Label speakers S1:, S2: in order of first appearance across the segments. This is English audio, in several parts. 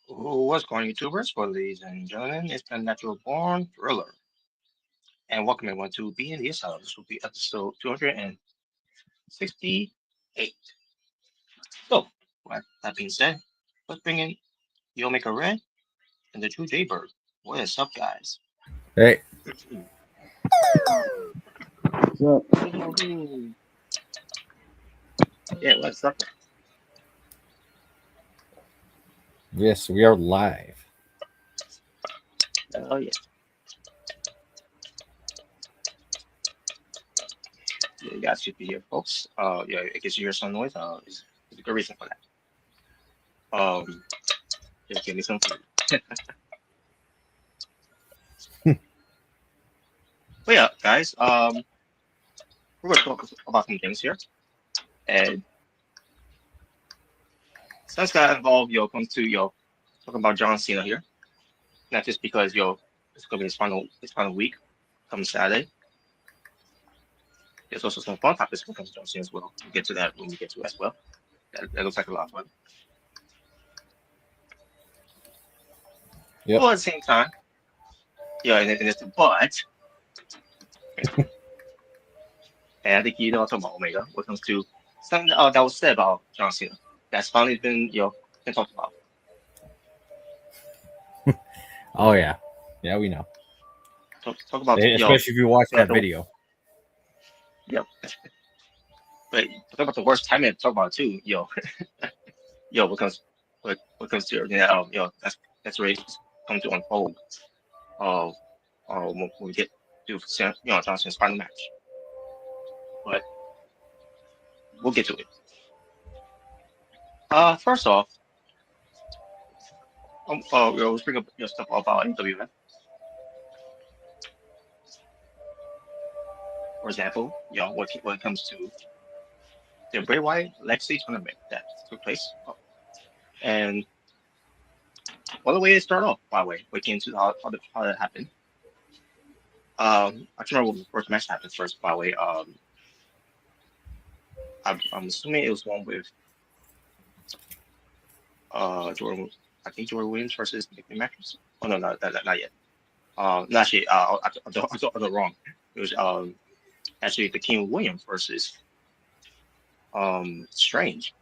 S1: What's going YouTubers? Well, ladies and gentlemen, it's the Natural Born Thriller. And welcome everyone to Being the Asylum. This will be episode 268. So, with that being said, let's bring in the Omega Red and the True Jaybird. What is up, guys?
S2: Hey.
S1: What's up? Yeah, what's up?
S2: Yes, we are live.
S1: Oh, yeah. You guys should be here, folks. Yeah, I guess you hear some noise. There's a good reason for that. Just give me some food. But yeah, guys, we're going to talk about some things here. And since that involved, comes to, talking about John Cena here. Not just because, it's going to be his final week, come Saturday. There's also some fun topics when it comes to John Cena as well. We'll get to that when we get to it as well. That looks like a lot of fun.
S2: Yep.
S1: Well, at the same time, and it's the but. And I think you know what I'm talking about Omega when it comes to something that was said about John Cena. That's finally been been talked about.
S2: Oh yeah, we know.
S1: Talk about
S2: Especially if you watch that video.
S1: Yep. But talk about the worst time to talk about it too, yo, what comes to that's where it's come to unfold. Uh, when we get to John Cena's final match, but we'll get to it. First off, let's bring up your stuff about NWF. For example, when it comes to the Bray Wyatt Legacy tournament that took place, and well, the way it started off, by the way, we came to how that happened. I can't remember what the first match happened first, by the way. I'm assuming it was one with Jordan. I think Jordan Williams versus Nick Matthews. Oh no, not yet. No, actually, I got wrong. It was actually the King Williams versus Strange.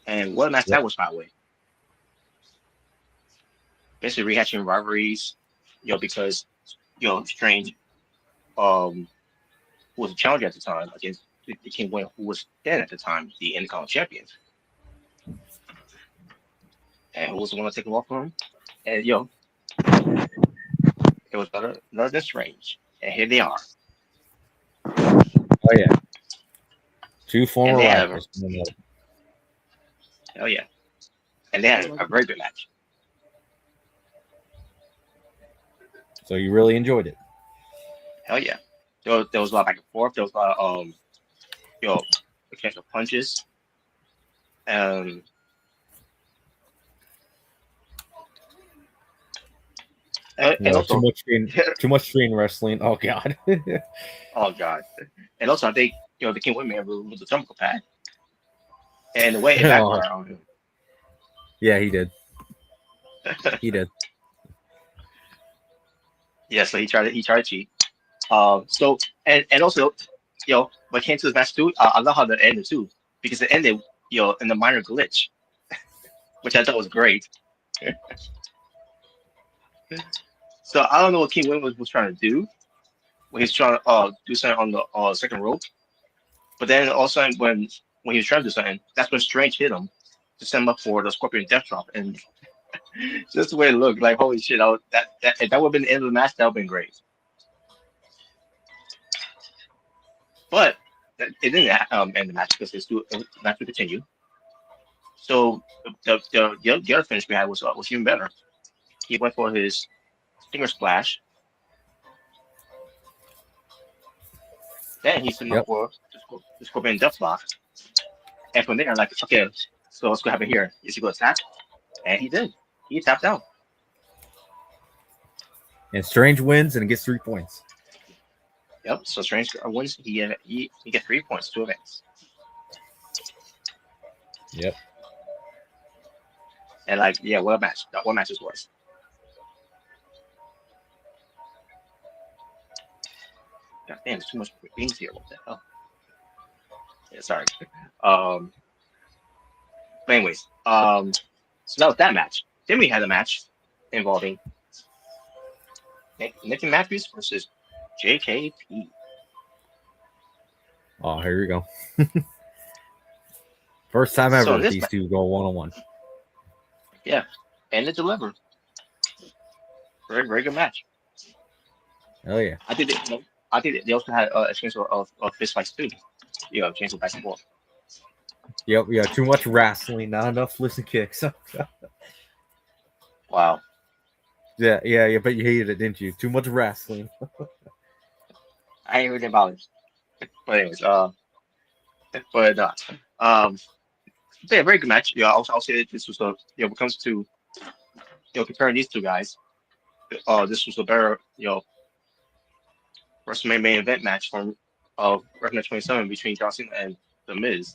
S1: And what a match that was, by the way. Basically rehashing rivalries, because Strange who was a challenger at the time against the King Williams, who was then at the time the Intercontinental champion. And who was the one to take him off from him? And it was none other than Strange. And here they are.
S2: Oh yeah. Two former rivals.
S1: Hell yeah. And they had a very good match.
S2: So you really enjoyed it?
S1: Hell yeah. There was a lot back and forth. There was a lot of potential punches. And also
S2: too much screen wrestling. Oh god.
S1: Oh god. And also I think the King Williams was a jump pad. And the way it backfired on him.
S2: Yeah, he did. He did.
S1: Yeah, so he tried to cheat. So and also, when it came to this match too, I love how it ended too, because it ended, in the minor glitch, which I thought was great. So I don't know what King Williams was trying to do when he's trying to do something on the second rope, but then all of a sudden when he was trying to do something, that's when Strange hit him to send him up for the Scorpion Death Drop, and just the way it looked, like holy shit! If that would have been the end of the match, that would have been great. But it didn't end the match because the match would continue. So the other finish we had was even better. He went for his Stinger Splash. Then he sent up for the Scorpion Death Lock. And from there, like, okay, so what's going to happen here? Is he going to attack? And he did. He tapped out.
S2: And Strange wins and gets 3 points.
S1: Yep. So Strange wins. He gets 3 points, 2 events.
S2: Yep.
S1: And like, yeah, what a match! What match this was. God damn, there's too much things here. What the hell? Yeah, sorry. But anyways, so that was that match. Then we had a match involving Nick Matthews versus JKP.
S2: Oh, here we go. First time ever these two go one-on-one.
S1: Yeah, and it delivered. Very, very good match.
S2: Oh yeah.
S1: I think they also had a chance of fist fights too. Chance of back and forth.
S2: Yep, yeah, too much wrestling, not enough flips and kicks.
S1: Wow.
S2: Yeah, but you hated it, didn't you? Too much wrestling.
S1: I ain't really about it. But anyways, yeah, very good match. Yeah, I'll say that this was when it comes to comparing these two guys, this was a better WrestleMania main event match from WrestleMania 27 between John Cena and The Miz.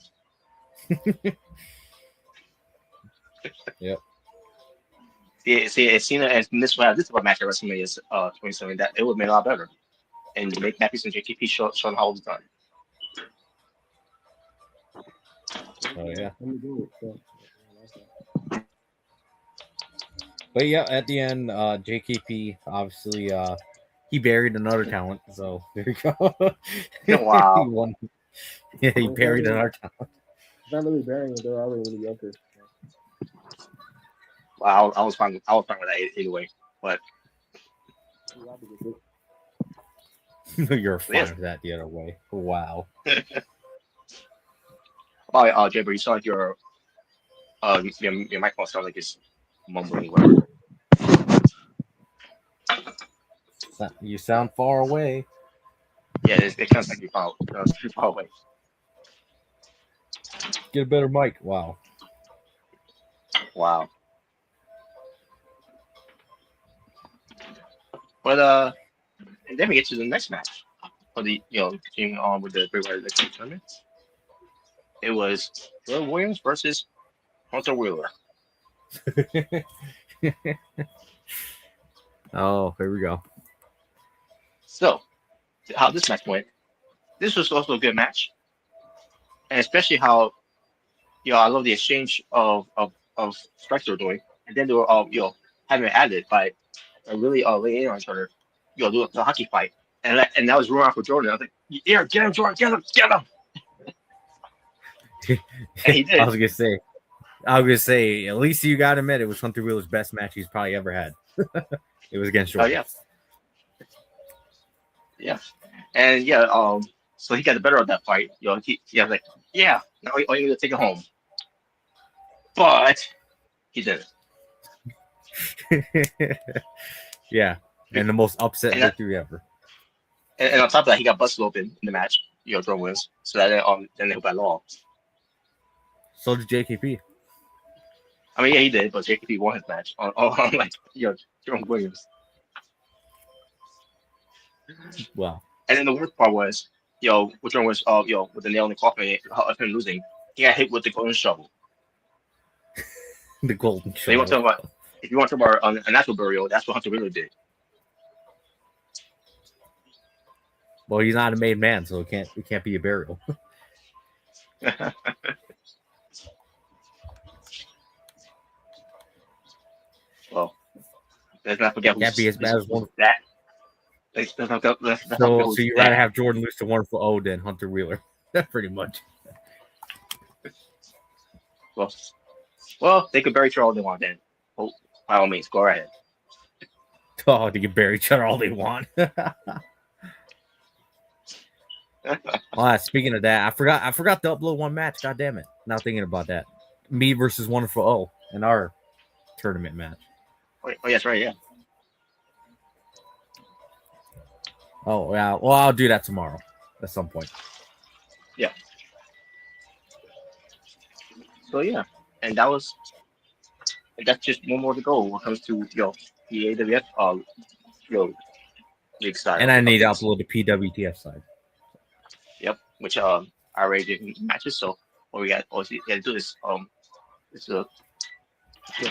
S2: Yep.
S1: See, Cena and Miz would have this type of match at WrestleMania 27, that it would have made a lot better, and make Matthews and JKP showing how it's done.
S2: Oh yeah. But yeah, at the end, JKP obviously he buried another talent. So there you go.
S1: Wow.
S2: He won. Yeah, he buried in our town.
S3: It's not really burying it. They're already mediocre.
S1: Well, I was fine. I was fine with that either way. But
S2: You're fine
S1: yes.
S2: with that the other way. Wow.
S1: Oh, Jay, but you sound like your microphone sounds like it's mumbling. Whatever.
S2: You sound far away.
S1: Yeah, it sounds like you're far away.
S2: Get a better mic. Wow.
S1: Wow. But and then we get to the next match for the continuing on with the Great White Elite tournament. It was Will Williams versus Hunter Wheeler.
S2: Oh, here we go.
S1: So, how this match went. This was also a good match, and especially how I love the exchange of strikes they were doing, and then they were having it added by really laying on each other, do the hockey fight, and that was rolling out for Jordan. I was like, yeah, get him, Jordan, get him. And he did.
S2: I was gonna say, at least you got to admit it was Hunter Wheeler's best match he's probably ever had. It was against Jordan.
S1: Oh yeah. And so he got the better of that fight. He was like, yeah, now all you need to take it home. But he didn't.
S2: Yeah, and the most upset victory ever.
S1: And on top of that, he got busted open in the match. Jordan wins. So that then they got lost.
S2: So did JKP.
S1: I mean, yeah, he did, but JKP won his match on like Jordan Williams.
S2: Wow.
S1: And then the worst part was, which one was with the nail in the coffin of him losing, he got hit with the golden shovel.
S2: The golden
S1: shovel. If you want to talk about a natural burial, that's what Hunter Wheeler did.
S2: Well, he's not a made man, so it can't be a burial.
S1: Well, let's not forget
S2: can't be as bad as one.
S1: That.
S2: So you'd rather have Jordan lose to Wonderful O than Hunter Wheeler. Pretty much.
S1: Well, they could bury each other all they want then. Oh, by all means, go ahead.
S2: Oh, they can bury each other all they want. Speaking of that, I forgot to upload one match. God damn it. Now thinking about that. Me versus Wonderful O in our tournament match.
S1: Oh, yes, right, yeah.
S2: Oh, yeah. Well, I'll do that tomorrow at some point.
S1: Yeah. So, yeah. And that's just one more to go when it comes to, the AWF, league side.
S2: And I need to upload the PWTF side.
S1: Yep. Which, I already did matches. So, what we got to do is,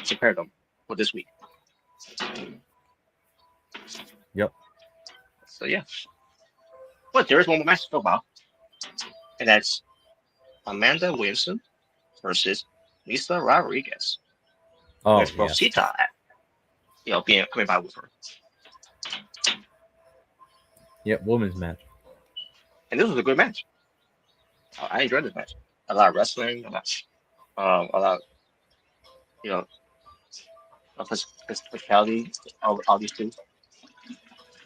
S1: prepare them for this week.
S2: Yep.
S1: So yeah, but there is one more match to talk about, and that's Amanda Williamson versus Lisa Rodriguez.
S2: Oh,
S1: with Rosita, coming by with her.
S2: Yep, women's match.
S1: And this was a good match. I enjoyed this match. A lot of wrestling, a lot, of physicality. All these two.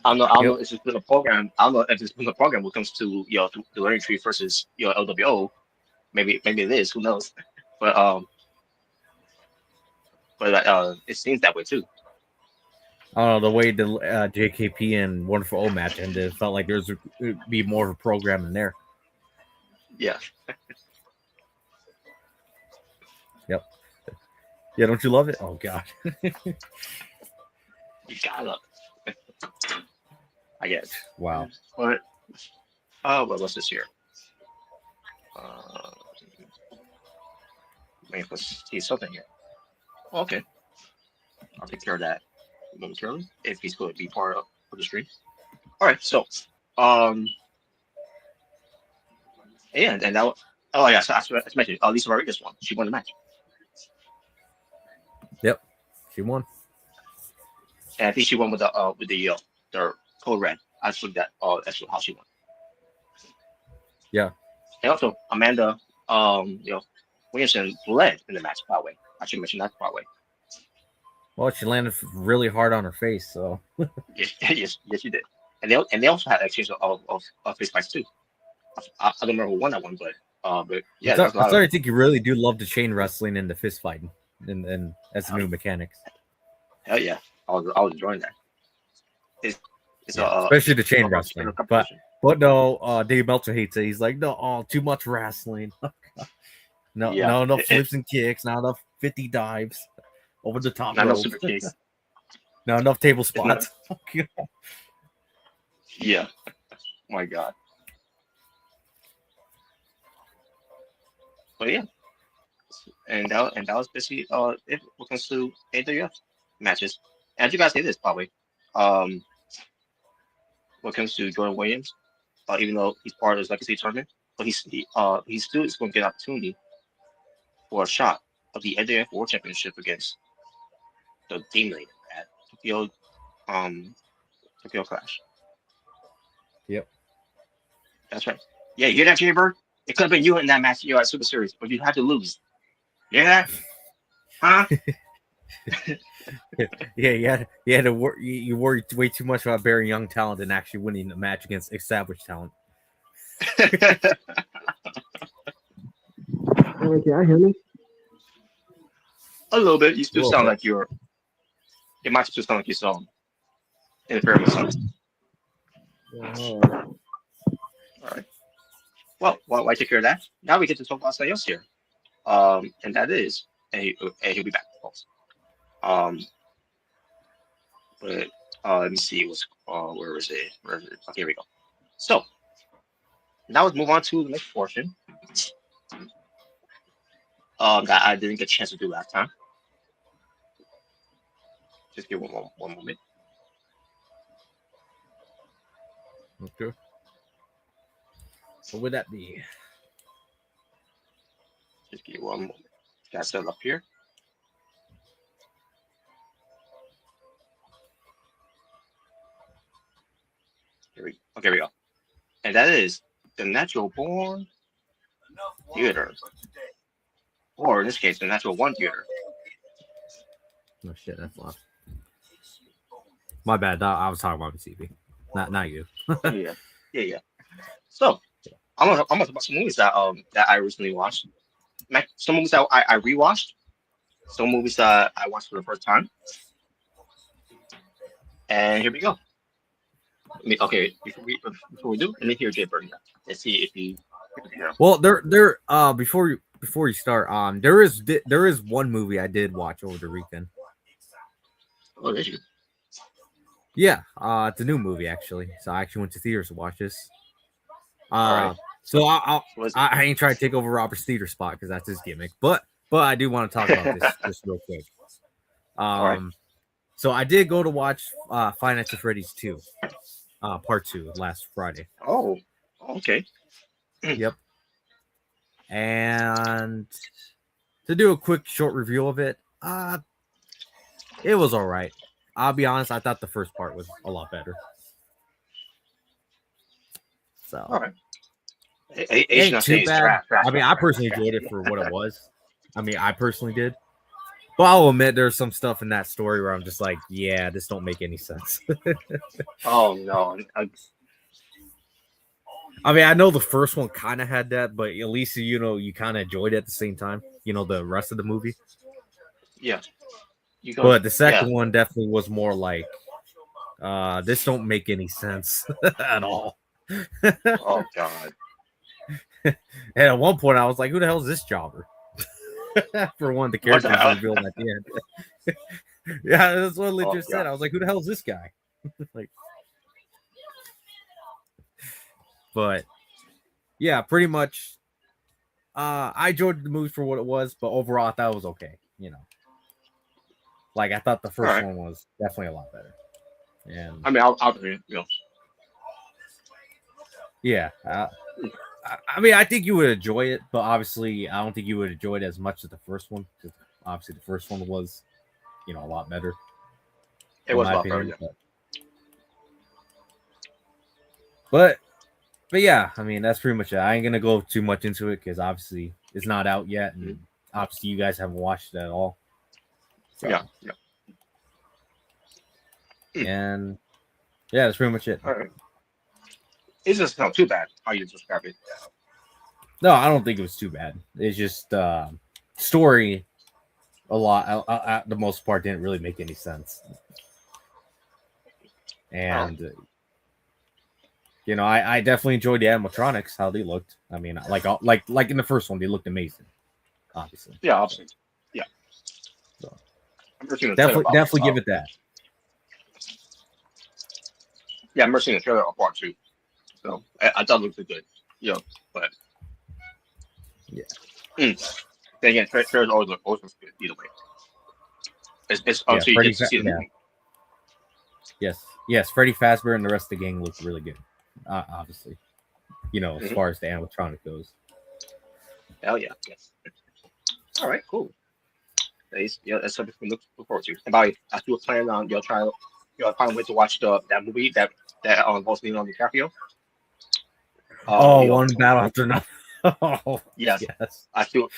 S1: I don't know if it's been a program. I don't know if it's been a program when it comes to the learning tree versus LWO. Maybe it is. Who knows? But it seems that way too.
S2: I don't know, the way the JKP and Wonderful O match ended, it felt like there's be more of a program in there.
S1: Yeah.
S2: Yep. Yeah, don't you love it? Oh god.
S1: You gotta love it. I guess.
S2: Wow.
S1: But what's this here? Let's see something here. Okay. I'll take care of that momentarily if he's going to be part of the stream. All right. So, and that. Oh yeah. So as mentioned, Lisa Rodriguez won. She won the match.
S2: Yep. She won.
S1: And I think she won with the code red. I think that. That's how she won.
S2: Yeah.
S1: And also Amanda, Williamson bled in the match. By the way, I should mention that. By the way,
S2: Well, she landed really hard on her face, so
S1: yes, yes, you did. And they also had exchange of face fights too. I don't remember who won that one, but yeah, there's a
S2: I'm
S1: lot of.
S2: starting to think you really do love the chain wrestling and the fist fighting, and as the new mechanics.
S1: Hell yeah, I was enjoying that. It's
S2: Especially the chain
S1: a
S2: wrestling.
S1: competition.
S2: But no, Dave Meltzer hates it. He's like, no, too much wrestling. No,
S1: Yeah,
S2: not enough flips and kicks, not enough 50 dives over the top
S1: not enough
S2: rope.
S1: super kicks.
S2: Not enough table
S1: It's not-
S2: spots.
S1: Yeah, oh my God. But yeah, and that was basically it when it comes to AWF matches. And you guys say this probably, um, when it comes to Jordan Williams, even though he's part of his legacy tournament, but he still is going to get an opportunity for a shot of the AWF World Championship against the Demon at Tokyo Clash.
S2: Yep.
S1: That's right. Yeah, you hear that, Jaybird? It could have been you in that match, at Super Series, but you had to lose. You hear that? Huh?
S2: Yeah, you had to you worried way too much about burying young talent and actually winning the match against established talent.
S3: Anyway, can I hear me?
S1: A little bit. You still
S2: A little
S1: sound
S2: bit.
S1: like you're. It might still sound like you're interfering with something.
S3: Oh,
S1: All right. Well, while I take care of that, now we get to talk about something else here. And that is, and he'll be back, folks. But let me see. Where is it? Okay, here we go. So now let's move on to the next portion. That I didn't get a chance to do last time. Just give one moment.
S2: Okay. What would that be?
S1: Just give one moment. Got set up here. Okay, here we go. And that is the Natural Born Theater. Or in this case, the Natural One Theater.
S2: Oh shit, that's loud. My bad. I was talking about the TV, not you.
S1: Yeah. So I'm gonna talk about some movies that I recently watched. Some movies that I rewatched. Some movies that I watched for the first time. And here we go. Okay, before we do, let me hear Jay Bird. Let's see if he can hear him.
S2: Well, before you start, there is one movie I did watch over the weekend.
S1: Oh, did you?
S2: Yeah, it's a new movie actually. So I actually went to theaters to watch this.
S1: Right.
S2: So I ain't trying to take over Robert's theater spot because that's his gimmick, but I do want to talk about this just real quick.
S1: Right.
S2: So I did go to watch Five Nights at Freddy's 2, Part 2 last Friday.
S1: Oh, okay.
S2: Yep. And to do a quick short review of it, it was all right. I'll be honest, I thought the first part was a lot better. So,
S1: All right.
S2: ain't too bad. I mean, I personally
S1: trash.
S2: enjoyed it for what it was. I mean, I personally did. But I'll admit there's some stuff in that story where I'm just like, yeah, this don't make any sense.
S1: Oh no.
S2: I mean, I know the first one kind of had that, but at least you kind of enjoyed it at the same time. The rest of the movie.
S1: Yeah.
S2: But the second one definitely was more like, this don't make any sense at all.
S1: Oh God.
S2: And at one point, I was like, "Who the hell is this jobber?" For one of the characters revealed at the end. Yeah, that's what I just said. I was like, "Who the hell is this guy?" Like, but yeah, pretty much. I enjoyed the movie for what it was, but overall, I thought it was okay. Like I thought the first one was definitely a lot better. And
S1: I mean, I'll agree.
S2: Yeah. I mean, I think you would enjoy it, but obviously, I don't think you would enjoy it as much as the first one. Because obviously, the first one was, a lot better.
S1: It was a lot better. Yeah.
S2: But But yeah, I mean that's pretty much it. I ain't gonna go too much into it because obviously it's not out yet, and obviously you guys haven't watched it at all. So.
S1: Yeah.
S2: And yeah, that's pretty much it.
S1: All right. It's just not too bad how you describe it.
S2: No, I don't think it was too bad. It's just story. A lot, at the most part, didn't really make any sense. And you know, I definitely enjoyed the animatronics, how they looked. I mean, like in the first one, they looked amazing. Obviously.
S1: Yeah, obviously. Yeah.
S2: So,
S1: definitely
S2: give it that.
S1: Yeah, I'm seeing the trailer of part 2. So I thought it looked good. You know, but
S2: yeah.
S1: Then again, trailers always look good either way. It's until you get to see the movie.
S2: Yes, Freddy Fazbear and the rest of the gang looked really good. Obviously, you know, as far as the animatronic goes.
S1: Hell yeah, yes. All right, cool. That's something to look forward to. And by the way, I still plan on find a way to watch that movie that was Leonardo DiCaprio.
S2: One battle after another. Oh,
S1: yes. I still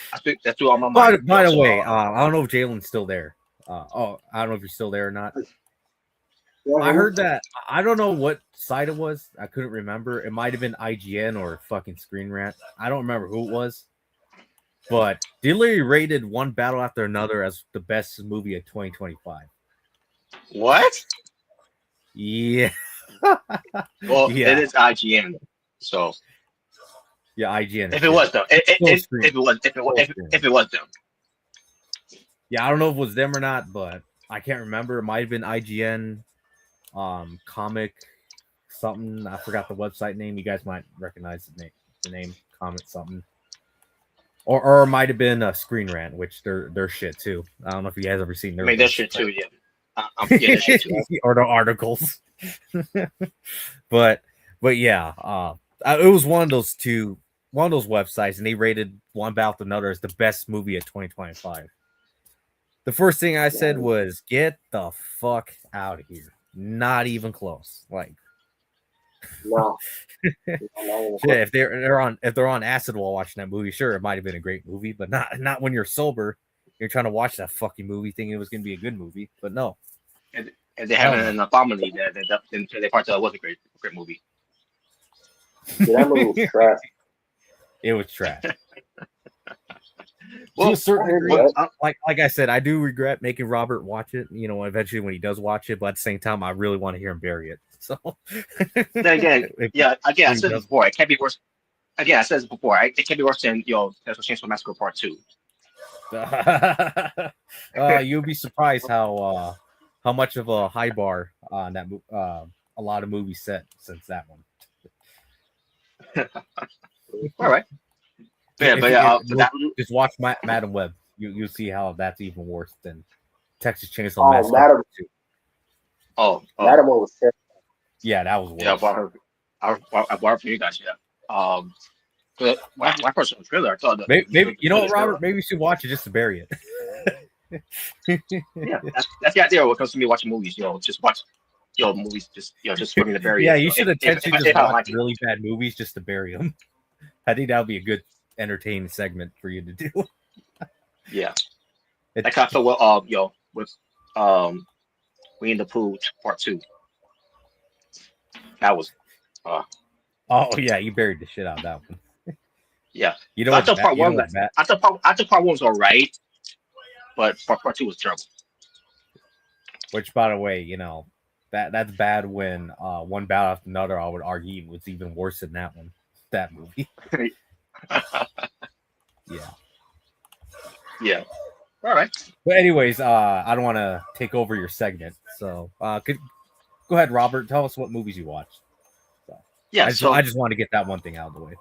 S1: that's still on my mind.
S2: By the way, I don't know if Jalen's still there. I don't know if you're still there or not. I heard that. I don't know what site it was. I couldn't remember. It might have been IGN or fucking Screen Rant. I don't remember who it was. But they literally rated One Battle After Another as the best movie of 2025.
S1: What?
S2: Yeah.
S1: Well, it is IGN, so
S2: yeah, IGN.
S1: If it was them, if it was them.
S2: Yeah, I don't know if it was them or not, but I can't remember. It might have been IGN, comic something. I forgot the website name. You guys might recognize the name Comic something. Or it might have been a Screen Rant, which they're shit too. I don't know if you guys ever seen their.
S1: I mean, they're shit too, yeah. Yeah, shit too.
S2: Or the articles. but yeah, it was one of those websites, and they rated One Battle After Another as the best movie of 2025. The first thing I said was, "Get the fuck out of here!" Not even close. Like,
S3: no.
S2: If they're on acid while watching that movie, sure, it might have been a great movie, but not when you're sober. You're trying to watch that fucking movie, thinking it was going to be a good movie, but no.
S1: And they have an anomaly that they part that was a great movie.
S3: Yeah, that movie was trash.
S2: It was trash.
S1: Well,
S2: to a certain degree, like I said, I do regret making Robert watch it. You know, eventually when he does watch it, but at the same time, I really want to hear him bury it. So
S1: then again, I said it before. It can't be worse. Again, I said this before. It can't be worse than Texas Chainsaw Massacre Part 2.
S2: You'll be surprised how much of a high bar on that a lot of movies set since that one.
S1: All right.
S2: Just watch Madam Web. You'll see how that's even worse than Texas Chainsaw Massacre.
S3: Madam Web was terrible.
S2: Yeah, that was worse.
S1: Yeah, I bought her for you guys. Yeah. But my personal trailer, I thought that
S2: maybe you know what, Robert? Maybe you should watch it just to bury it.
S1: Yeah, that's the idea when it comes to me watching movies. Just watch movies, just for me to bury.
S2: Yeah, you should intentionally just watch really bad movies just to bury them. I think that would be a good, entertaining segment for you to do.
S1: Yeah, that kind of felt well. With Winnie the Pooh Part 2. That was.
S2: Oh yeah, you buried the shit out of that one.
S1: Yeah,
S2: you know.
S1: I thought part one was alright, but part 2 was terrible.
S2: Which, by the way, that's bad. When One Battle After Another, I would argue, was even worse than that one. That movie. Yeah.
S1: Yeah. All right.
S2: But anyways, I don't want to take over your segment, so go ahead, Robert. Tell us what movies you watched. So,
S1: yeah.
S2: I just want to get that one thing out of the way.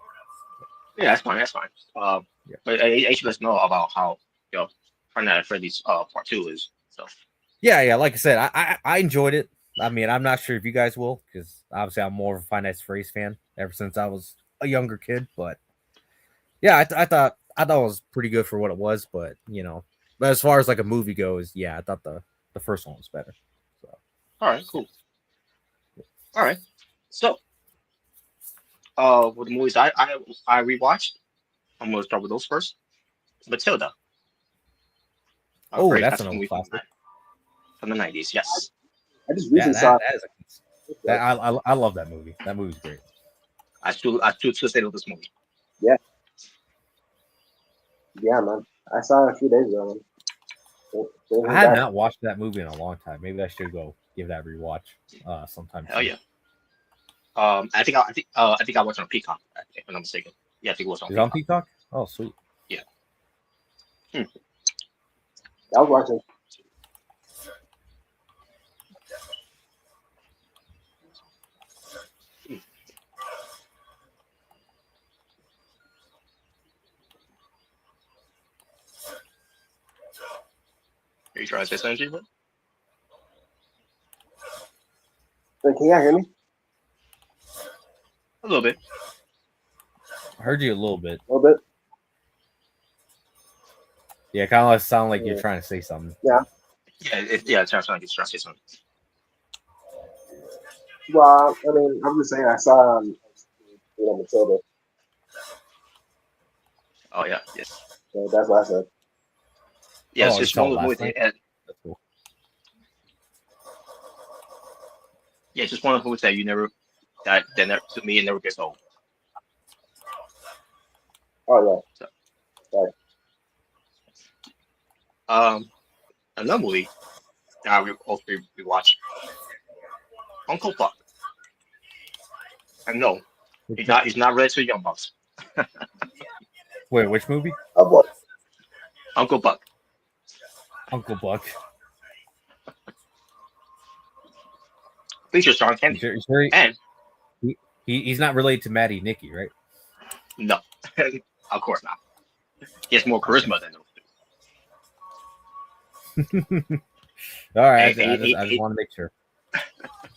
S1: Yeah, that's fine. But I should let us know about how Five Nights at Freddy's Part 2 is. So.
S2: Yeah. Like I said, I enjoyed it. I mean, I'm not sure if you guys will, because obviously I'm more of a Five Nights at Freddy's fan ever since I was a younger kid. But yeah, I thought it was pretty good for what it was. But but as far as like a movie goes, yeah, I thought the first one was better. So
S1: all right, cool. All right, so with the movies I rewatched, I'm gonna start with those first. Matilda, a
S2: Oh,
S1: very
S2: that's an
S1: classic
S2: old
S1: movie
S2: classic.
S1: from the 90s. Yes,
S3: I just
S2: Yeah,
S3: recently saw
S2: that is that I love that movie. That movie's great.
S1: I still say this movie.
S3: Yeah, man. I saw it a few days ago. Man.
S2: I have not watched that movie in a long time. Maybe I should go give that a rewatch sometime
S1: Hell
S2: soon.
S1: yeah. I think I watched it on Peacock, if I'm not mistaken. Yeah, I think it was on
S2: Is it
S1: Peacock.
S2: on Peacock? Oh, sweet.
S1: Yeah.
S3: I was watching.
S1: Are you trying to say something, bro?
S3: Wait, can y'all hear me?
S1: A little bit.
S2: I heard you a little bit.
S3: A little bit.
S2: Yeah, kind of sound like you're trying to say something.
S3: Yeah.
S1: Yeah, it sounds like it's trying to say something.
S3: Well, I mean, I'm just saying. I saw Matilda.
S1: Oh yeah, yes.
S3: So that's what I said.
S1: Yeah,
S2: Oh,
S1: it's one of those movies.
S2: That's cool.
S1: Yeah, it's just one of those movies that to me it never gets old.
S3: Oh
S1: So,
S3: Sorry.
S1: another movie that we watched, Uncle Buck. And no, he's not related to Young Bucks.
S2: Wait, which movie?
S3: Oh boy.
S1: Uncle Buck.
S2: Uncle Buck.
S1: Features John Candy.
S2: Sure
S1: And
S2: he's not related to Maddie Nicky, right?
S1: no, of course not. He has more charisma than those two.
S2: All right,
S1: And
S2: I just want to make sure.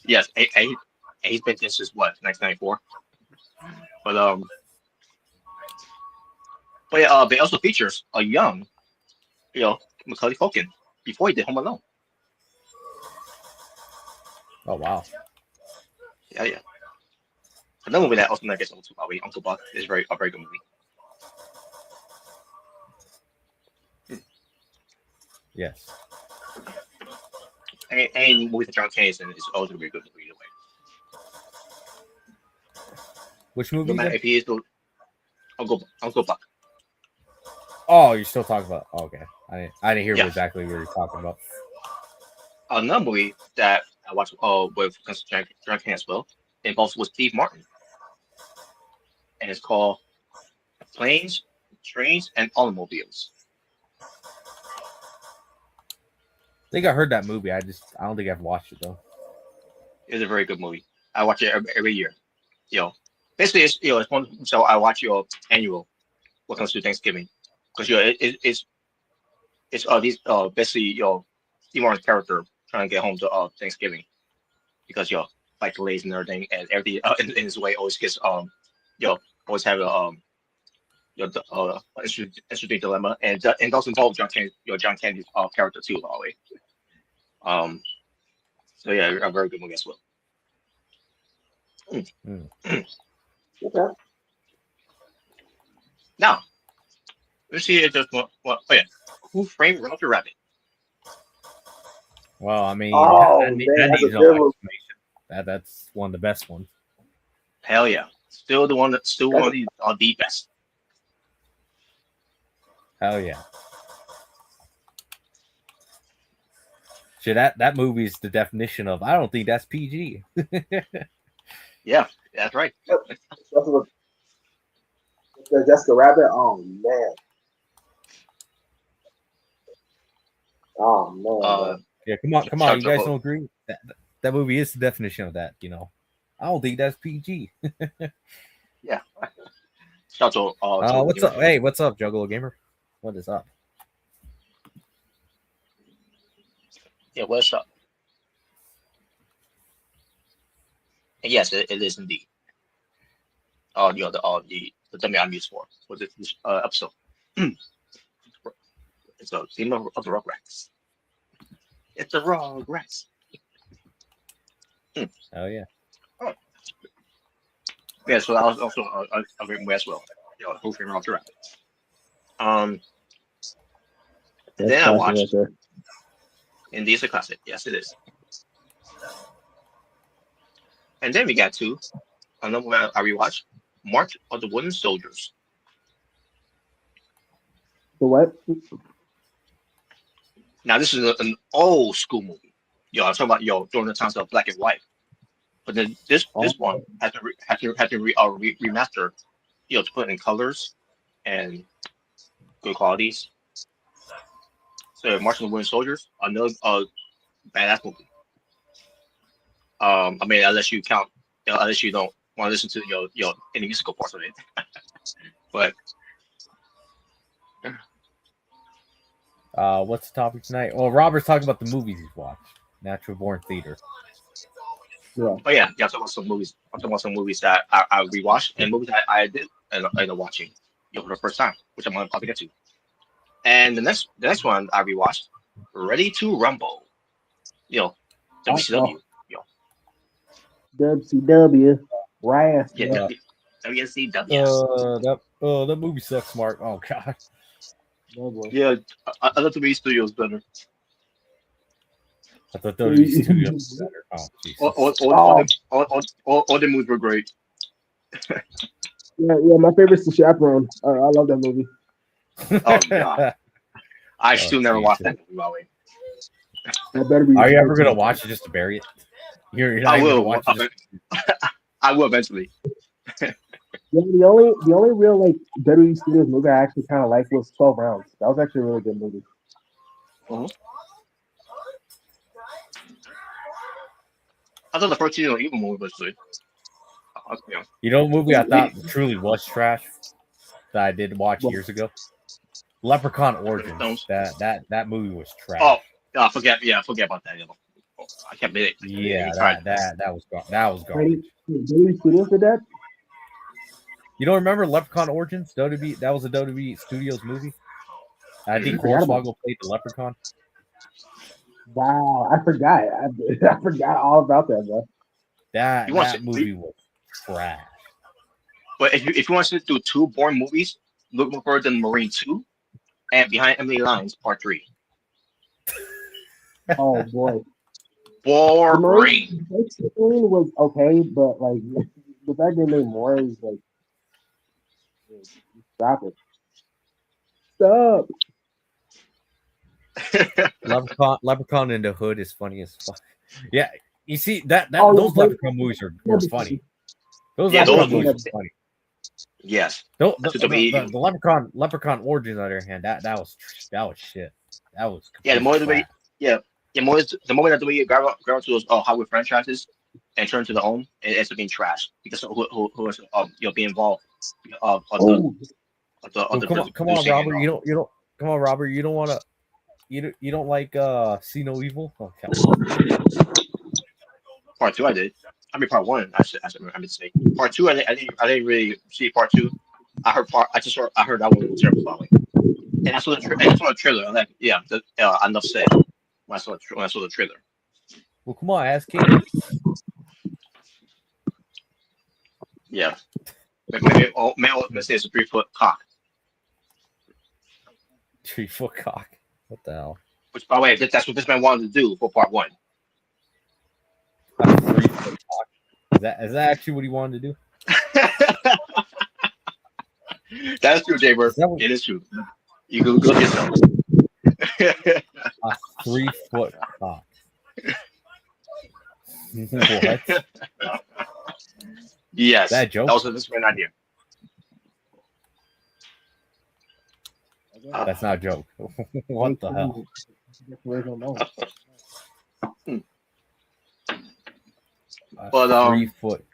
S1: Yes, he's been there since what, 1994? But they also features a young, Macaulay Culkin before he did Home Alone.
S2: Oh wow.
S1: Yeah. Another movie that also never gets old too, probably Uncle Buck is a very good movie.
S2: Yes.
S1: Any movie that John Candy is in is always gonna be a good movie either way.
S2: Which movie?
S1: No matter if he is the Uncle Buck.
S2: Oh, you're still talking about? Oh, okay, I didn't hear
S1: Yeah.
S2: exactly what you're talking about.
S1: Another movie that I watched with John Candy as well involves with Steve Martin, and it's called Planes, Trains, and Automobiles.
S2: I think I heard that movie. I don't think I've watched it though.
S1: It's a very good movie. I watch it every year. Basically it's one. So I watch your annual what comes to Thanksgiving because it's these basically Steve Martin's character trying to get home to Thanksgiving because like delays and everything and everything in his way always gets always have a interesting dilemma and does involve John Candy's character too by the way. So yeah, a very good movie as well.
S3: Okay.
S1: Now let's see just Who Framed Roger Rabbit?
S2: Well, I mean,
S3: Oh,
S2: that
S3: man,
S2: needs no explanation. That's one of the best ones.
S1: Hell yeah, still one of the best.
S2: Hell yeah. Shit, that movie is the definition of I don't think that's PG.
S1: Yeah, that's right.
S3: Jessica Rabbit. Oh man. Oh man.
S2: Yeah, come on. You guys don't agree? That movie is the definition of that. I don't think that's PG.
S1: Yeah. Shout out
S2: what's up? Hey, what's up, Juggalo Gamer? What is up?
S1: Yeah, what's up? And yes, it is indeed. The dummy I'm used for this episode. It's a theme of the Rugrats. It's the Rugrats.
S2: Oh yeah.
S1: Yeah, so that was also a great movie as well. You know, Who Framed Roger Rabbit. And
S3: That's
S1: then I
S3: classic
S1: watched,
S3: right there.
S1: Indeed, it's a classic. Yes, it is. And then we got to another movie I rewatched, March of the Wooden Soldiers.
S3: So what?
S1: Now, this is an old school movie. Yo, I'm talking about during the times of black and white. But then this one has been remastered, to put in colors and good qualities. So, March of the Wooden Soldiers, another badass movie. I mean, unless you count, unless you don't want to listen to any musical parts of it. But
S2: what's the topic tonight? Well, Robert's talking about the movies he's watched. Natural Born Theater.
S3: Yeah.
S1: But yeah, I'm talking about some movies. I'm talking about some movies that I rewatched and movies that I did end up watching, for the first time, which I'm gonna probably get to. And the next one I rewatched, Ready to Rumble. WCW.
S3: WCW. Wrath.
S1: Yeah, WCW.
S2: That movie sucks, Mark. Oh god.
S3: Oh, boy.
S1: Yeah, I thought the Studios better.
S2: I thought WWE Studios was better. Oh, Jesus.
S1: All the movies were great.
S3: Yeah, my favorite's The Chaperone. I love that movie.
S1: Oh god, I still never watched that movie. By the way,
S2: are you ever gonna watch it just to bury it? You're not
S1: I will.
S2: watch it.
S1: I will eventually.
S3: Yeah, the only real like WWE Studios movie I actually kind of liked was 12 Rounds. That was actually a really good movie.
S1: I thought the first season of Evil movie was good.
S2: You know, a movie I thought truly was trash that I did watch years ago. Leprechaun Origins. That movie was trash.
S1: Oh, forget about that. I can't believe it.
S2: Yeah, that was garbage.
S3: WWE Studios did that?
S2: You don't remember Leprechaun Origins? WWE, that was a WWE Studios movie. I think Hornswoggle played the Leprechaun.
S3: Wow, I forgot. I forgot all about that, bro.
S2: That movie was trash.
S1: But if you want to do two boring movies, look no further than Marine 2 and Behind Enemy Lines Part 3.
S3: Oh boy.
S1: Boring.
S3: The Marine was okay, but like the fact they made more is like stop it. Stop.
S2: Leprechaun in the Hood is funny as fuck. Yeah, you see those Leprechaun movies were funny. Those movies were funny.
S1: Yes.
S2: The Leprechaun Origins, on the other hand, that was shit. That was
S1: the moment that the way you grab onto those Hollywood franchises and turn to their own, it ends up being trash because of who was be involved.
S2: Come on, Robert. Come on, Robert. You don't want to. You don't like See No Evil? Okay.
S1: Part 2, I did. I mean, Part 1. I meant to say Part 2. I didn't really see Part 2. I heard that one was terrible. By the way. And I saw the trailer. I'm like, yeah, enough said. When I saw the trailer.
S2: Well, come on, ask King.
S1: Yeah. Maybe let's say it's a 3-foot cock.
S2: 3-foot cock. What the hell?
S1: Which, by the way, that's what this man wanted to do for Part 1.
S2: A 3-foot cock. Is that actually what he wanted to do?
S1: That's true, Jay-Bird. It is true. You go look yourself.
S2: A 3-foot cock. What?
S1: Yes.
S2: That joke?
S1: That was this man's idea.
S2: That's not a joke. What the hell?
S1: But
S2: 3-foot.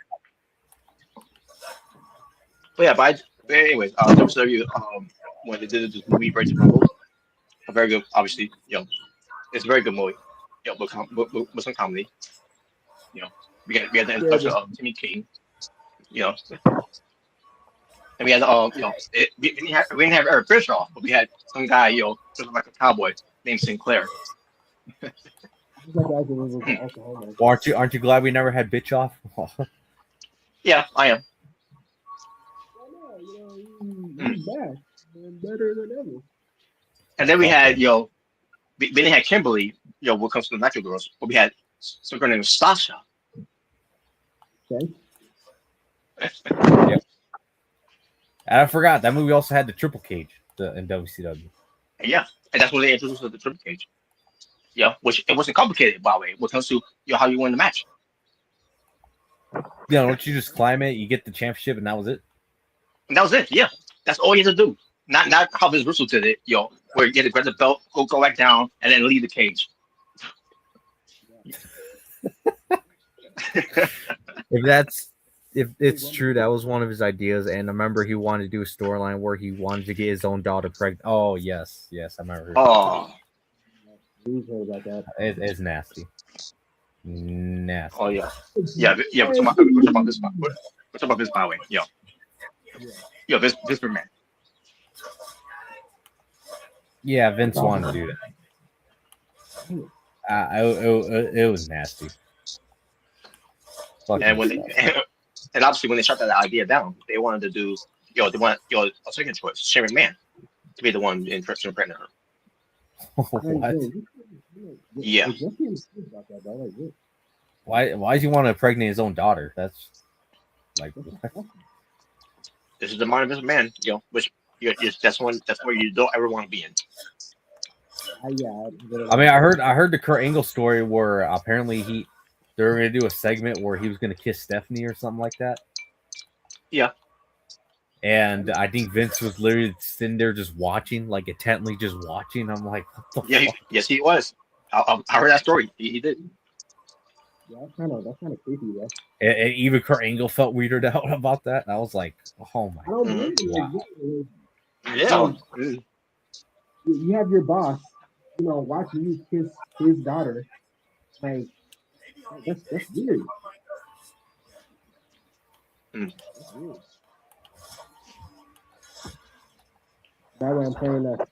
S1: But anyways, WCW when they did this movie Break the Rumble, a very good, obviously, it's a very good movie, with some comedy. We had the introduction of Timmy King, and we had we didn't have Eric Bischoff, but we had some guy, just like a cowboy named Sinclair.
S2: Well, aren't you glad we never had Bischoff?
S1: Yeah, I am.
S3: He's back and better than ever.
S1: And then we had we then had Kimberly, what comes to the Nitro Girls, but we had some girl named Sasha.
S3: Okay.
S2: Yep. And I forgot that movie also had the triple cage in WCW.
S1: Yeah, and that's when they introduced the triple cage. Yeah, which it wasn't complicated, by the way. When it comes to how you win the match.
S2: Yeah, don't you just climb it? You get the championship, and that was it.
S1: And that was it. Yeah, that's all you had to do. Not how Vince Russo did it, where you had to grab the belt, go back down, and then leave the cage.
S2: If it's true, that was one of his ideas. And I remember he wanted to do a storyline where he wanted to get his own daughter pregnant. Oh yes, I remember.
S1: Oh,
S3: about that.
S2: It's nasty. Nasty.
S1: Oh yeah. We're talking about this. We're talking about this, by the way. This man.
S2: Yeah, Vince wanted to do that. It was nasty.
S1: And and obviously when they shut that idea down, they wanted to do they want a second choice, Shane McMahon, to be the one in person to pregnant her.
S2: What?
S1: Yeah.
S2: Why does he want to impregnate his own daughter? That's like
S1: this is the mind of this man, which that's where you don't ever want to be in.
S2: I mean, I heard the Kurt Angle story where apparently they were going to do a segment where he was going to kiss Stephanie or something like that.
S1: Yeah.
S2: And I think Vince was literally sitting there just watching, like intently just watching. I'm like, what the fuck?
S1: Yes, he was. I heard that story. He did.
S3: Yeah, that's kind of creepy, yeah.
S2: And even Kurt Angle felt weirded out about that. And I was like, oh my god.
S1: Yeah.
S3: You have your boss, watching you kiss his daughter. Like, that's weird. That's weird. That way I'm playing that.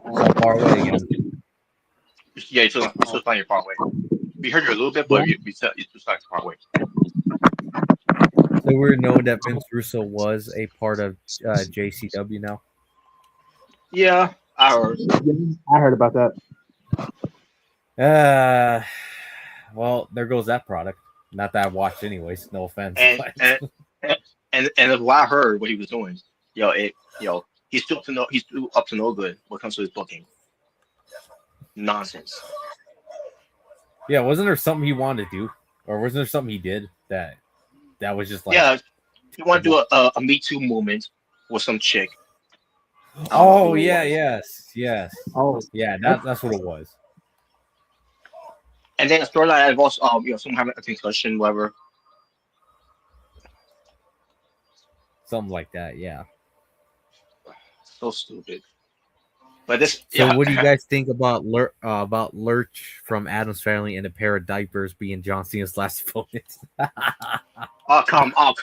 S2: So far away again.
S1: Yeah, you're still playing your far away. We heard you a little bit, but you're still far away.
S2: So we're knowing that Vince Russo was a part of JCW now.
S1: Yeah, I heard.
S3: I heard about that.
S2: Well, there goes that product. Not that I watched anyways. No offense.
S1: And what I heard what he was doing, he's still up to no good when it comes to his booking. Nonsense.
S2: Yeah, wasn't there something he wanted to do, or wasn't there something he did that was just like?
S1: Yeah, he wanted to do a Me Too movement with some chick.
S2: Oh yeah, yes.
S3: Oh
S2: yeah, that's what it was.
S1: And then a storyline involves someone having a concussion, whatever.
S2: Something like that, yeah.
S1: So stupid. But this.
S2: So, what do you guys think about Lurch from Addams Family and a pair of diapers being John Cena's last opponent?
S1: Oh come on!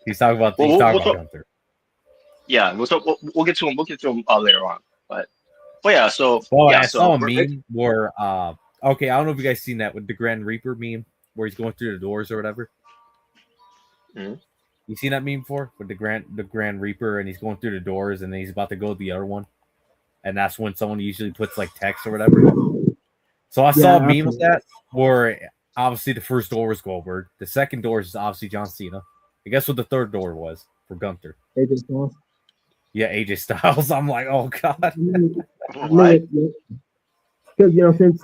S2: He's talking about Gunther.
S1: Yeah, we'll get to him. We'll get to him later on. But yeah, so
S2: I saw a meme where okay, I don't know if you guys seen that with the Grand Reaper meme where he's going through the doors or whatever.
S1: Mm-hmm.
S2: You seen that meme before with the Grand Reaper and he's going through the doors and then he's about to go to the other one, and that's when someone usually puts like text or whatever. So I saw a meme of that where obviously the first door was Goldberg, the second door is obviously John Cena. I guess what the third door was for Gunther.
S3: AJ Styles.
S2: Yeah, AJ Styles. I'm like, oh god.
S1: What?
S3: Because since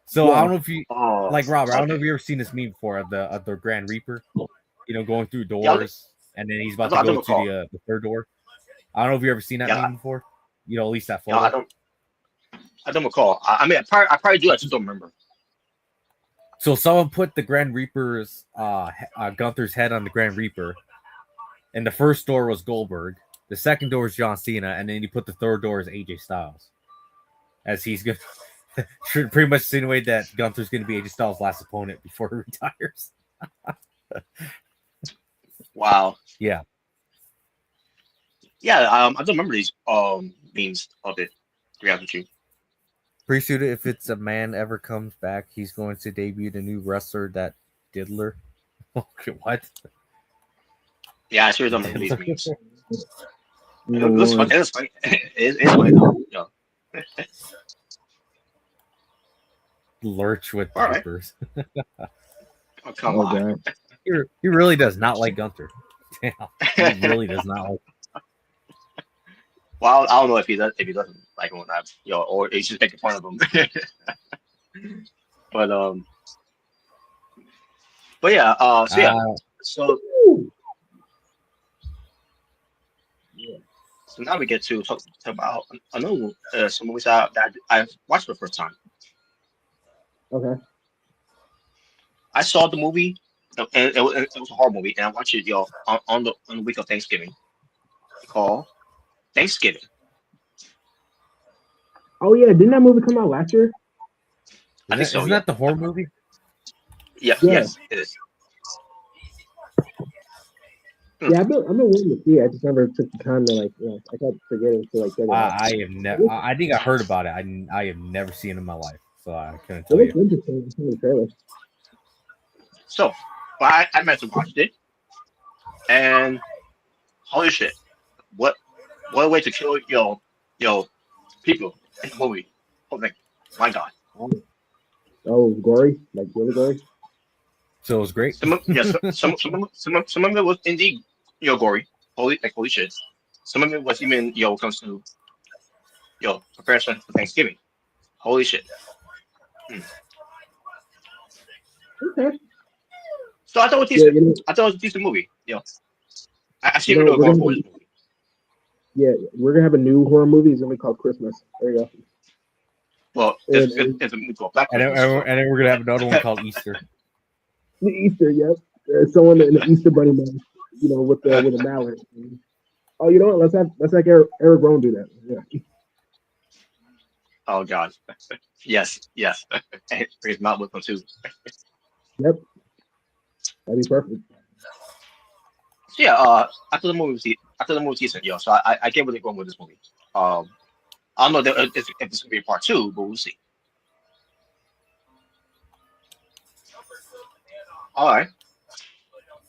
S2: So I don't know if you like Robert. I don't know if you ever seen this meme before of the Grand Reaper, going through doors, and then he's about to go to the third door. I don't know if you ever seen that meme before. At least that photo.
S1: I don't recall. I mean, I probably do. I just don't remember.
S2: So someone put the Grand Reaper's Gunther's head on the Grand Reaper, and the first door was Goldberg. The second door is John Cena, and then you put the third door as AJ Styles, as he's going to pretty much insinuate that Gunther's going to be AJ Styles' last opponent before he retires.
S1: Wow.
S2: Yeah.
S1: Yeah, I don't remember these memes of it, to be honest with you.
S2: Pretty sure if it's a man ever comes back, he's going to debut the new wrestler, that Diddler. Okay, what?
S1: Yeah, I sure don't remember these memes.
S3: You know,
S1: It was funny. It was funny. It's funny though. You know.
S2: Lurch with
S1: All right.
S2: diapers.
S1: Oh, come
S3: oh
S1: on.
S3: god.
S2: He really does not like Gunther. Damn, he really does not like.
S1: Well, I don't know if he doesn't like him or not, you know, or he's just making fun of him. but but yeah, so so now we get to talk about another some movies that I've watched for the first time.
S3: Okay.
S1: I saw the movie, and it was a horror movie, and I watched it, yo, on the week of Thanksgiving. Called Thanksgiving.
S3: Oh yeah, didn't that movie come out last year?
S1: I think so.
S2: Isn't
S1: Yeah.
S2: that the horror movie?
S1: Yeah.
S3: Yeah.
S1: Yes, it is.
S3: Yeah, I've been wanting to see it. I just never took the time to like, you know, I kept forgetting to like check it out.
S2: I have never. I think I heard about it. I have never seen it in my life, so I couldn't
S3: It
S2: tell
S3: looks
S2: you.
S3: interesting. It's in the trailer.
S1: So, well, I meant to watch it, and holy shit, what a way to kill people in the movie. Oh my god.
S3: Oh, gory, like really gory.
S2: So it was great.
S1: Some of it was indeed gory. Holy shit. Some of it was even comes to preparation for Thanksgiving. Holy shit.
S3: Okay.
S1: So I thought it was
S3: Yeah,
S1: decent. I thought it was a decent movie. I see
S3: You
S1: even
S3: know,
S1: though
S3: we're
S1: going
S3: gonna
S1: for
S3: have,
S1: this movie.
S3: yeah, we're gonna have a new horror movie. It's gonna be called Christmas. There you go.
S1: Well, it's a movie called Black
S2: And then,
S1: Christmas.
S2: and then we're gonna have another one called Easter.
S3: The Easter, yep. Someone in the Easter bunny mask, you know, with a mallet. Oh, you know what? Let's like Eric Rowan do that. Yeah.
S1: Oh god. Yes. And bring his mouth with him too.
S3: Yep. That'd be perfect.
S1: So yeah, I thought the movie was decent, So I get where they're going with this movie. I don't know if it's gonna be a part two, but we'll see. All right.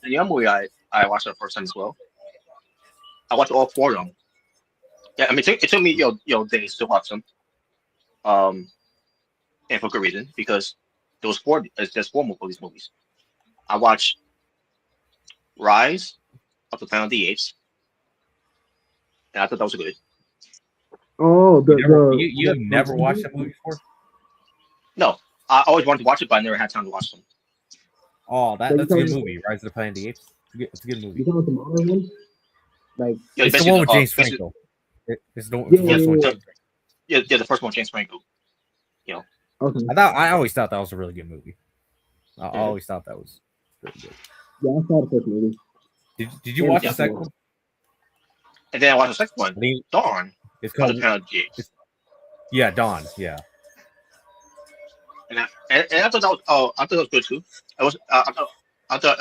S1: And the other movie I watched for the first time as well. I watched all four of them. Yeah, I mean it took me days to watch them. And for good reason because there's four of these movies. I watched Rise of the Planet of the Apes, and I thought that was good.
S3: Oh,
S2: You have never watched that movie before?
S1: No, I always wanted to watch it, but I never had time to watch them.
S2: Oh, that's a good movie. Rise of the Planet of the Apes. It's a good movie.
S3: You talking about the modern one? Like
S2: it's the one with James Franco. It's the first one.
S1: Yeah, the first one, James Franco.
S3: Okay.
S2: I always thought that was a really good movie. I always thought that was really good.
S3: Yeah, I saw the first movie.
S2: Did you watch the second one?
S1: And then I watched the second one, Dawn.
S2: It's called
S1: the Planet of the Apes.
S2: Yeah, Dawn. Yeah.
S1: And I thought that was I thought that was good too. I thought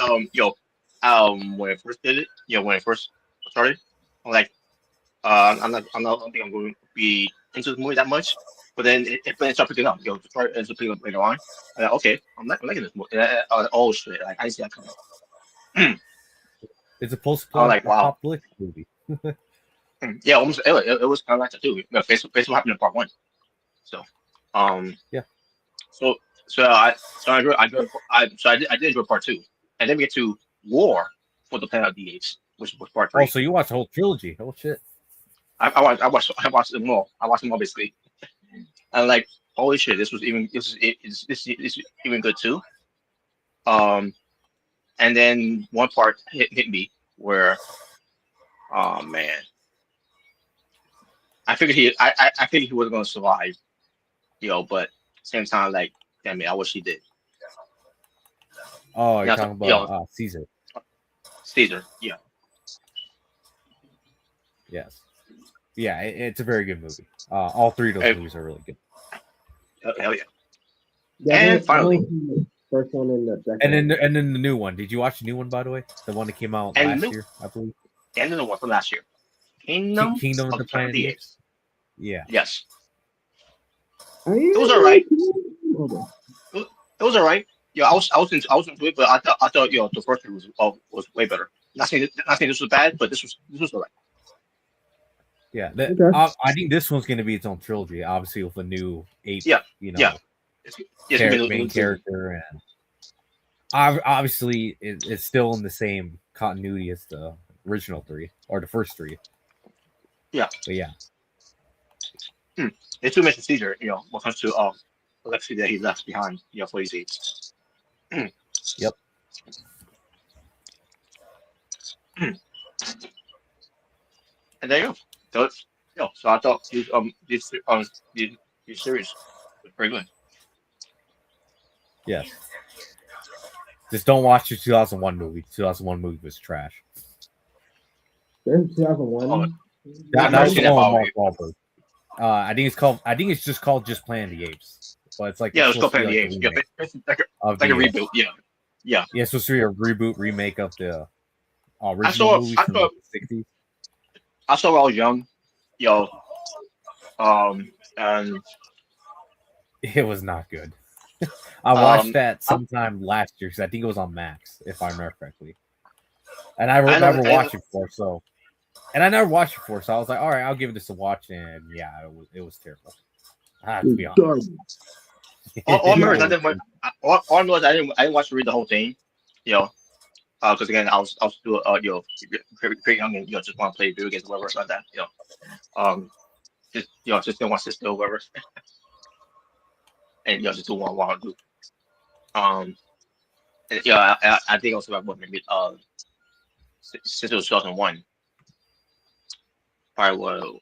S1: when I first did it, when I first started, I'm like I don't think I'm going to be into the movie that much. But then it started picking up. Started picking up later on. I'm like, okay, I'm liking this movie. Oh shit! Like I see that coming.
S2: It's a post-apocalyptic movie.
S1: Yeah, almost. It was kind of like that too. Based on what happened in part one. So,
S2: yeah.
S1: So I did enjoy part two, and then we get to War for the Planet of the Apes, which was part three.
S2: Oh, so you watched the whole trilogy? Oh shit!
S1: I watched them all. I watched them all basically. And like, holy shit, this is even good too. And then one part hit me where, oh man, I figured I figured he wasn't gonna survive, but same time, like, damn it, I wish he did.
S2: Oh, you're talking about Caesar.
S1: Caesar, yeah.
S2: Yes. Yeah, it's a very good movie. All three of those movies are really good.
S1: Hell yeah. And finally,
S3: first one and the second.
S2: And then the new one. Did you watch the new one, by the way? The one that came out last year, I believe.
S1: And then the one from last year. Kingdom of the Planet of the Apes.
S2: Yeah.
S1: Yes. It was alright. It was alright. Yeah, I was into it, but I thought the first three was way better. Not saying this was bad, but this was alright.
S2: Yeah,
S3: Okay.
S2: I think this one's going to be its own trilogy, obviously with a new eighth,
S1: Yeah, yeah. It's gonna be a
S2: main
S1: new
S2: character, and obviously it's still in the same continuity as the original three or the first three.
S1: Yeah,
S2: but yeah,
S1: it's too much to Caesar. When it comes to legacy that he left behind. For his age.
S2: Yep.
S1: And there you go. So I thought these series was very good.
S2: Yes. Just don't watch the 2001 movie. 2001 movie was trash.
S3: There's 2001.
S1: Oh,
S2: That
S1: never
S2: was
S1: seen
S2: the
S1: that
S2: one with
S1: movie.
S2: Mark Wahlberg. I think it's just called Just Planet of the Apes. But it's like
S1: Yeah, it's
S2: supposed
S1: called
S2: to be
S1: Planet of the
S2: like
S1: Apes. Yeah, it's like
S2: of
S1: a
S2: the
S1: reboot. Yeah.
S2: yeah, it's supposed to be a reboot remake of the
S1: I
S2: original
S1: saw
S2: movie
S1: I
S2: from
S1: saw
S2: like the 60s.
S1: I saw when I was young. And
S2: It was not good. I watched that
S1: I,
S2: sometime last year because I think it was on Max, if I remember correctly. And I
S1: I
S2: never
S1: never
S2: watched it before, so I was like, all right, I'll give this a watch, and yeah, it was terrible. I have to be honest.
S3: Garbage.
S1: all I remember is I didn't watch. All I know is I didn't watch to read the whole thing. Because again, I was still very young and just want to play video games or whatever like that. Just didn't want to sit still, whatever, and just do what I want to do. And, I think also about what maybe since it was 2001, probably was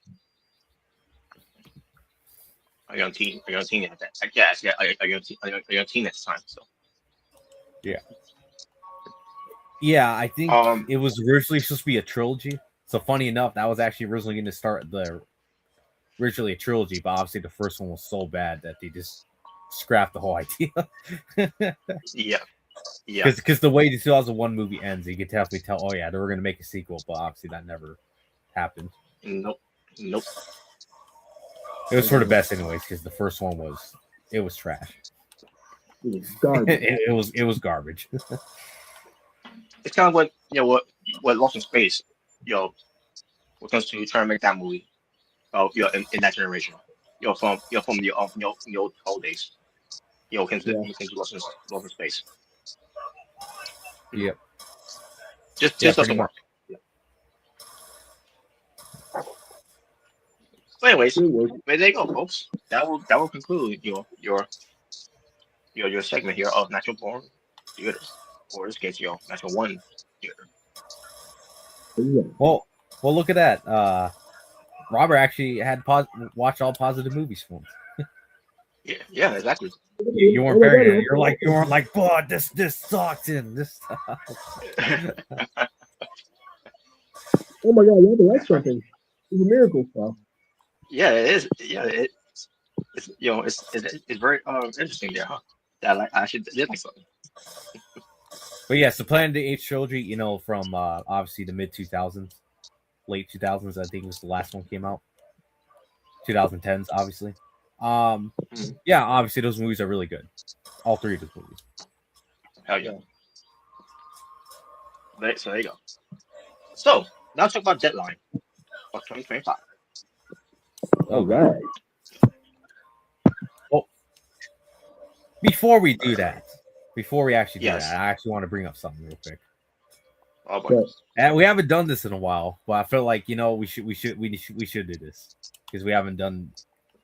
S1: a young teen at that. I guess, yeah, a young teen at the time. So
S2: yeah, I think
S1: um,
S2: it was originally supposed to be a trilogy. So funny enough, that was actually originally going to start originally a trilogy, but obviously the first one was so bad that they just scrapped the whole idea.
S1: yeah.
S2: Because the way the 2001 movie ends, you can definitely tell, oh yeah, they were going to make a sequel, but obviously that never happened.
S1: Nope.
S2: It was for the best anyways, because the first one was trash.
S3: Garbage.
S2: It was garbage.
S1: It's kind of what Lost in Space, what comes to trying to make that movie, in that generation, from the old days, comes to Lost in Space.
S2: Yep.
S1: Just doesn't work. Yeah. So anyways, there you go, folks. That will conclude your segment here of Natural Born Theaters, or in this case, Natural One Theater.
S2: Well, look at that. Robert actually had watched all positive movies for him.
S1: Yeah, exactly.
S2: You weren't very. You weren't like, "Oh, this sucks," and this stuff.
S3: Oh my God, you like something. It's a miracle stuff.
S1: Yeah, it is. Yeah, it's very interesting there, huh? That I actually did like something.
S2: But yes, the Planet of the Apes trilogy, from obviously the mid 2000s, late 2000s, I think was the last one came out. 2010s, obviously. Yeah, obviously those movies are really good. All three of those movies.
S1: Hell yeah. So there you go. So now talk about Deadline of 2025.
S3: All right.
S2: Well, before we do that, before we actually do
S1: Yes.
S2: that, I actually want to bring up something real quick.
S1: Oh boy.
S2: And we haven't done this in a while, but I feel like we should do this because we haven't done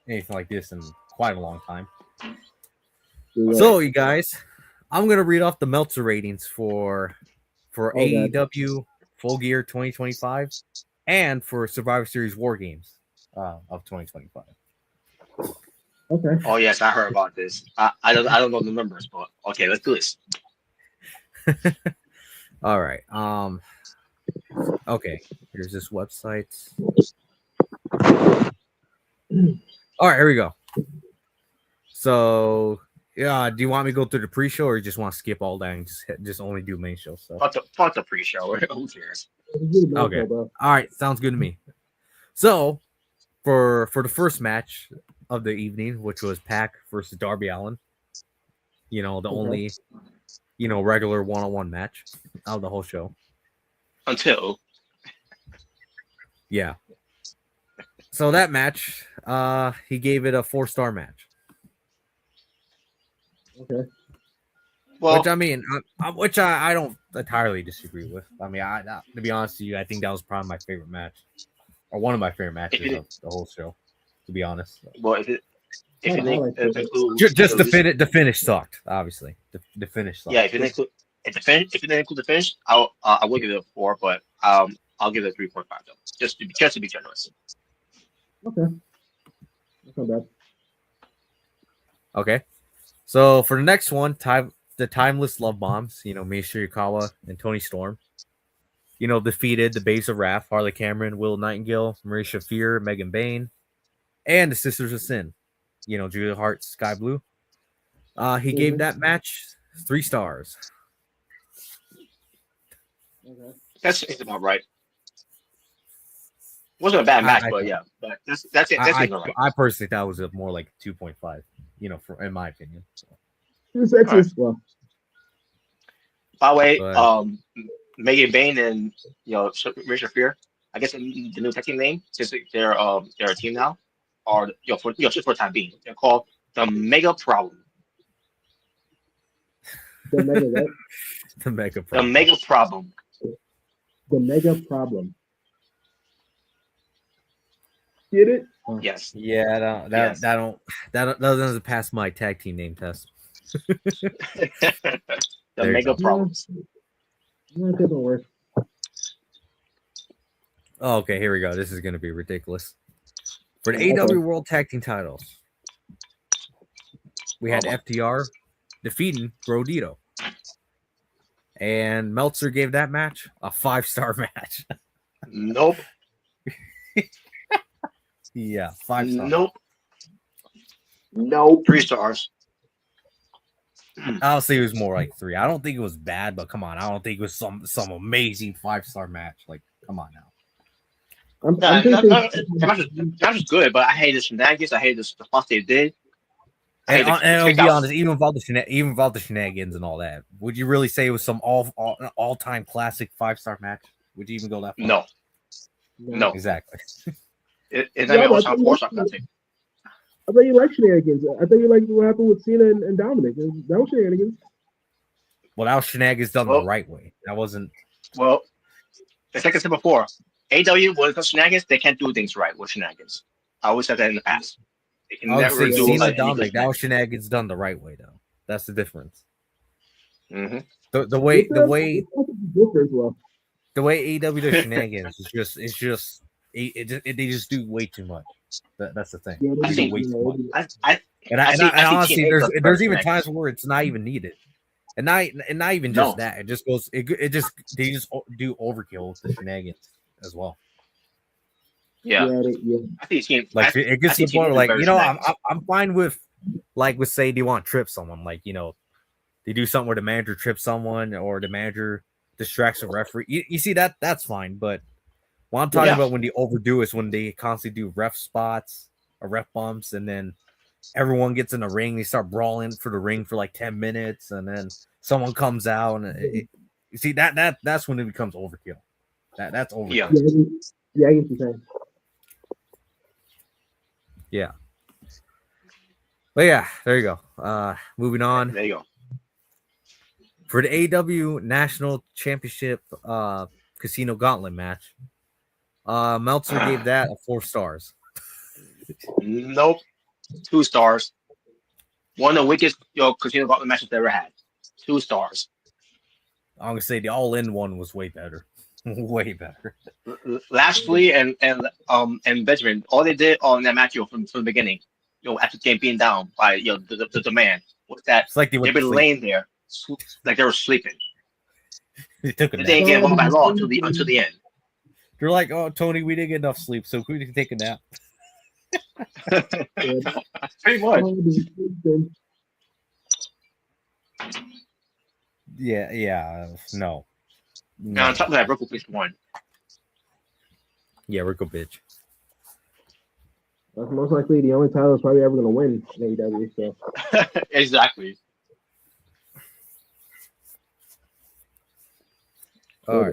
S2: anything like this in quite a long time.
S3: Yeah.
S2: So, you guys, I'm gonna read off the Meltzer ratings for AEW Full Gear 2025 and for Survivor Series War Games of 2025.
S3: Okay.
S1: Oh yes, I heard about this. I don't know the numbers, but okay, let's do this.
S2: All right. Okay. Here's this website. All right, here we go. So, yeah, do you want me to go through the pre-show, or you just want to skip all that and just only do main show stuff?
S1: Fuck the pre-show. Who cares?
S2: Okay. All right, sounds good to me. So, for the first match of the evening, which was Pac versus Darby Allin, The only, regular one-on-one match out of the whole show.
S1: Until.
S2: Yeah. So that match, he gave it a 4-star match.
S3: Okay.
S1: Well,
S2: Which I mean, which I don't entirely disagree with. I mean, to be honest with you, I think that was probably my favorite match, or one of my favorite matches of the whole show. To be honest.
S1: Well, if it includes
S2: just the finish sucked. Obviously, the finish sucked.
S1: Yeah, if it didn't include the finish, I will give it a 4, but I'll give it a 3.5 though, just to be generous.
S3: Okay. That's not bad.
S2: Okay. So for the next one, the timeless love bombs, Mei Shirakawa and Tony Storm, defeated the Babes of Wrath, Harley Cameron, Will Nightingale, Marie Shafir, Megan Bayne, and the Sisters of Sin, Julia Hart, Sky Blue. He gave that match 3 stars.
S3: Okay.
S1: That's about right. Wasn't a bad match, but yeah, but that's it. That's right.
S2: I personally thought it was more like 2.5, in my opinion. So.
S3: It's excellent stuff.
S1: By the way, Megan Bayne and Richard Fear, I guess the new tag team name, since they're a team now, are just for the time being, they're called the Mega Problem.
S3: The Mega what?
S2: The Mega Problem.
S1: The Mega Problem.
S3: The Mega Problem. Get it?
S1: Oh. Yes.
S2: Yeah, that doesn't pass my tag team name test.
S1: The Mega Problems.
S3: No, it doesn't work.
S2: Oh, okay, here we go. This is going to be ridiculous. For the AW World Tag Team titles, we had FTR defeating Brodito. And Meltzer gave that match a 5-star match.
S1: Nope.
S2: Yeah, 5 stars.
S1: Nope. 3 stars.
S2: I'll say it was more like 3. I don't think it was bad, but come on, I don't think it was some amazing 5-star match. Like, come on now.
S1: The match was good, but I hate the shenanigans. I hate the stuff they did.
S2: And I'll be honest, even without the shenanigans and all that, would you really say it was some all-time classic 5-star match? Would you even go that far?
S1: No.
S2: Exactly.
S1: It's not even all-time 4-star classic.
S3: I thought you liked shenanigans. I thought you liked what happened with Cena and Dominic. That was shenanigans.
S2: Well, that was shenanigans done the right way. That wasn't.
S1: Well, like I said before, AW was shenanigans. They can't do things right with shenanigans. I always said that in the past. They can never do
S2: Cena Dominic. That was shenanigans done the right way, though. That's the difference.
S1: Mm-hmm.
S2: The way AW does shenanigans is just they just do way too much. That's the thing.
S3: Yeah,
S1: I think
S2: way too much.
S1: And
S2: honestly, there's even times where it's not even needed, and not even just that. It just goes. They just do overkill with the shenanigans as well.
S1: Yeah. I think
S2: it gets to the point where, like, I'm fine with, like, with say, do you want to trip someone? Like, they do something where the manager trips someone or the manager distracts a referee. You see that's fine, but what I'm talking about when they overdo is when they constantly do ref spots or ref bumps, and then everyone gets in the ring. They start brawling for the ring for like 10 minutes, and then someone comes out, and you see that's when it becomes overkill. That's overkill.
S3: Yeah, I get you saying.
S2: Yeah. But yeah, there you go. Moving on.
S1: There you go.
S2: For the AW National Championship Casino Gauntlet match, Meltzer gave that a 4 stars.
S1: Nope. 2 stars. One of the weakest Casino Gauntlet matches they ever had. 2 stars.
S2: I'm gonna say the All-In one was way better. Way better.
S1: Lashley and Benjamin, all they did on that match from the beginning, after getting beaten down by the man, was that
S2: it's like
S1: they've been laying there like they were sleeping.
S2: They took a nap.
S1: They didn't get one by law until the end.
S2: They're like, "Oh, Tony, we didn't get enough sleep, so we can take a nap."
S1: Pretty much.
S2: Yeah. No.
S1: Now on top of that, Rico Bitch won.
S2: Yeah, Rico Bitch.
S3: That's most likely the only title is probably ever going to win in AEW. So.
S1: Exactly.
S2: All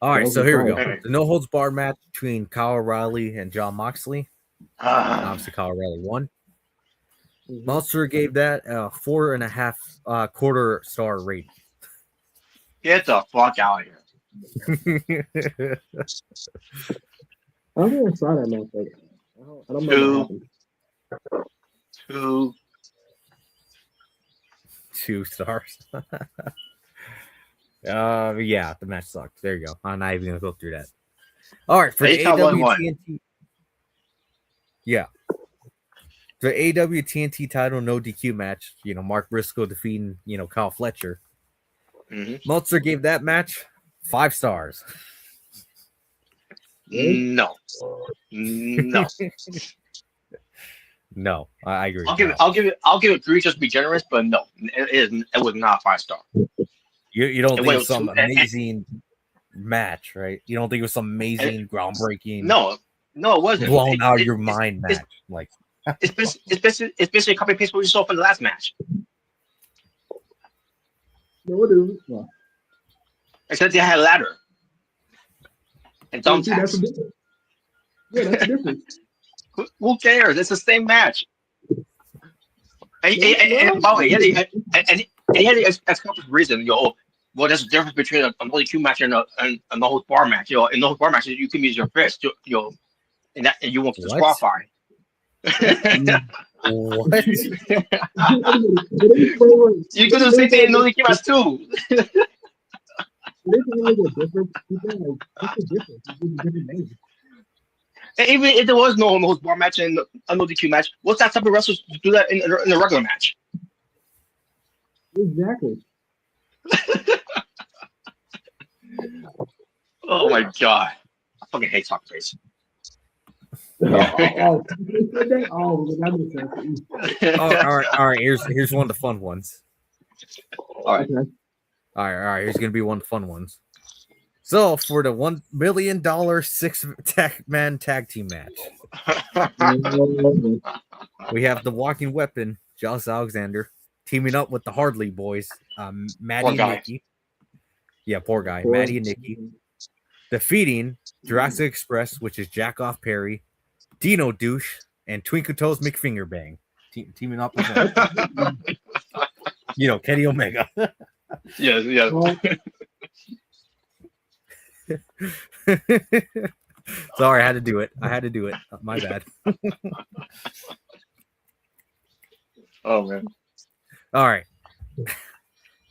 S2: right. So here we go. The no holds barred match between Kyle O'Reilly and Jon Moxley. Obviously, Kyle O'Reilly won. Meltzer gave that a 4.5 quarter star rating.
S1: Get the fuck out of here.
S3: I don't think I saw that match. Like, I don't know what happened.
S2: 2 stars. Yeah, the match sucked. There you go. I'm not even gonna go through that. All right, for the AWTNT. Yeah. The AWTNT title no DQ match, Mark Briscoe defeating, Kyle Fletcher. Meltzer gave that match 5 stars.
S1: No.
S2: No, I agree.
S1: I'll give it 3 just to be generous, but no, it was not 5 star.
S2: You don't think it was some amazing match, right? You don't think it was some amazing, groundbreaking?
S1: No, it wasn't.
S2: Blown out of your mind match, like.
S1: It's basically a copy paste what we saw from the last match.
S3: No, it isn't. No.
S1: Except they had a ladder and thumbtacks.
S3: Yeah, that's the difference.
S1: Who cares? It's the same match. And by the way, he had the exculpatory reason. Well, there's a difference between a multi-Q match and a no bar match. In the whole bar match, you can use your fist. And you won't disqualify.
S2: What?
S1: You could do the same thing in no DQ match too. And even if there was no holds bar match and a no DQ match, what's that type of wrestlers to do that in a regular match?
S3: Exactly.
S1: Oh my god! I fucking hate talk face.
S2: All right. Here's one of the fun ones.
S1: All right.
S2: Here's gonna be one of the fun ones. So for the $1 million 6-man tag team match, we have the Walking Weapon, Josh Alexander, teaming up with the Hardley Boys, Maddie and Nikki. Yeah, poor guy, Maddie and Nikki, defeating Jurassic Express, which is Jackoff Perry, Dino Douche, and Twinkle Toes McFingerbang, teaming up with Kenny Omega.
S1: Yeah.
S2: Sorry, I had to do it. My bad.
S1: Oh man.
S2: All right.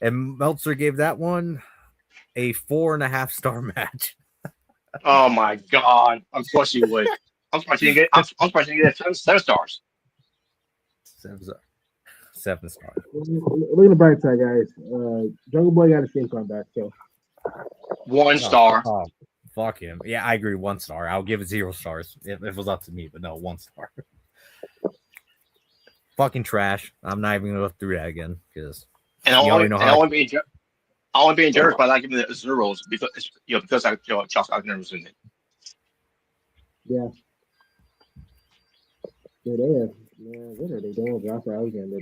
S2: And Meltzer gave that one a 4.5 star match.
S1: Oh my god! Of course you would. I'm surprised you didn't get 7 stars.
S2: 7 stars.
S3: Look at the bright side, guys. Jungle Boy got a same comeback, so
S1: 1 star.
S2: Oh, fuck him. Yeah, I agree. 1 star. I'll give it 0 stars if it was up to me, but no, 1 star. Fucking trash. I'm not even gonna go through that again because
S1: I want to be generous by not giving it 0s because Josh Alexander was in it.
S3: Yeah. Yeah, they have. Man, what are they doing with Josh Alexander?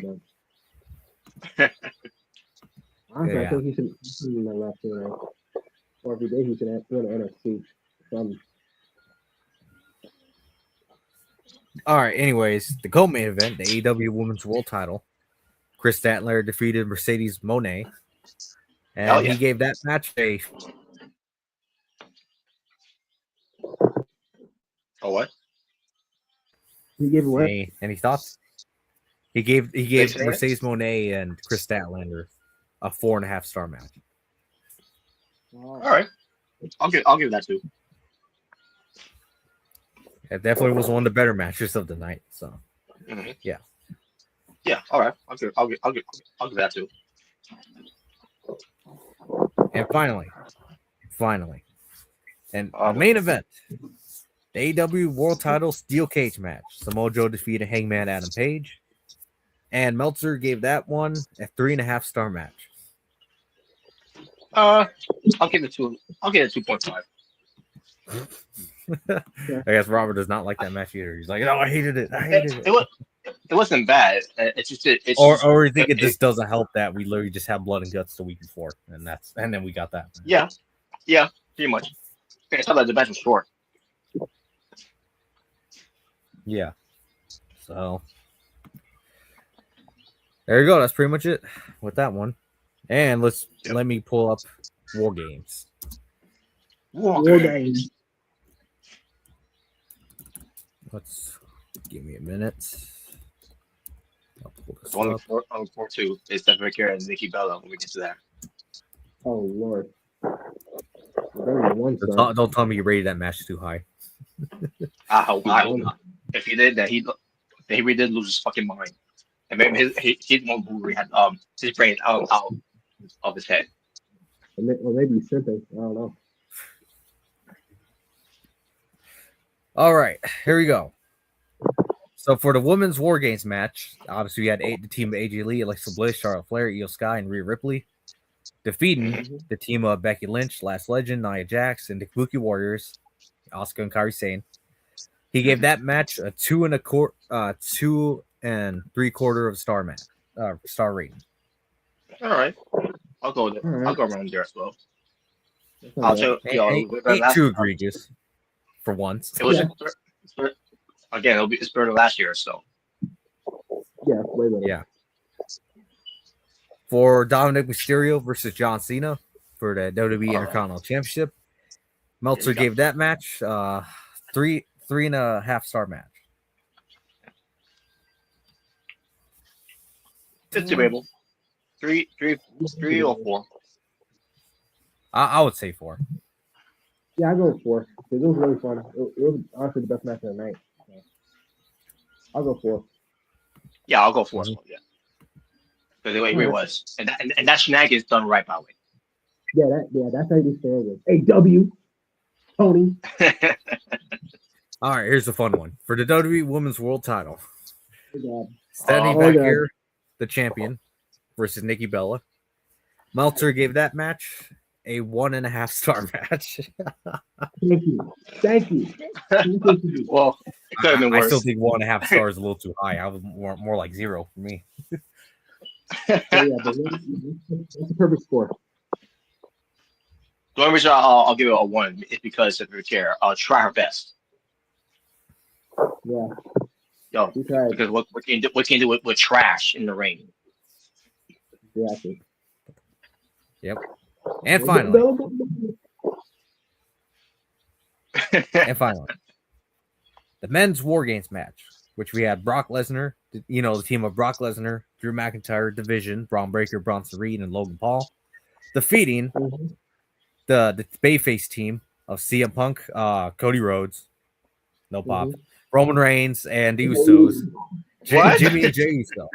S3: Honestly, I think he should be my last year. Or if he did, he should have won the NXT.
S2: All right. Anyways, the co-main event, the AEW Women's World Title, Chris Statler defeated Mercedes Moné, and he gave that match a.
S1: Oh what?
S3: He gave what?
S2: Any thoughts? He gave Mercedes Moné and Chris Statlander a 4.5 star match.
S1: All right, I'll give that too.
S2: It definitely was one of the better matches of the night. So, yeah.
S1: All right, I'll give that too.
S2: And finally, and the main event, the AEW World Title Steel Cage match. Samoa Joe defeated Hangman Adam Page, and Meltzer gave that one a 3.5 star match.
S1: I'll give it 2.5.
S2: I guess Robert does not like that match either. He's like, "Oh, I hated it.
S1: It wasn't bad. It's just
S2: or you think it just doesn't help that we literally just had blood and guts the week before, and then we got that.
S1: Yeah, Yeah, pretty much. I thought that the match was short.
S2: Yeah. So there you go. That's pretty much it with that one. And let me pull up War Games.
S3: War Games.
S2: Let's give me a minute. I'll pull this
S1: Only
S2: up.
S1: on 4-2 is Steph Ricard and Nikki Bella when we get to that.
S3: Oh Lord.
S2: Don't tell me you rated that match too high.
S1: I hope not. If he did that, he really did lose his fucking mind. And maybe he's one who had his brain out of his head.
S3: Or maybe he's simping. I don't know.
S2: All right, here we go. So for the women's War Games match, obviously we had the team of AJ Lee, Alexa Bliss, Charlotte Flair, Io Sky, and Rhea Ripley, defeating the team of Becky Lynch, Last Legend, Nia Jax, and the Kabuki Warriors, Asuka and Kairi Sane. He gave that match a 2 3/4 of star match, star rating.
S1: All right, I'll go there.
S3: Right.
S1: I'll go around there as well.
S3: I'll
S1: tell
S2: ain't too egregious for once.
S1: It was again. It's better than last year, so
S3: yeah, way better.
S2: Yeah. For Dominic Mysterio versus John Cena for the WWE Intercontinental Championship, Meltzer gave that match 3.5 star match.
S1: it's debatable. 3 or 4.
S2: I would say 4.
S3: Yeah, I go with 4 because it was really fun. It was honestly the best match of the night. So I'll go 4.
S1: Yeah, I'll go 4 as well. Yeah, because the way it was, and that shenanigans done right by the way.
S3: That's how you stand with. Hey, W, Tony.
S2: All right, here's the fun one for the WWE Women's World Title. Standing
S3: Oh,
S2: back
S3: God.
S2: here, the champion versus Nikki Bella. Meltzer gave that match a 1.5 star match.
S3: Thank you.
S1: Well, it could have been worse.
S2: I still think 1.5 stars is a little too high. I was more like 0 for me.
S3: But that's the perfect score.
S1: The only reason I'll give it a 1 is because if you care, I'll try her best.
S3: Yeah.
S1: Yo, because what can you do with trash in the ring?
S3: Exactly.
S2: Yep. And finally, the men's War Games match, which we had Brock Lesnar, the team of Brock Lesnar, Drew McIntyre, Division, Braun Breaker, Bronson Reed, and Logan Paul, defeating the Bayface team of CM Punk, Cody Rhodes, no pop, Roman Reigns, and the Usos, Jimmy and Jey Uso.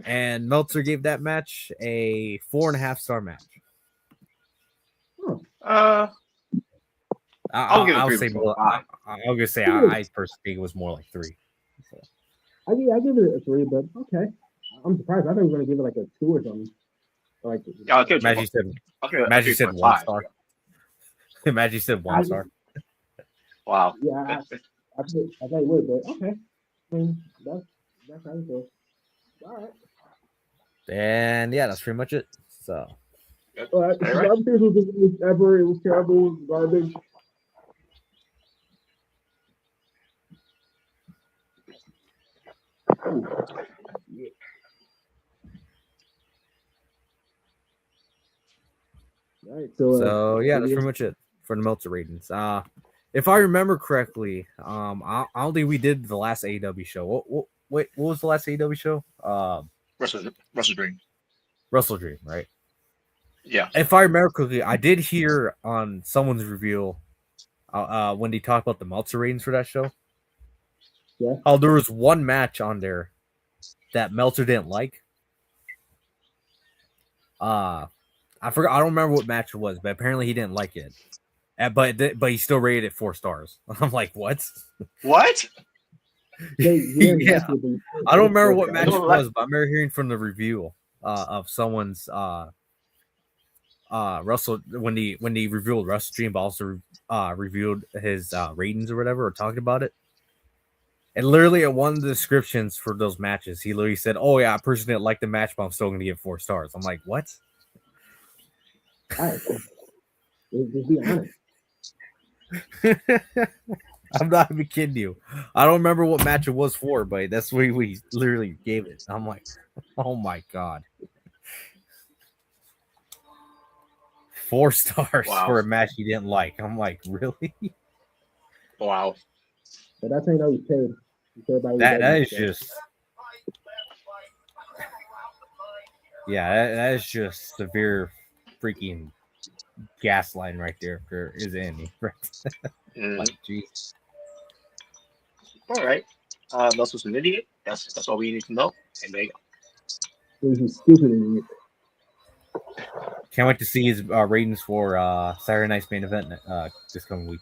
S2: And Meltzer gave that match a 4.5 star match.
S1: I'll give it 3.
S2: I'm gonna say I personally think it was more like 3. So.
S3: I give it a 3, but okay. I'm surprised. I thought we were gonna give it like a 2 or something. Like
S2: Magic said 1 star. Magic said 1 star.
S1: Wow.
S3: Yeah, I thought it would, but okay. I mean, that's how it goes. All right.
S2: And yeah, that's pretty much it. So.
S3: All right. Was the worst ever. It was terrible. It was garbage. Yeah. All right, so
S2: yeah, that's pretty much it for the Meltzer ratings. If I remember correctly, I don't think we did the last AEW show. What was the last AEW show?
S1: Wrestle Dream.
S2: Wrestle Dream, right?
S1: Yeah.
S2: If I remember correctly, I did hear on someone's review when they talked about the Meltzer ratings for that show.
S3: Yeah.
S2: Oh, there was one match on there that Meltzer didn't like. I forgot. I don't remember what match it was, but apparently he didn't like it. But he still rated it 4 stars. I'm like, what?
S1: What?
S2: Yeah. I don't remember what match it was, but I remember hearing from the review of someone's Russell when he revealed Wrestle Dream, but also revealed his ratings or whatever, or talked about it. And literally at one of the descriptions for those matches, he literally said, "Oh yeah, I personally didn't like the match, but I'm still going to give 4 stars." I'm like, what?
S3: Just be honest.
S2: I'm not even kidding you. I don't remember what match it was for, but that's what we literally gave it. I'm like, oh my god. 4 stars for a match he didn't like. I'm like, really?
S1: Wow.
S3: But that's how you know he's paid. He's paid by
S2: That is just, yeah, that is just severe freaking gaslighting right there for his enemy. Like, geez.
S1: All right. That's what's an idiot. That's all we need to know. And there you go.
S3: He's stupid idiot.
S2: Can't wait to see his ratings for Saturday night's main event this coming week.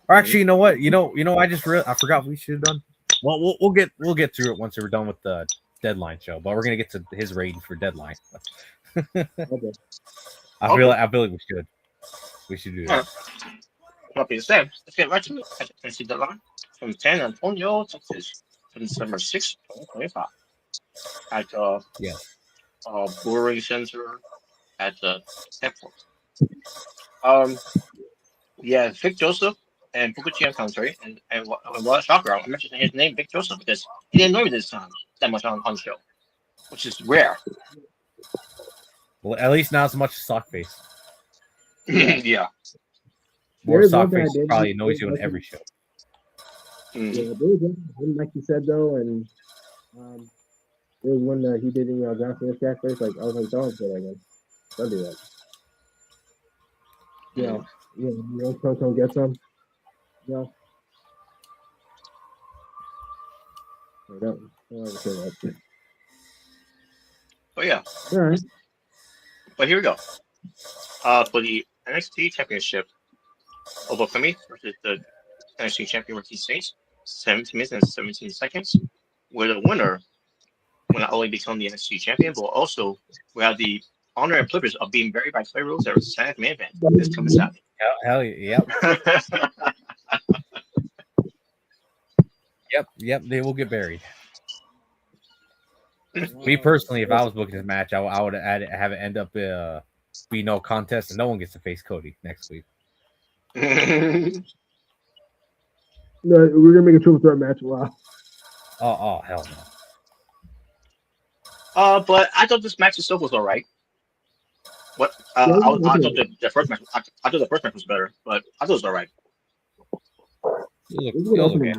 S2: Or actually, you know what? You know, I forgot what we should have done. Well, we'll get through it once we're done with the Deadline show, but we're gonna get to his ratings for Deadline.
S3: Okay.
S2: I feel like we should. We should do that.
S1: That being said, let's get right to it. NXT Deadline from San Antonio, Texas, from December 6th, 2025. At Brewing Center at the airport. Yeah, Vic Joseph and Booker T on commentary, and what a shocker! I mentioned his name, Vic Joseph, because he didn't know me this time that much on the show, which is rare.
S2: Well, at least not as much as Sockface.
S1: Yeah.
S2: More Sockface probably annoys you on every show.
S3: Yeah, like you said though, and there was one that he did in John Cena's catchphrase. Like I was like, don't do that again. Don't do that. Don't get some. No. Don't say that.
S1: But yeah.
S3: All right.
S1: But here we go. For the NXT Championship, Obafemi versus the NXT Champion Ricky Saints, 17 minutes and 17 seconds, where the winner will not only become the NXT Champion, but also we have the honor and privilege of being buried by Clay Rose at a Saturday main event this coming Saturday.
S2: Hell yeah. Yep, they will get buried. Me personally, if I was booking this match, I would have it end up be no contest and no one gets to face Cody next week.
S3: No, we're gonna make a triple threat match. Wow.
S2: Oh hell
S1: no. But I thought this match itself was all right. What I thought the first match. I thought the first match was better, but I thought it was all right.
S2: It was okay.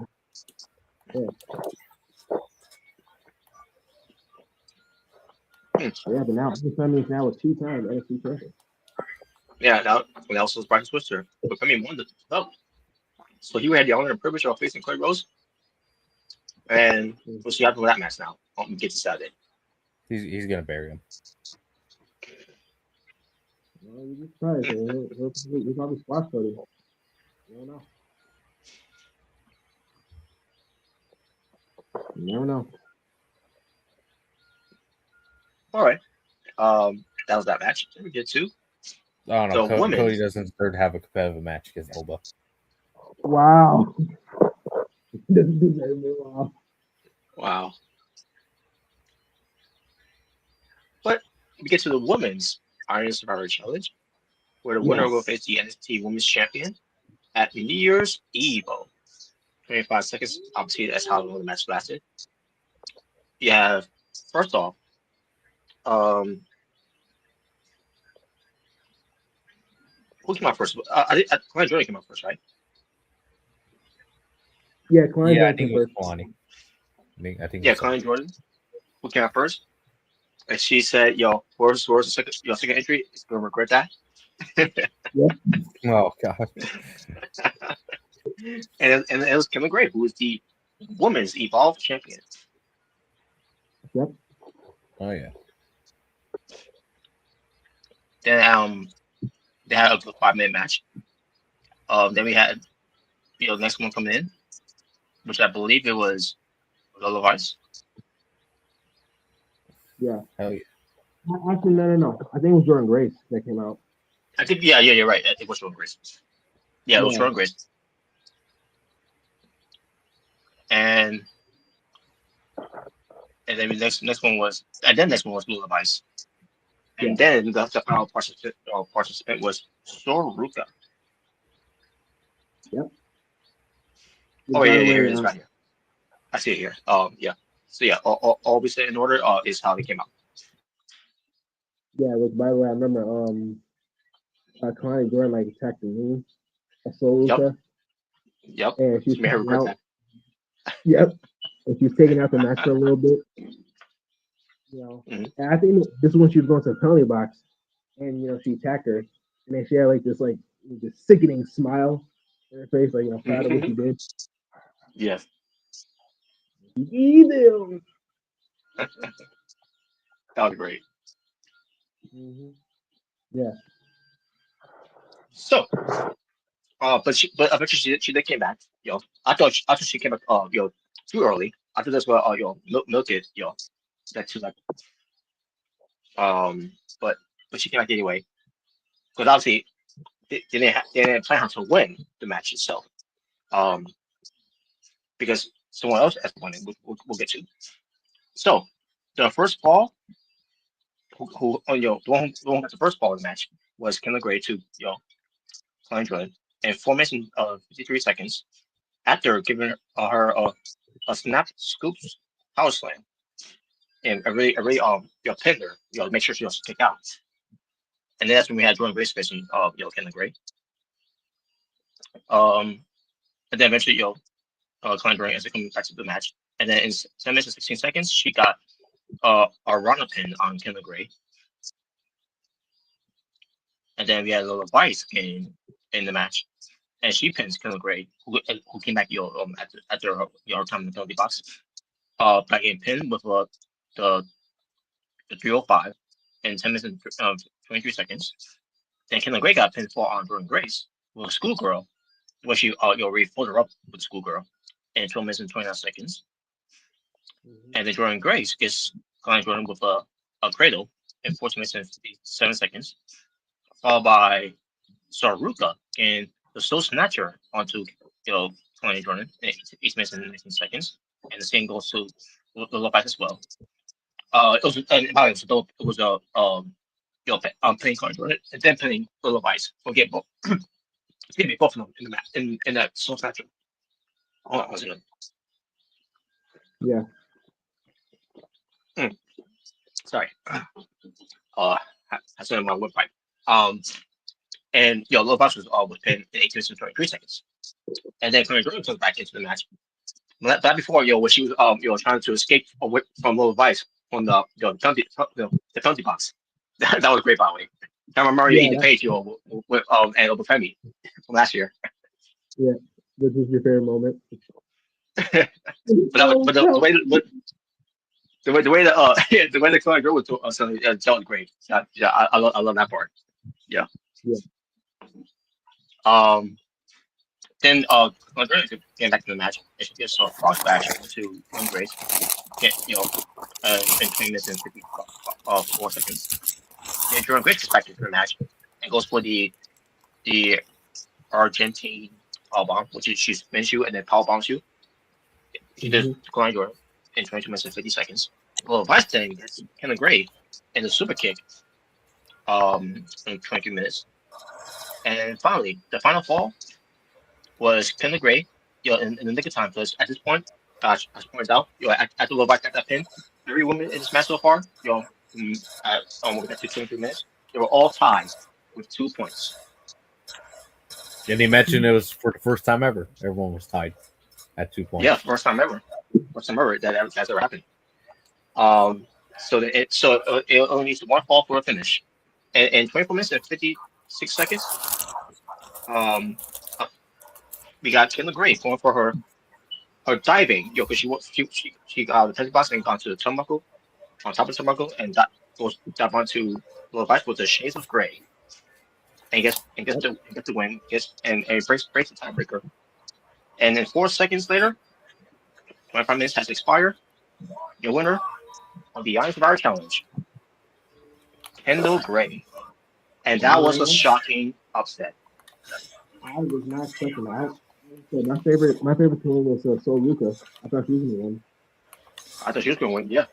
S3: Yeah, but now now with 2-time NXT champion.
S1: Yeah, now also Brian Twister. But I mean, won the belt. So he had the honor and privilege of facing Clay Rose. And we'll see what happens with that match now. Get to Saturday.
S2: He's gonna bury him.
S3: Well, you just try it. He'll probably squash Cody. You don't know. You never know.
S1: All right. That was that match. We get to.
S2: Oh no, Cody doesn't deserve to have a competitive match against Oba.
S3: Wow. He doesn't do very well.
S1: Wow. But we get to the women's Iron Survivor Challenge, where the winner will face the NXT Women's Champion at New Year's Eve. 25 seconds. Obviously, that's how long the match lasted. You have, first off, who came out first? Klein Jordan came out first, right?
S3: Yeah, Klein Jordan.
S2: I think it was Kalani. I think.
S1: Yeah, Klein Jordan. Who came out first? And she said, "Yo, where's the second entry? It's gonna regret that."
S2: Oh god.
S1: and it was Kimberly Gray, who is the women's Evolve champion.
S3: Yep.
S2: Oh yeah.
S1: Then they had a 5-minute match. Then we had next one coming in, which I believe it was Lola Vice.
S3: Yeah.
S2: Hell yeah.
S3: Actually, no. I think it was Jordan Grace that came out.
S1: I think you're right. It was Jordan Grace. Yeah, it was Jordan Grace. And then the next one was Lola Vice. And then the final participant was Soruka.
S3: Yep.
S1: Oh yeah, here it is right here. I see it here. Yeah. So yeah, all we say in order is how they came out.
S3: Yeah, which by the way, I remember Connie Jordan like attacked the knee of Soruka.
S1: Yep.
S3: And she's taking out.
S1: That.
S3: Yep. And she's taking out the match for a little bit. You know, and I think this is when she was going to the penalty box, and you know she attacked her, and then she had like this sickening smile in her face, like proud of what she did.
S1: Yes.
S3: Evil.
S1: That was great.
S3: Yeah.
S1: So, but eventually she did came back. I thought she came back. Too early. I thought that's what milk it. That too like. But she came back anyway, because obviously they didn't plan her to win the match itself. Because someone else has won it. We'll get to. So, the first fall, the one who got the first fall in the match was Kendall Gray to Klein Jordan in 4 minutes and 53 seconds after giving her a snap scoops power slam and a really pinned her, make sure she doesn't kick out. And then that's when we had Jordan Grace facing Kendall Gray. And then eventually Klein Jordan as it comes back to the match. And then in 10 minutes and 16 seconds, she got a runner pin on Kendall Gray. And then we had a little Vice in the match, and she pins Kendall Gray, who came back after her time in the penalty box. By getting pinned with the 305 in 10 minutes and 23 seconds. Then Kendall Gray got pinned for on Jordan Grace with a schoolgirl, where she already folded her up with schoolgirl in 12 minutes and 29 seconds. And then Jordan Grace gets Klein Jordan with a cradle in 14 minutes and 57 seconds, followed by Saruka and the Soul Snatcher onto Klein Jordan in 8 minutes and 19 seconds, and the same goes to the Lopez as well. It was pinning Klein Jordan and then pinning the Lopez. Forget both. Excuse me, both of them in the match in that Soul Snatcher. Hold on, 1 second.
S3: Yeah.
S1: Sorry. I said my windpipe. And Lopez was pinned in 8 minutes and 23 seconds. And then Klein Jordan comes back into the match. That before, when she was trying to escape away from Little Vice on the penalty box. That was great, by the way. I remember you eating page with and Obafemi from last year.
S3: Yeah, which was your favorite moment?
S1: but the way the Klein girl was that was great. Yeah, I love that part. Yeah. Then Klein Jordan came back to the match, and she gets a cross bash to Jordan Grace. In 20 minutes and 54 seconds. Then Jordan Grace gets back into the match and goes for the Argentine power bomb, which is she spins you and then power bombs you. She does Klein Jordan in 22 minutes and 50 seconds. Well, Vice then gets Kendall Gray in the super kick in 22 minutes. And finally, the final fall was Kendall Gray, in the nick of time, because at this point, as pointed out, after Lil Vice got that pin, every woman in this match so far, at almost 23 minutes, they were all tied with 2 points.
S2: And they mentioned it was for the first time ever. Everyone was tied at 2 points.
S1: Yeah, first time ever that's ever happened. So it only needs 1 fall for a finish, and in 24 minutes and 56 seconds, we got Kendall Gray going for her diving, because she got the penalty box and gone to the turnbuckle, on top of the turnbuckle, and that goes dive onto the Vice with the Shades of Gray, and gets the win, and breaks the tiebreaker. And then 4 seconds later, 25 minutes has expired. Your winner of the Iron Survivor Challenge, Kendall Gray, and that was a shocking upset.
S3: I was not expecting that. My favorite team was Soruka. I thought she was going to win.
S1: I thought she was going to win, yeah.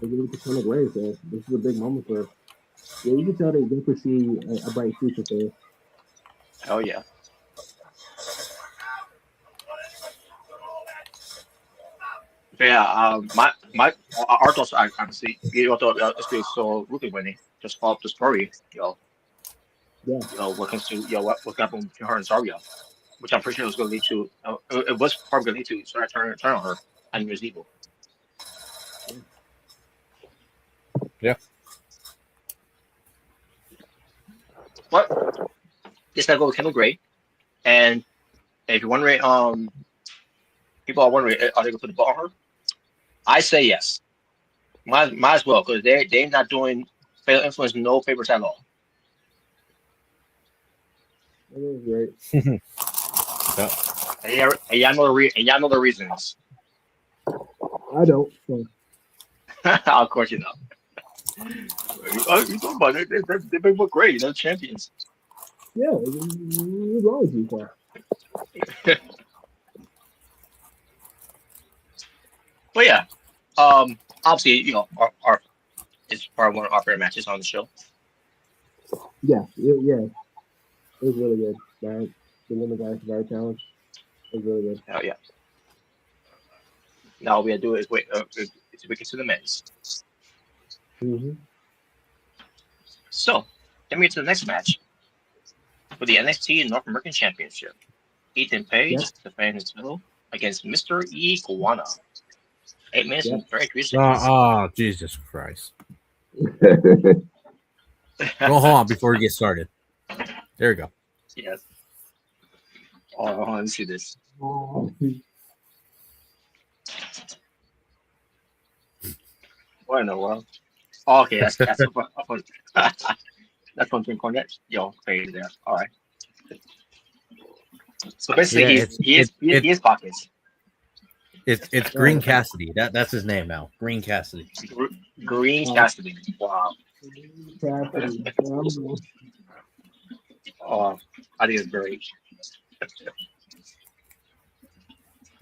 S3: They gave it to Conor Gray, so this is a big moment for. Yeah, you can tell they definitely see a bright future for it.
S1: Oh yeah. Yeah, my our thoughts I honestly, you thought it's been so rookie winning, just follow up the story,
S3: Yeah,
S1: what comes to what happened to her and Zarya, which I'm pretty sure was going to lead to it was probably going to lead to Zarya turn on her and New Evil.
S2: Yeah.
S1: But this I go with Kendall Gray, and if you're wondering, people are wondering, are they going to put the ball on her? I say yes. Might as well, because they're not doing fatal influence no favors at all.
S3: it is great.
S1: And y'all know the reasons.
S3: I don't. So.
S1: Of course you know. You talking about they've been great. They're champions.
S3: Yeah, what's wrong with you, sir?
S1: But yeah, obviously our it's probably one of our favorite matches on the show.
S3: Yeah, it was really good. Right, the women guys are very talented. It was really good.
S1: Oh yeah. Now all we gotta do is wait. We get to the men's.
S3: Mm-hmm.
S1: So then we get to the next match for the NXT North American Championship. Ethan Page defending his title against Mr. Iguana. 8 minutes and 33 seconds.
S2: Oh, Jesus Christ. Go on before we get started. There we go.
S1: Yes. Oh, let me see this. What in the world? Oh, okay, that's that's one thing cornet. Yo, Page there. All right. So basically,
S2: Yeah,
S1: he is pockets.
S2: It's Green Cassidy. That's his name now. Green Cassidy.
S1: Green Cassidy. Wow. Oh, I think it's great.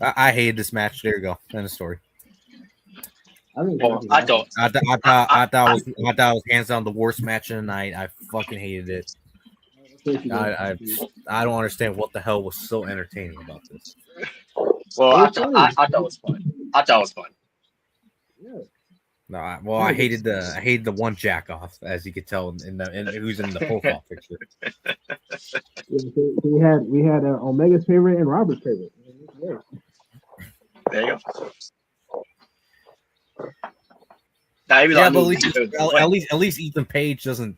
S2: I hated this match. There you go. End of story.
S1: Well, I don't.
S2: I thought it was hands down the worst match of the night. I fucking hated it. I don't understand what the hell was so entertaining about this.
S1: Well, I thought it was fun. I thought it was fun.
S3: Yeah.
S2: No, I hated the one jack off, as you could tell in who's in the profile picture.
S3: Yeah, we had Omega's favorite and Robert's favorite.
S1: There you go.
S2: Yeah, but at least Ethan Page doesn't.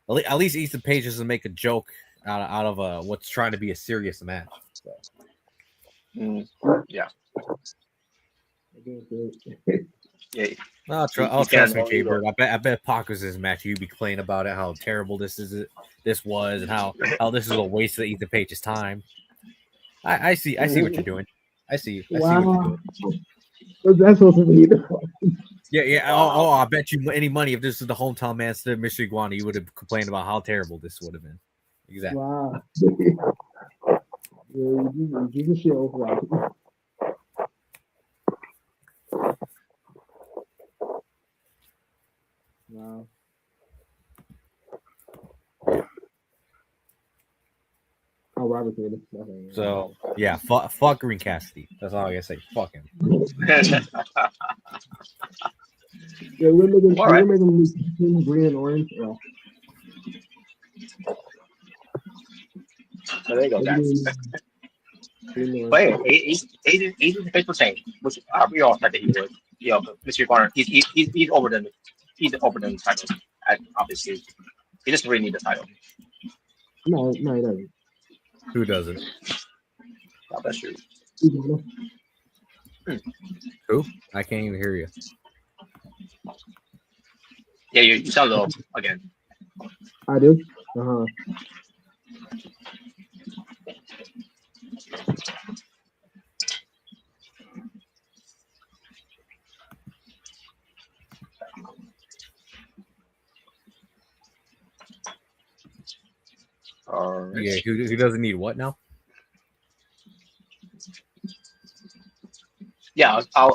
S2: At least Ethan Page doesn't make a joke out of what's trying to be a serious match. So.
S1: Yeah.
S2: Yeah. I'll trust me, Jay-Bird. I bet Pac was his match. You'd be complaining about it, how terrible this was, and how this is a waste of Ethan Page's time. I see what you're doing. I see what you're doing.
S3: What's that supposed to mean?
S2: Yeah. Oh, I bet you any money if this is the hometown man instead of Mr. Iguana, you would have complained about how terrible this would have been. Exactly.
S3: Wow. You can shit over. Wow. Oh, Robert did it.
S2: So yeah, fuck Green Cassidy. That's all I gotta say. Fuck him.
S3: Yeah, we're making green and orange. Yeah.
S1: So there you go, guys. But hey, he's the faithful saint, which we all thought that he would. Mr. Garner, he's over than the title. Obviously, he doesn't really need the title.
S3: No, he doesn't.
S2: Who doesn't?
S1: Oh, that's true.
S2: Who? I can't even hear you.
S1: Yeah, you sound low again.
S3: I do. Uh-huh.
S2: Yeah, who doesn't need what now?
S1: Yeah, I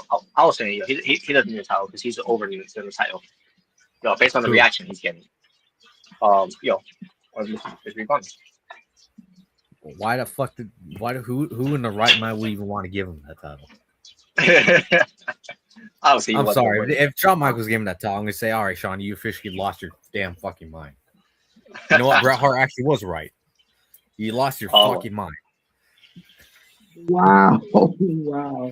S1: was saying, he doesn't need a title because he's over the title. Based on the reaction he's getting. Or Mr. Iguana.
S2: Why the fuck who in the right mind would even want to give him that title?
S1: Obviously,
S2: I'm sorry. If Shawn Michaels gave him that title, I'm gonna say, all right, Shawn, you officially lost your damn fucking mind. You know what? Bret Hart actually was right. You lost your fucking mind.
S3: Wow. Wow.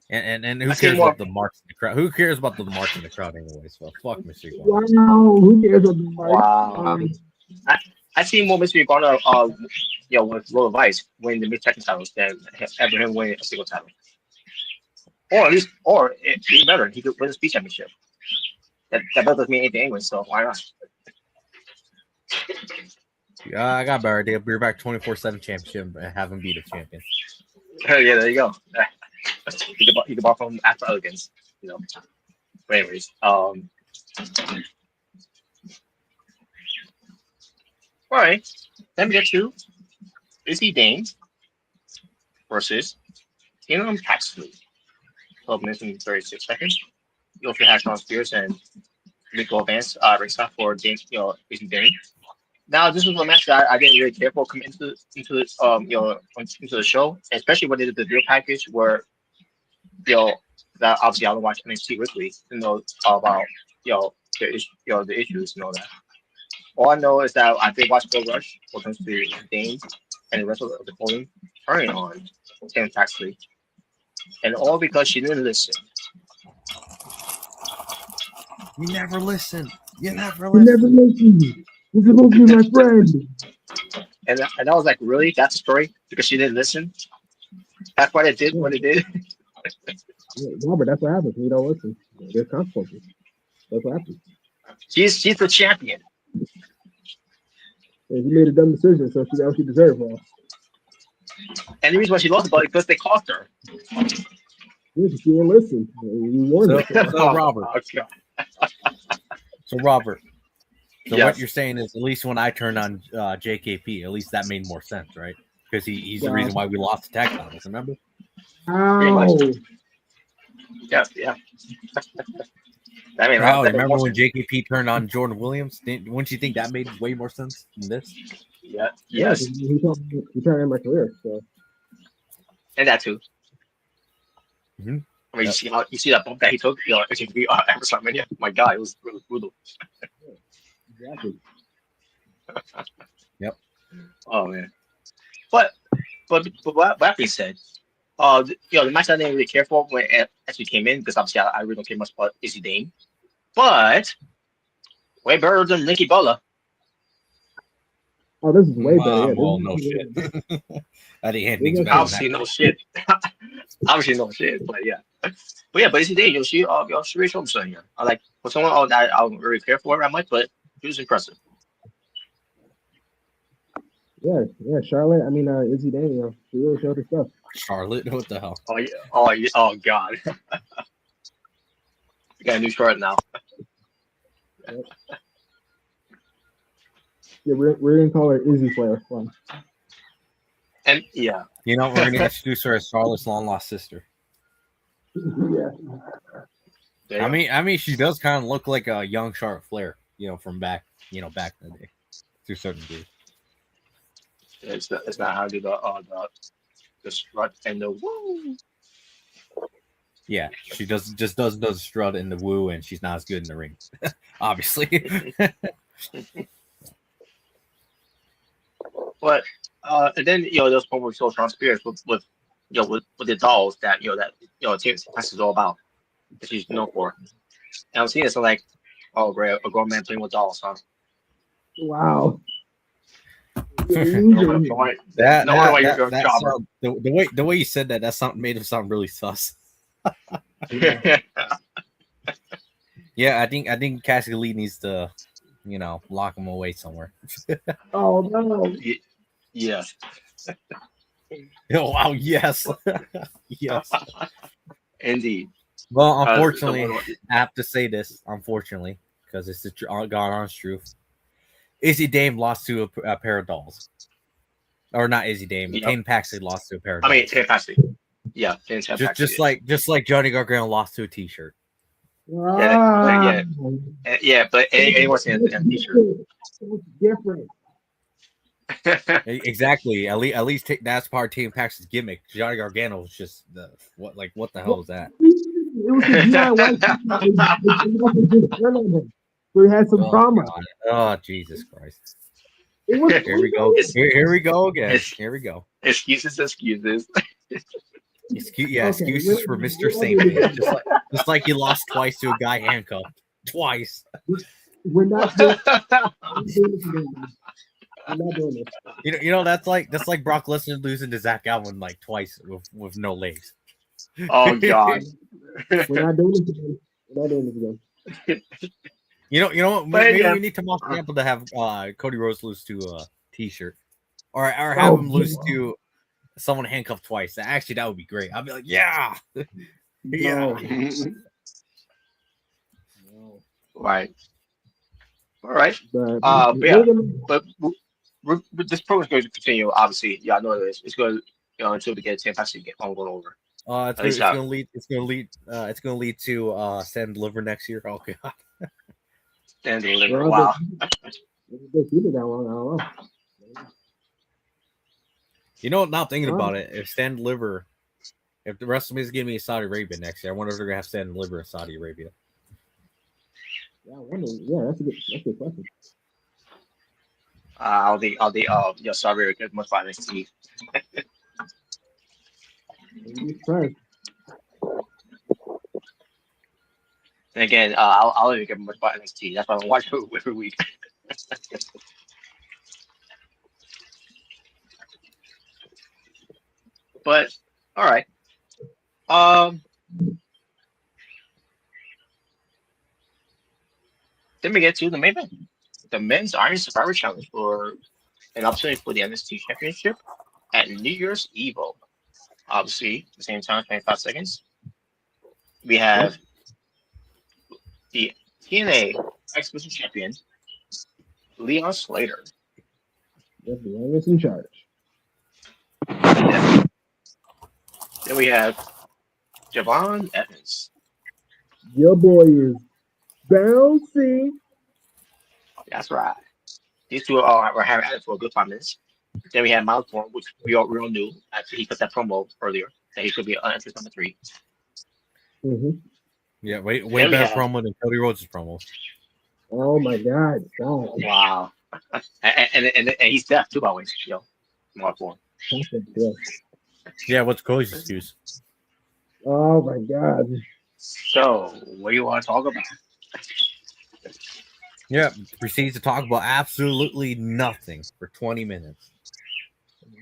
S2: And who cares about the marks in the crowd? Who cares about the marks in the crowd anyway? So fuck Mr. Iguana.
S3: Wow. Who cares about the marks?
S1: Wow. I see more Mr. Iguana, with Roll of Ice winning the mid-second titles than ever him winning a single title. Or at least, even better, he could win the speed championship. That doesn't mean anything anyway, so why not?
S2: Yeah, I got better. They'll bring back 24/7 championship and have him be the champion.
S1: Yeah, there you go. He could buy from after Elegance, But anyways, all right. Then we get to Izzy Dane versus Tatum Paxley. 12 minutes and 36 seconds. You also have Sean Spears and Nico Vance ringside for Izzy Dane. Now, this was a match that I didn't really care for coming into the show, especially when they did the deal package where that obviously I don't watch NXT weekly to know about the issues and all that. All I know is that I did watch Gold Rush when it comes to Dane and the rest of the podium turning on Tatum Paxley, and all because she didn't listen.
S2: You never listen. You never
S3: listen. You're supposed to be my friend.
S1: And I was like, really? That's the story? Because she didn't listen? That's why they did what they did?
S3: Robert, that's what happens when you don't listen. There's consequences. That's what happens.
S1: She's the champion.
S3: And she made a dumb decision, so she got what she deserved. Well.
S1: And the reason why she lost about it because they cost her.
S3: Yeah, she won't listen. You won
S2: Robert. So Robert. So
S1: yes.
S2: what you're saying is, at least when I turned on JKP, at least that made more sense, right? Because he's the reason why we lost the tag titles. Remember?
S3: Oh.
S1: Yeah.
S2: Remember when JKP turned on Jordan Williams? Wouldn't you think that made way more sense than this?
S1: Yeah. Yes.
S3: He turned in my career, so.
S1: And that too.
S2: Mm-hmm.
S1: I mean, you see that bump that he took, at WrestleMania. My God, it was really brutal.
S3: Exactly.
S2: Yep.
S1: Oh man. But that being said, the match I didn't really care for when it actually came in because obviously I really don't care much about Izzy Dane, but way better than Nikki Bella.
S3: Oh, this is way better. Yeah,
S2: well, no shit. I didn't have things better.
S1: Obviously, no shit. Obviously, no shit. But yeah, but Izzy Dane, she really showed something here. I like for someone that I don't really care for that much, but she was impressive.
S3: Yeah, Charlotte. I mean, Izzy Dane, she really showed her stuff.
S2: Charlotte, what the hell?
S1: Oh God. We got a new Charlotte now.
S3: Yep. Yeah, we're gonna call her Izzy Flair. Fun.
S1: And yeah,
S2: we're gonna introduce her as Charlotte's long lost sister.
S3: Yeah.
S2: I mean, she does kind of look like a young Charlotte Flair, from back in the day, to a certain degree.
S1: It's not how to do the strut and the woo.
S2: Yeah, she does the strut and the woo, and she's not as good in the ring, obviously.
S1: But and then those point where we saw Sean Spears with the dolls that Texas is all about that she's known for. And I'm seeing it's like, oh great, a grown man playing with dolls, huh?
S3: Wow.
S2: The way you said that made it sound really sus. Yeah, I think Cassie Lee needs to, lock him away somewhere.
S3: Oh no.
S1: Yeah.
S2: Oh wow, yes. Yes.
S1: Indeed.
S2: Well, unfortunately, I have to say this, because it's the God honest truth. Izzy Dane lost to a pair of dolls. Or not Izzy Dane, but Tatum Paxley lost to a pair of dolls.
S1: Tatum Paxley. Yeah,
S2: just like Johnny Gargano lost to a T-shirt.
S1: Yeah, but anyone's in a T-shirt.
S3: It's different.
S2: Exactly. At least that's part of Team Impact's gimmick. Johnny Gargano was just what the hell is that?
S3: It was the DIY. So he had some trauma.
S2: God. Oh, Jesus Christ.
S3: Here
S2: we go. Here we go again. Here we go.
S1: Excuses.
S2: Excuses for Mr. Saintface. Just like he lost twice to a guy handcuffed. Twice.
S3: We're not doing this.
S2: You know that's like Brock Lesnar losing to Zach Allen like twice with no legs.
S1: Oh God.
S3: We're not doing this again.
S2: You know what? Maybe we need to mock Tampa to have Cody Rhodes lose to a T-shirt, or have him lose to someone handcuffed twice. Actually, that would be great. I'd be like, yeah.
S1: Right. All right. But this program is going to continue. Obviously, I know this. It's going to until we get 10 past to get on going over.
S2: It's going to lead to Stand and Deliver next year. Oh God.
S1: Stand and Deliver. Wow.
S2: You know, now thinking about it, if Stand and Deliver, if the WrestleMania is going to be in Saudi Arabia next year, I wonder if they're going to have Stand and Deliver in Saudi Arabia.
S3: Yeah, I wonder. Yeah, that's a good question.
S1: Saudi Arabia must buy NXT. And again, I'll even get much about NXT. That's why I'm watching it every week. But all right. Then we get to the main event, the Men's Iron Survivor Challenge for an opportunity for the NXT Championship at New Year's Evil. Obviously, at the same time, 25 seconds. We have the TNA X-Division Champion, Leon Slater.
S3: That's the youngest in charge.
S1: Then we have Javon Evans.
S3: Your boy is bouncy.
S1: That's right. These two were having at it for a good 5 minutes. Then we had Miles Born, which we all knew after he put that promo earlier that he should be entrance number 3.
S3: Mm-hmm.
S2: Yeah, way better promo than Cody Rhodes' promo.
S3: Oh my God!
S1: Wow. and he's deaf too, by the way. Miles Born.
S2: Yeah, what's Cody's excuse?
S3: Oh my God!
S1: So, what do you want to talk about?
S2: Yeah, proceeds to talk about absolutely nothing for 20 minutes.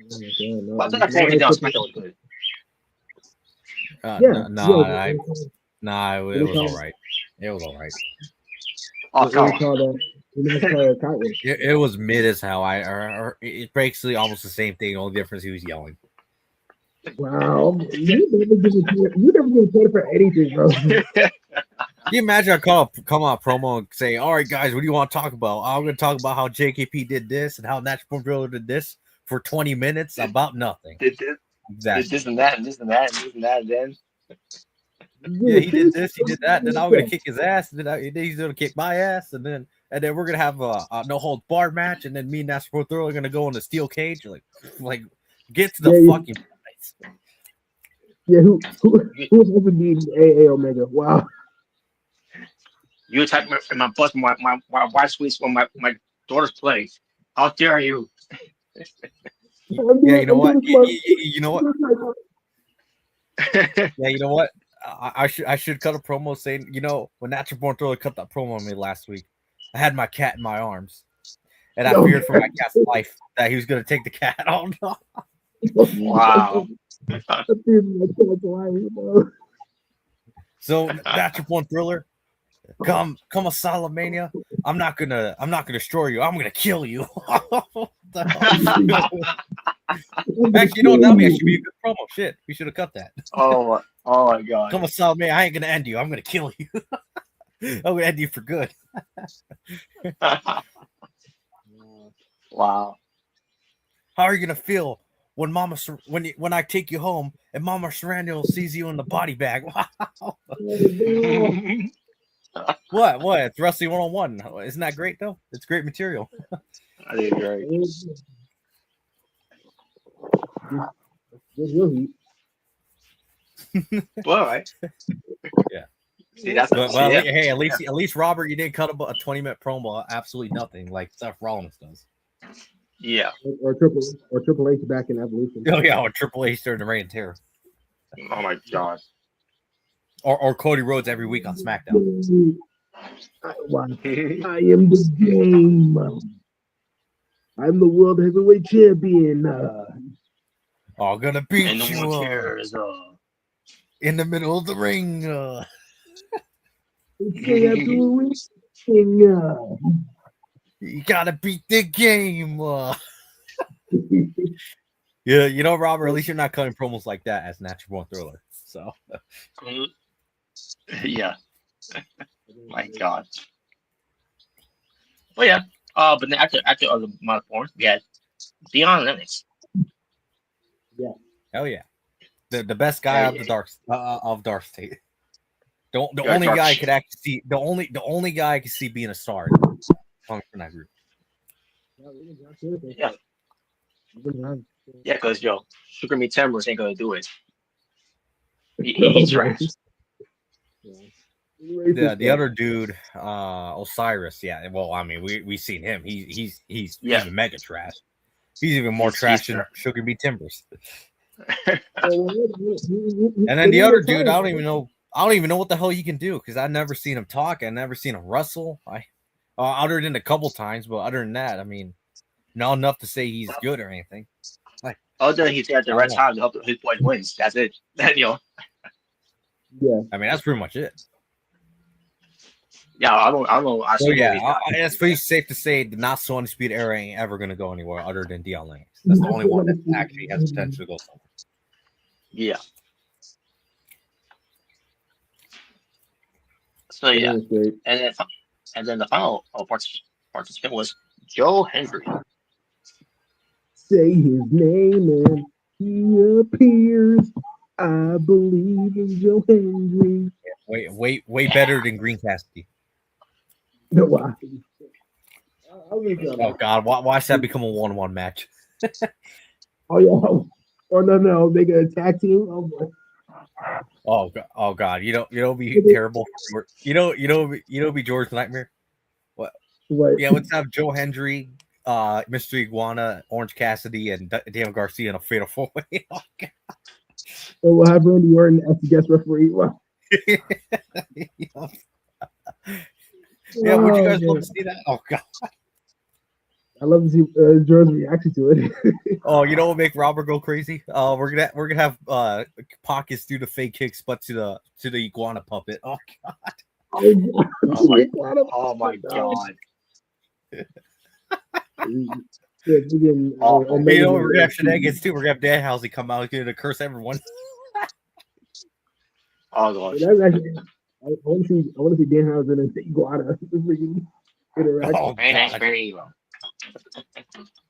S1: Well, I thought that promo down SmackDown was good.
S2: It was all right. It was all right.
S1: Oh,
S2: it was mid as hell. It's basically almost the same thing. Only difference, he was yelling.
S3: Wow, you never get credit for anything, bro.
S2: Can you imagine I come out promo and say, "All right, guys, what do you want to talk about? I'm going to talk about how JKP did this and how Natural Driller did this for 20 minutes about nothing."
S1: Did this and that and this and that and this and that, and then.
S2: Yeah, he did this, he did that. Then I'm gonna kick his ass, and then he's gonna kick my ass, and then we're gonna have a no hold bar match, and then me and Natural Thriller are gonna go in the steel cage. Like get to the fucking place.
S3: Yeah, who's ever beating AA Omega? Wow.
S1: You attack my bus, my wife's suite on my daughter's place. How dare you?
S2: Yeah, you know what? You know what? Yeah, you know what? I should cut a promo saying, you know, when Natural Born Thriller cut that promo on me last week, I had my cat in my arms, and I feared for my cat's life that he was going to take the cat. Oh no!
S1: Wow.
S2: So Natural Born Thriller, come Asylum Mania. I'm not gonna destroy you. I'm gonna kill you. Actually, you know what? That should be a good promo. Shit, we should have cut that.
S1: Oh my God!
S2: Come Asylum Mania. I ain't gonna end you. I'm gonna kill you. I'm gonna end you for good.
S1: Wow.
S2: How are you gonna feel when I take you home and Mama Sarandon sees you in the body bag. Wow. What? It's Wrestling 101. Isn't that great though? It's great material.
S1: I think it's great. Well, all right.
S2: Yeah.
S1: See, that's
S2: hey, at least Robert, you didn't cut a 20-minute promo. Absolutely nothing like Seth Rollins does.
S1: Yeah.
S3: Or Triple H back in Evolution.
S2: Oh yeah, or Triple H during the Reign of Terror.
S1: Oh my god.
S2: Or Cody Rhodes every week on SmackDown.
S3: I am the game. I'm the world heavyweight champion.
S2: I'm gonna beat
S1: and no
S2: you
S1: one cares.
S2: in the middle of the ring. You gotta beat the game. Yeah, you know, Robert, at least you're not cutting promos like that as Natural Born Thriller. So,
S1: yeah. My God. Well, yeah. But then after other Mount Born, we had Beyond Limits.
S3: Yeah.
S2: Hell yeah. The best guy of the Dark State. The only guy I could actually see. The only guy I could see being a star from that group.
S1: Yeah. Yeah, because Sugar Me Timbers ain't gonna do it. He's trash.
S2: Yeah, the other dude, Osiris. Yeah, well, I mean, we seen him. He's even mega trash. He's even more trash than Sugar Me Timbers. And then the other dude, I don't even know what the hell he can do because I've never seen him talk. I've never seen him wrestle. Other than a couple times, but other than that, I mean, not enough to say he's good or anything. Like,
S1: other than he's at the right time to help his boys wins. That's it.
S3: Yeah.
S2: I mean, that's pretty much it.
S1: Yeah, I don't know.
S2: It's pretty safe to say the not so undisputed era ain't ever gonna go anywhere other than DL1. That's the only one that actually has potential to go somewhere.
S1: Yeah. So yeah, and then the final participant was Joe Hendry.
S3: Say his name and he appears. I believe in Joe Hendry.
S2: Way better than Green Cassidy.
S3: No, why?
S2: Oh God, why should that become a 1-1 match?
S3: Oh yeah. Oh no, they got a tag team. Oh boy.
S2: Oh God, you know be terrible. You know be George's nightmare. What? Yeah, let's have Joe Hendry, Mr. Iguana, Orange Cassidy, and Daniel Garcia in a fatal 4-way. Oh God.
S3: So we'll have Randy Orton as the guest referee. Wow.
S2: Yeah, would you guys love to see that? Oh God,
S3: I love to see George's reaction to it.
S2: Oh, you know what make Robert go crazy? We're gonna have Pockets do the fake kicks, but to the iguana puppet. Oh God.
S1: Oh my God.
S2: You know we're gonna have shenanigans too. We're gonna have Danhausen come out here to curse everyone.
S1: Oh God.
S3: I want to see Danhausen and Iguana interact.
S2: Oh,
S1: very evil.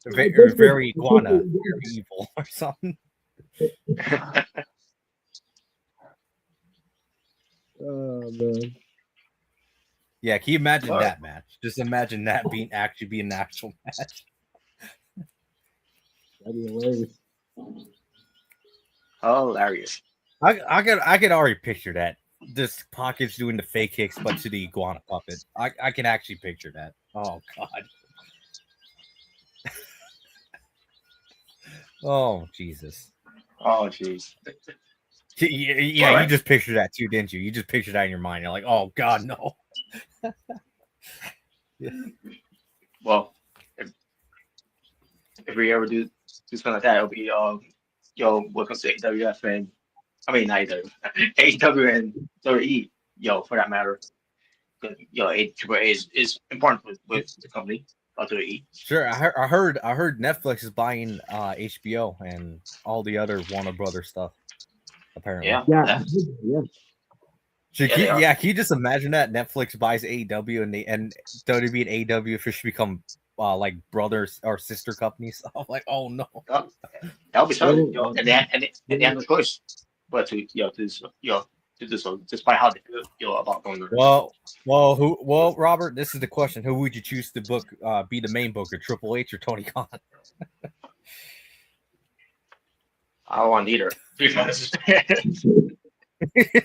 S2: Very iguana, very evil or something.
S3: Oh man.
S2: Yeah, can you imagine that match? Just imagine that being an actual match.
S3: That'd be hilarious.
S1: Hilarious.
S2: I could already picture that. This Pockets doing the fake kicks, but to the iguana puppet. I can actually picture that. Oh God. Oh Jesus.
S1: Oh jeez.
S2: Yeah, you just pictured that too, didn't you? You just pictured that in your mind. You're like, oh God, no. Yeah.
S1: Well, if we ever do something like that, it'll be welcome to AWF and not AEW and WWE, for that matter. AAA is important with the company, WWE.
S2: Sure, I heard Netflix is buying HBO and all the other Warner Brothers stuff. Apparently,
S3: yeah.
S2: So can you just imagine that Netflix buys AEW and WWE and AEW officially become like brothers or sister companies. I'm like, oh no.
S1: That would be something, and they have no choice but to do so, despite how they feel about going there.
S2: Well, Robert, this is the question: who would you choose to book? Be the main booker, Triple H or Tony Khan?
S1: I don't want neither.
S2: I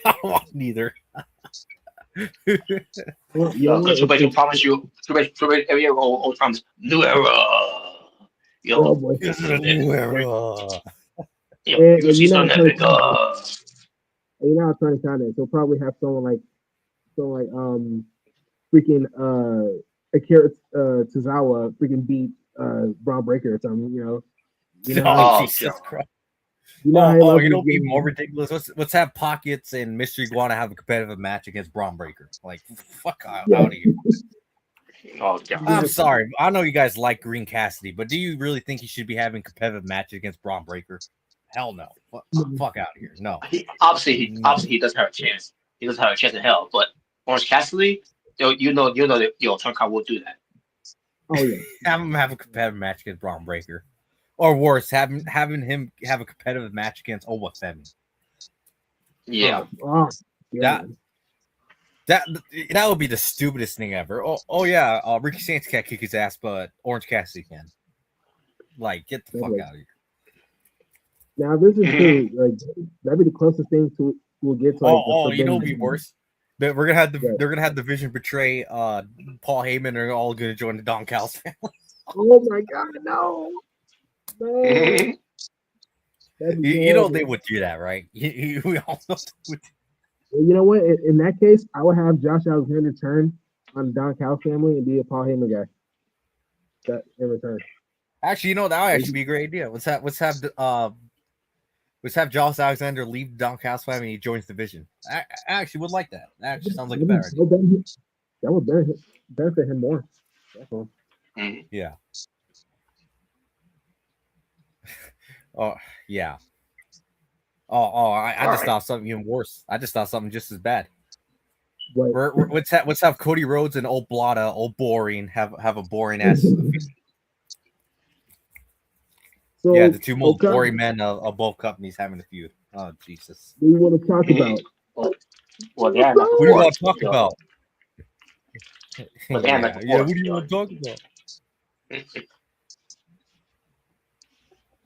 S2: don't want neither.
S1: Because Triple H will promise you, Triple H every year will promise new era.
S2: This is a new era.
S1: You see something epic.
S3: You know how Tony Khan is. He'll probably have someone like freaking Akira Tozawa freaking beat Braun Breaker or something. You know.
S2: Jesus Christ.
S3: You know
S2: you know what'd be more ridiculous? Let's have Pockets and Mystery Iguana have a competitive match against Braun Breaker. Like, fuck out of here.
S1: Oh, God.
S2: I'm sorry. I know you guys like Green Cassidy, but do you really think he should be having competitive matches against Braun Breaker? Hell no. Fuck out of here. No.
S1: Obviously, he does have a chance. He does have a chance in hell. But Orange Cassidy, you know that Tony Khan will do that.
S3: Oh yeah.
S2: Have him have a competitive match against Braun Breaker. Or worse, having him have a competitive match against Owafemi.
S1: Yeah.
S2: That would be the stupidest thing ever. Yeah, Ricky Saints can't kick his ass, but Orange Cassidy can. Like, get the fuck out of here.
S3: Now this is true. Like, that'd be the closest thing to we'll get to. Like,
S2: you know, it'd be worse. They're gonna have the Vision betray Paul Heyman. And they're all gonna join the Don Callis family.
S3: Oh my God, no.
S2: You know they would do that, right? We all know they would.
S3: You know what? In that case, I would have Josh Alexander turn on the Don Callis family and be a Paul Heyman guy. That in return.
S2: Actually, you know that would actually be a great idea. Let's have Josh Alexander leave the Don Callis family and he joins the Vision. I actually would like that. That actually sounds like a better idea.
S3: That would benefit him more. That's all.
S2: Yeah. Oh yeah. I just thought something even worse. I just thought something just as bad. Let's have Cody Rhodes and old Blada, old boring, have a boring ass. So, yeah, the two most boring men of both companies having a feud. Oh Jesus!
S3: What do you want to talk about?
S1: Well, yeah.
S2: What do you want to talk about?
S1: What
S2: do you want to talk about?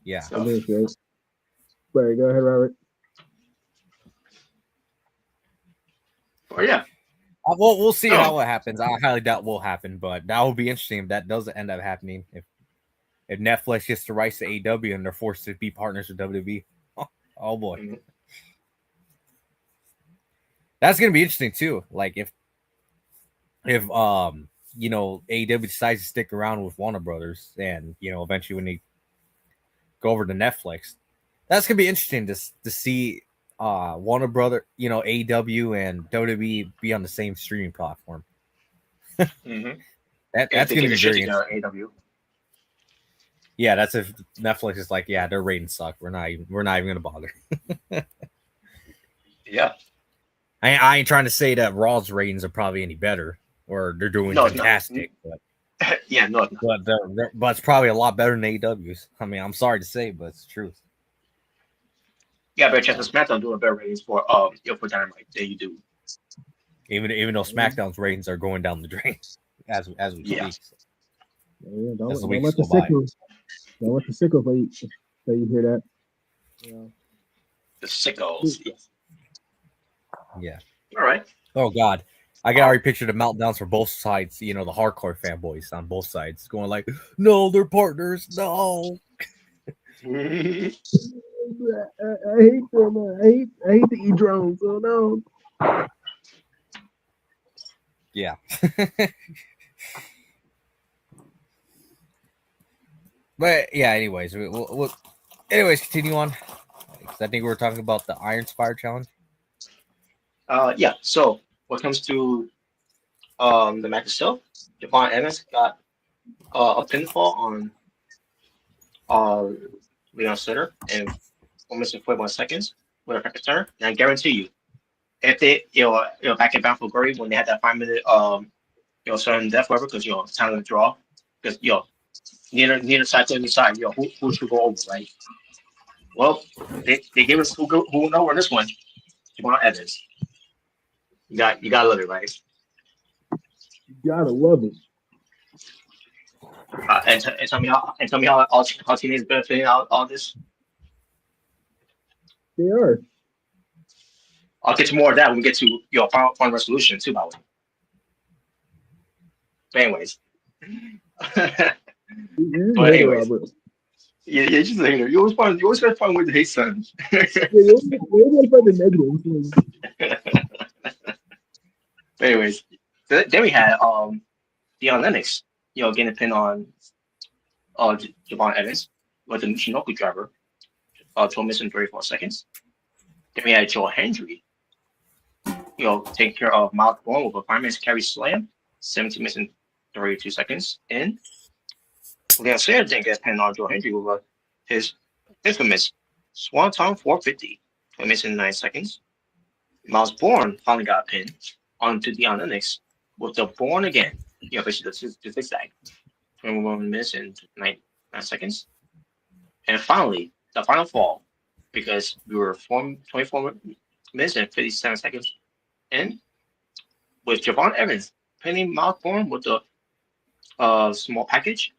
S2: Yeah.
S3: Sorry, go ahead, Robert.
S1: Oh yeah.
S2: We'll see how it happens. I highly doubt will happen, but that will be interesting if that does end up happening. If Netflix gets the rights to AEW and they're forced to be partners with WWE. Oh boy. Mm-hmm. That's gonna be interesting too. Like if AEW decides to stick around with Warner Brothers and eventually when they go over to Netflix, that's gonna be interesting to see Warner Brother, AEW and WWE be on the same streaming platform.
S1: Mm-hmm.
S2: That's gonna be very interesting.
S1: AEW.
S2: Yeah, that's if Netflix is like, yeah, their ratings suck. We're not even gonna bother.
S1: Yeah.
S2: I ain't trying to say that Raw's ratings are probably any better or they're doing fantastic, but
S1: yeah, no,
S2: but it's probably a lot better than AEW's. I mean, I'm sorry to say, but it's the truth.
S1: Yeah, but chance of SmackDown doing better ratings for Dynamite than you do.
S2: Even though SmackDown's ratings are going down the drain as we speak.
S3: Yeah, don't let the sickles so you hear that. Yeah.
S1: The sickles.
S2: Yeah.
S1: All right.
S2: Oh God. I can already picture the meltdowns for both sides, the hardcore fanboys on both sides going like, no, they're partners. No.
S3: I hate them. I hate the E-drones. Oh no.
S2: Yeah. But yeah, anyways, we'll continue on. I think we were talking about the Iron Spire challenge.
S1: Yeah. So when it comes to the match itself, Javon Evans got a pinfall on Leon Center in 1 minute and 41 seconds with a record turn. And I guarantee you, if they back in Bound for Glory when they had that 5 minute sudden death, whatever, because time of the draw, because neither side to decide who should go over, right? Well, they gave us who went over this one. Javon Evans. You gotta love it, right?
S3: You gotta love it.
S1: And tell me how teenagers benefiting out all this.
S3: They are.
S1: I'll get to more of that when we get to your final resolution too, by the way. But anyways,
S3: You're
S1: but
S3: a hater,
S1: anyways,
S3: Robert.
S1: yeah, just a hater. You always try to find ways to hate son.
S3: Yeah, you always find the negative.
S1: But anyways, then we had Dion Lennox, getting a pin on Javon Evans with the Michinoku driver, 12 minutes and 34 seconds. Then we had Joe Hendry, taking care of Miles Bourne with a 5 minutes carry slam, 17 minutes and 32 seconds. And Leon Slater didn't get a pin on Joe Hendry with his infamous Swanton 450, 20 minutes and 9 seconds. Miles Bourne finally got a pin onto Dion Lennox with the Born Again, basically the zigzag, 21 minutes and 9 seconds. And finally, the final fall, because we were 24 minutes and 57 seconds in, with Javon Evans pinning Miles Bourne with the small package.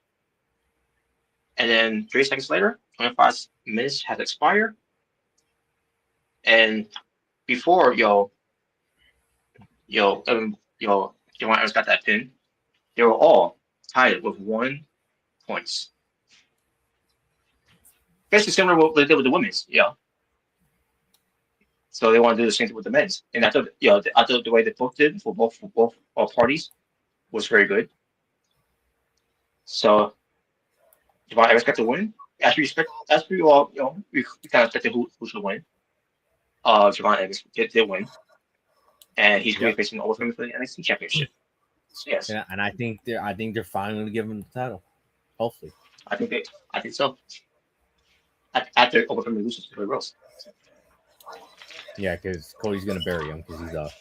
S1: And then 3 seconds later, 25 minutes has expired. And before Javon Evans got that pin, they were all tied with 1 point. Basically similar to what they did with the women's, So they want to do the same thing with the men's. And I thought, the way they booked it for both parties was very good. So Javon Evans got to win. As we all, we kind of expected who should win. Javon Evans did win, and he's going to be facing Overeem for the NXT Championship. So, yes.
S2: Yeah, and I think they're finally going to give him the title. Hopefully,
S1: I think so. After Overeem loses to Cody Rhodes.
S2: Yeah, because Cody's going to bury him because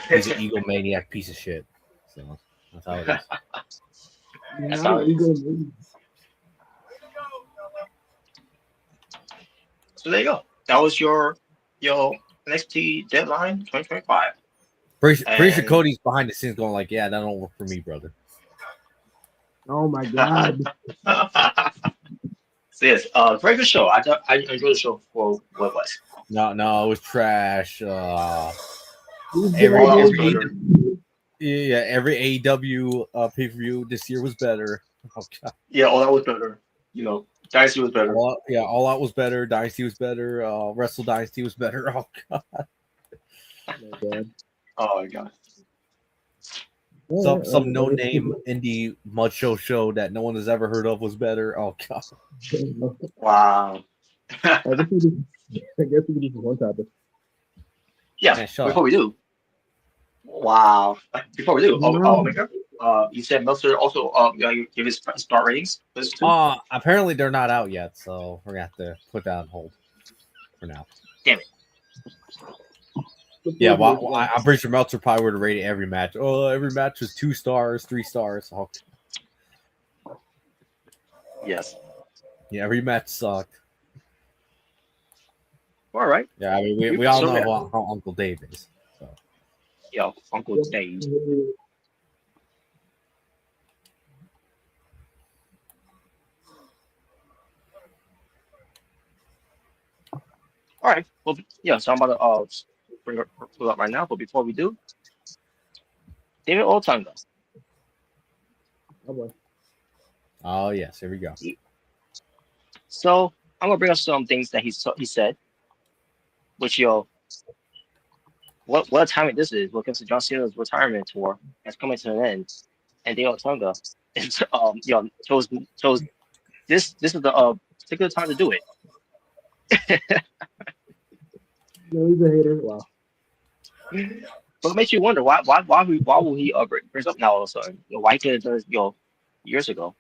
S2: he's an egomaniac piece of shit. So that's how it is.
S1: That's how it is. So there you go. That was your NXT Deadline 2025.
S2: Pretty sure Cody's behind the scenes going like, yeah, that don't work for me, brother.
S3: Oh my god.
S1: So yes, very good show. I enjoyed the show for what it was.
S2: No, it was trash. Every AEW pay-per-view this year was better. Oh, God.
S1: Yeah, all that was better. Dynasty was better.
S2: All Out was better. Dynasty was better. Wrestle Dynasty was better. Oh God.
S1: Oh my God.
S2: Some no-name indie mud show that no one has ever heard of was better. Oh God.
S1: Wow.
S3: I guess we do one topic.
S1: Yeah. Before we do. Wow. Before we do, you said Meltzer also give his star ratings.
S2: Apparently they're not out yet, so we're gonna have to put that on hold for now.
S1: Damn it.
S2: Yeah, well, I'm pretty sure Meltzer probably would have rated every match. Oh, every match was 2 stars, 3 stars. Oh.
S1: Yes.
S2: Yeah, every match sucked.
S1: All right.
S2: Yeah, I mean we all know how Uncle Dave is. So.
S1: Yo, Uncle Dave. All right. Well, yeah. So I'm about to bring it up right now. But before we do, David Otunga.
S2: Oh yes, here we go.
S1: So I'm gonna bring up some things that he said, which what a timing this is. Because John Cena's retirement tour is coming to an end, and David Otunga is chose this is the particular time to do it.
S3: He's a hater. Wow.
S1: But it makes you wonder why will he brings up now all of a sudden? Why he could have done this years ago?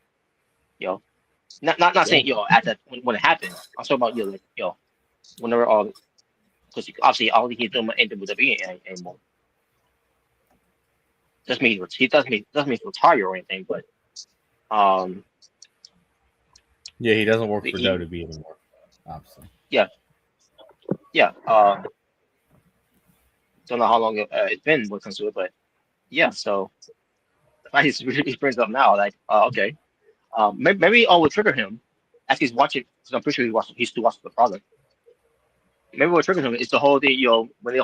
S1: Not saying at that when it happened. I'm talking about whenever because obviously all he's doing ain't with the WWE anymore. Doesn't mean he doesn't mean retire or anything, but
S2: Yeah, he doesn't work for WWE anymore, obviously.
S1: Yeah. Don't know how long it's been when it comes to it, but yeah. So he brings up now, like, okay, maybe we'll trigger him as he's watching. Because I'm pretty sure he's still watching the product. Maybe what trigger him is the whole thing, when they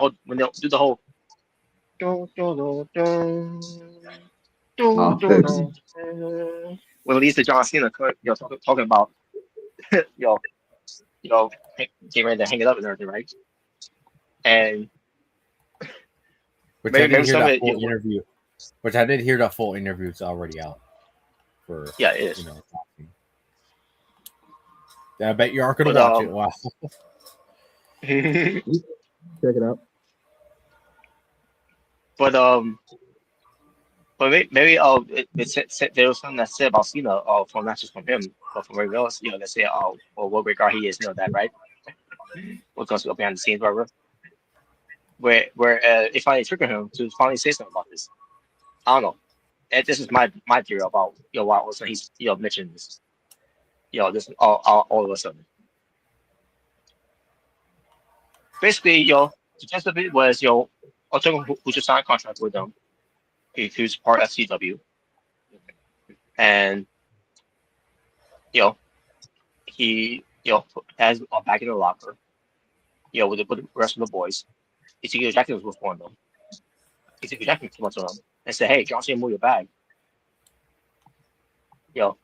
S1: do the whole. When it leads to John Cena, talking about, you getting ready to hang it up and everything, right? And
S2: which I didn't hear that full interview. Which I did hear that full interview. It's already out.
S1: It is.
S2: I bet you aren't going to watch it. Wow.
S3: Check it out.
S1: But maybe there was something that said about Cena, from not just from him, but from everyone else, they say, or what regard he is, that, right? What goes behind the scenes, whatever. Where it finally triggered him to finally say something about this. I don't know. And this is my theory about why also he's mentioned this. This all of a sudden. Basically, the gist of it was Otunga, who just signed a contract with them. He's part of CW, and he has a bag in the locker, with the rest of the boys. Ezekiel Jackson was one of them. Ezekiel Jackson came up to him and said, "Hey, John Cena, move your bag." Kind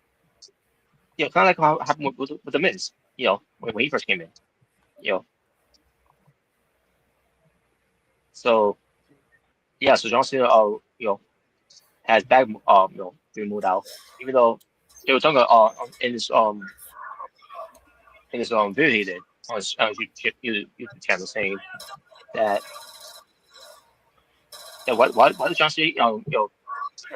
S1: of like how it happened with the Miz. When he first came in. So so John Cena, has bag being moved out, even though they were talking in this video he did on his YouTube channel saying that why does John Cena care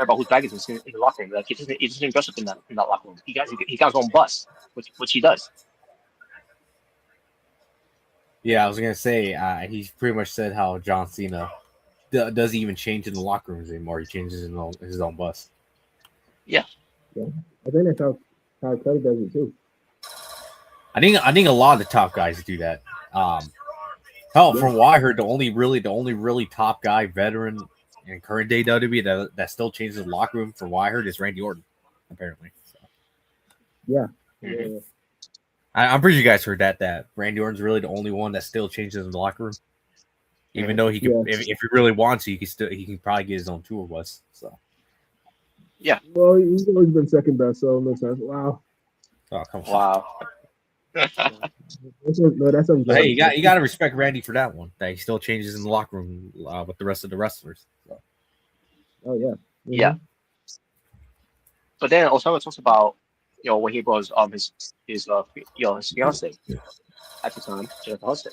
S1: about whose bag is in the locker room? Like he doesn't dress up in that locker room. He got his own bus, which he does.
S2: Yeah, I was gonna say he pretty much said how John Cena doesn't even change in the locker rooms anymore. He changes in his own bus.
S3: Yeah. I think that's how Cody does it too.
S2: I think a lot of the top guys do that. From what I heard, the only really top guy, veteran and current day WWE that still changes the locker room, from what I heard, is Randy Orton, apparently. So.
S3: Yeah.
S1: Mm-hmm.
S2: I'm pretty sure you guys heard that Randy Orton's really the only one that still changes in the locker room. Even though he can, if he really wants to, he can probably get his own tour bus. So.
S1: Yeah.
S3: Well, he's always been second best, so it makes sense. Wow.
S2: Oh, come on.
S1: Wow.
S3: That's
S2: hey, you got to respect Randy for that one. That he still changes in the locker room with the rest of the wrestlers. So.
S3: Oh yeah. Mm-hmm.
S1: Yeah. But then Osama talks about when he was his fiance at the time, Jennifer Hudson,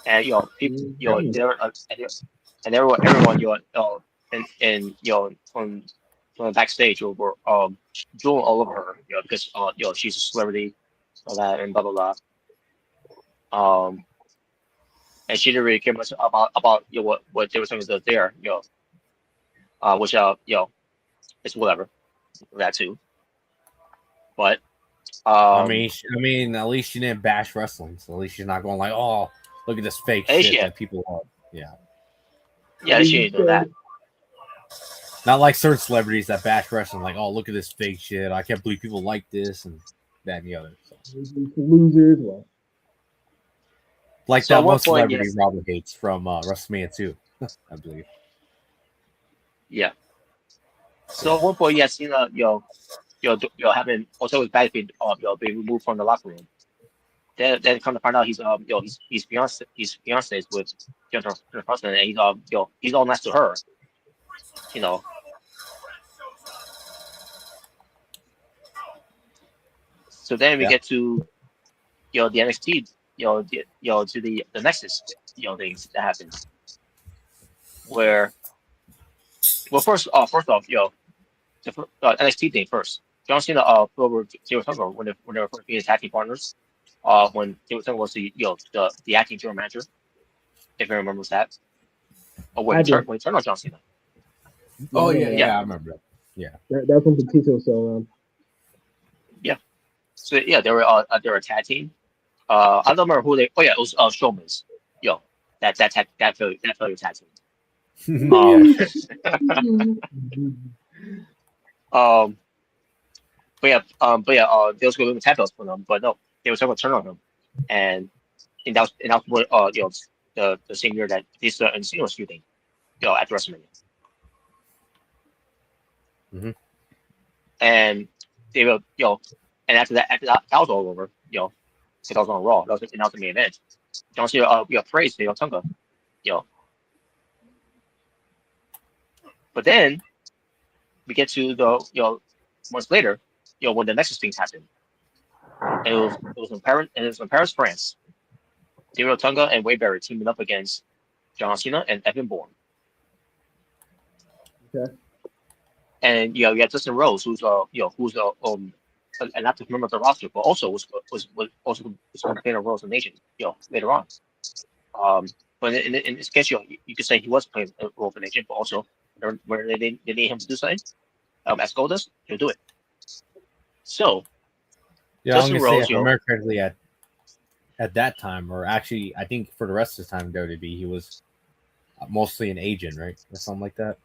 S1: and people everyone and from backstage were drooling all over her because she's a celebrity, all that and blah blah blah. And she didn't really care much about what they were saying was there, which it's whatever that too. But
S2: I mean, at least she didn't bash wrestling, so at least she's not going like, "Oh, look at this fake shit that people love." Yeah.
S1: Yeah, she ain't doing that.
S2: Not like certain celebrities that bash wrestling, like, "Oh, look at this fake shit. I can't believe people like this and that and the other." So.
S3: Losers, well.
S2: Like that one celebrity Robert hates from WrestleMania 2, I believe.
S1: Yeah. So at one point, yes, Cena, having also his bag being removed from the locker room. Then come to find out he's fiancé with Jennifer Hudson, and he's all nice to her. So then we get to the NXT to the Nexus things that happens where first off the NXT thing first. John Cena over David Otunga when they were first being acting partners. When David Otunga was the acting general manager, if anyone remembers that. Or when he turned on John Cena.
S2: Oh yeah, I remember that. Yeah.
S3: That's when Batista was still around.
S1: Yeah. So yeah, they were a tag team. I don't remember who they. Oh yeah, it was Strowman's. Yo, that failure tag team. Um, but yeah, they was going to tag belts for them, but no, they were trying to turn on them, and that was what the same year that Batista and Cena was feuding, at WrestleMania.
S2: Mm-hmm.
S1: And they were, and after that was all over, because I was on Raw, that was the main event. John Cena, praised David Otunga, but then we get to the, months later, when the Nexus things happened, and it was in Paris, France. David Otunga and Wade Barrett teaming up against John Cena and Evan Bourne.
S3: Okay.
S1: And you got Dustin Rhodes, who's an active member of the roster, but also was going to play a role as an agent, later on. But in this case, you could say he was playing a role of an agent, but also where they need him to do something, as Goldust, he'll do it. So,
S2: yeah,
S1: Dustin
S2: I'm gonna
S1: Rhodes,
S2: say, if I remember correctly, at that time, or actually, I think for the rest of his time in WWE, he was mostly an agent, right, or something like that.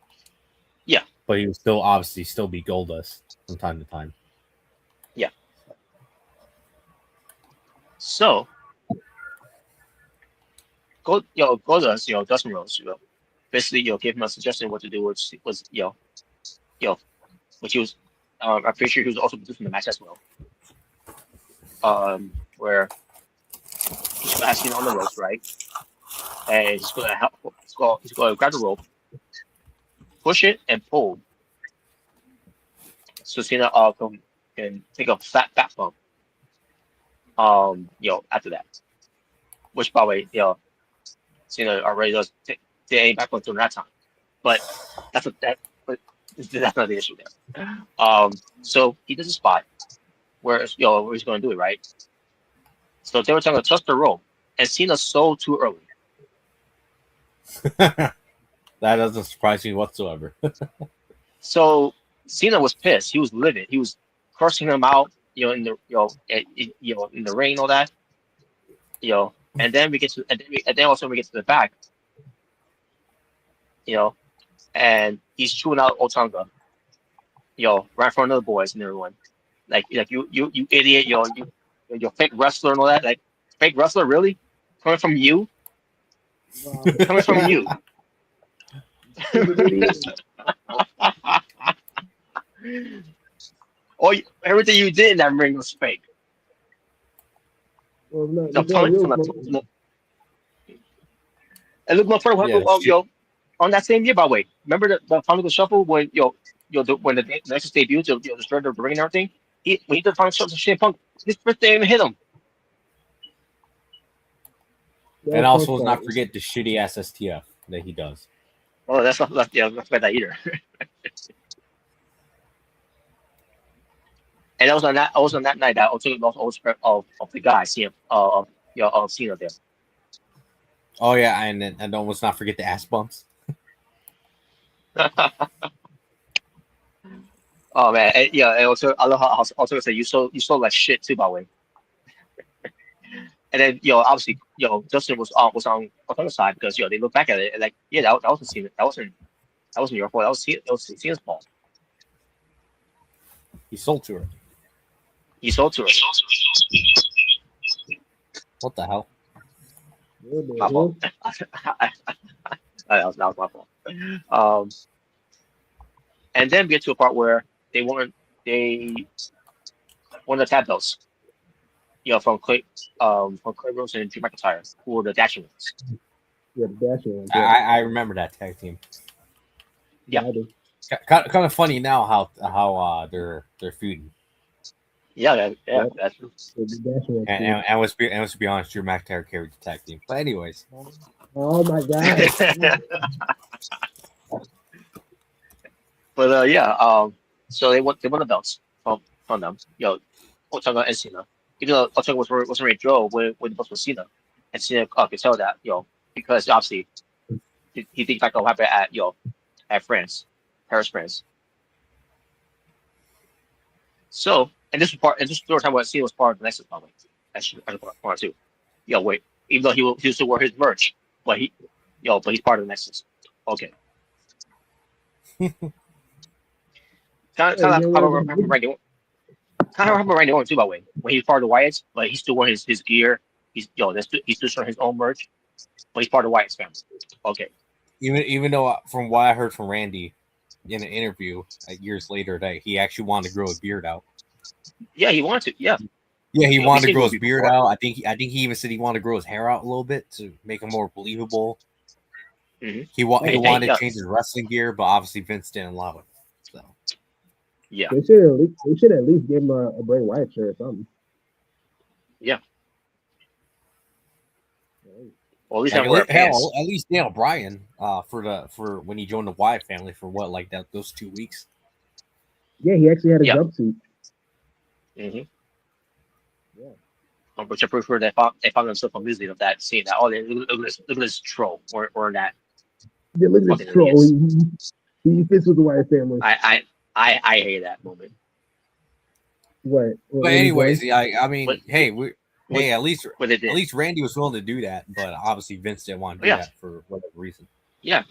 S1: Yeah,
S2: but he would still obviously be Goldust from time to time.
S1: Yeah. So, Goldust, Dustin Rhodes, basically, gave him a suggestion what to do, which was, which he was, I'm pretty sure he was also producing the match as well. Where he's gonna have Cena on the ropes, right? And he's gonna help. He's gonna grab the rope, push it, and pull. So Cena can take a fat bump. After that, which by the way, Cena already does take a back bump during that time, but that's not the issue there. So he does a spot where where he's gonna do it, right? So they were trying to touch the rope, and Cena sold too early.
S2: That doesn't surprise me whatsoever.
S1: So Cena was pissed. He was livid. He was cursing him out, in the in the ring, all that, And then we get to, and then also we get to the back, and he's chewing out Otunga, right in front of the boys and everyone, like you idiot, you're fake wrestler and all that, like fake wrestler, really, coming from you,
S3: Wow.
S1: coming from you. Everything you did in that ring was fake.
S3: Well, no,
S1: The punt from the and look, no further, on that same year, by the way, remember the Final Shuffle when when the Nexus debuted, destroyed the ring and everything. When he did the Final Shuffle, CM Punk, his first day even hit him.
S2: And also, let's not forget the shitty ass STF that he does.
S1: Oh, that's not I forgot that either. And that was on that night that Otunga lost all spread of the guy, CM of Cena there.
S2: Oh yeah, and don't let's not forget the ass bumps.
S1: Oh man, and also I love how also say you sold like shit too, by the way. And then obviously Justin was on the side because they look back at it and like that wasn't Cena, that wasn't your fault, that was Cena's fault.
S2: He sold to her.
S1: He sold to her.
S2: What the hell?
S1: My fault. that was my fault. And then we get to a part where they won the tag belts. From Clay Rose and Drew McIntyre, who were the Dashing ones.
S3: Yeah, the Dashing ones.
S2: Yeah. I remember that tag team.
S1: Yeah.
S2: Kind of funny now how they're feuding.
S1: Yeah, that's true.
S2: And let's be honest, Drew McIntyre carried the tag team. But anyways.
S3: Oh my god.
S1: But so they won the belts from them. Otunga and Cena. Even though Otunga wasn't ready to draw when the belts was Cena, and Cena could tell that because obviously he thinks back on what happened at France, Paris, France. So, and this was the time when Cena was part of the Nexus, by the way. That's part two. Wait, even though he still wear his merch, but he's part of the Nexus. Okay. Kind of like how Randy Orton too, by the way. When he's part of the Wyatts, but he still wears his gear. He's still showing his own merch, but he's part of the Wyatt's family. Okay.
S2: Even though from what I heard from Randy in an interview years later that he actually wanted to grow his beard out.
S1: Yeah, he wanted to. Yeah.
S2: Yeah, he wanted to grow his beard out. I think he even said he wanted to grow his hair out a little bit to make him more believable.
S1: Mm-hmm.
S2: He wanted to change his wrestling gear, but obviously Vince didn't allow it. So
S1: yeah,
S3: they should at least give him a Bray Wyatt shirt or something.
S1: Yeah. Well, at least
S2: at least Daniel Bryan for when he joined the Wyatt family for those 2 weeks.
S3: Yeah, he actually had a jumpsuit.
S1: Mm-hmm. Yeah. Which I prefer they found themselves on music of that scene that look at this troll or that.
S3: Yeah, look at this troll. He fits with the Wyatt family.
S1: I hate that moment.
S3: What?
S2: But anyways, I mean, at least Randy was willing to do that, but obviously Vince didn't want to do that for whatever reason.
S1: Yeah,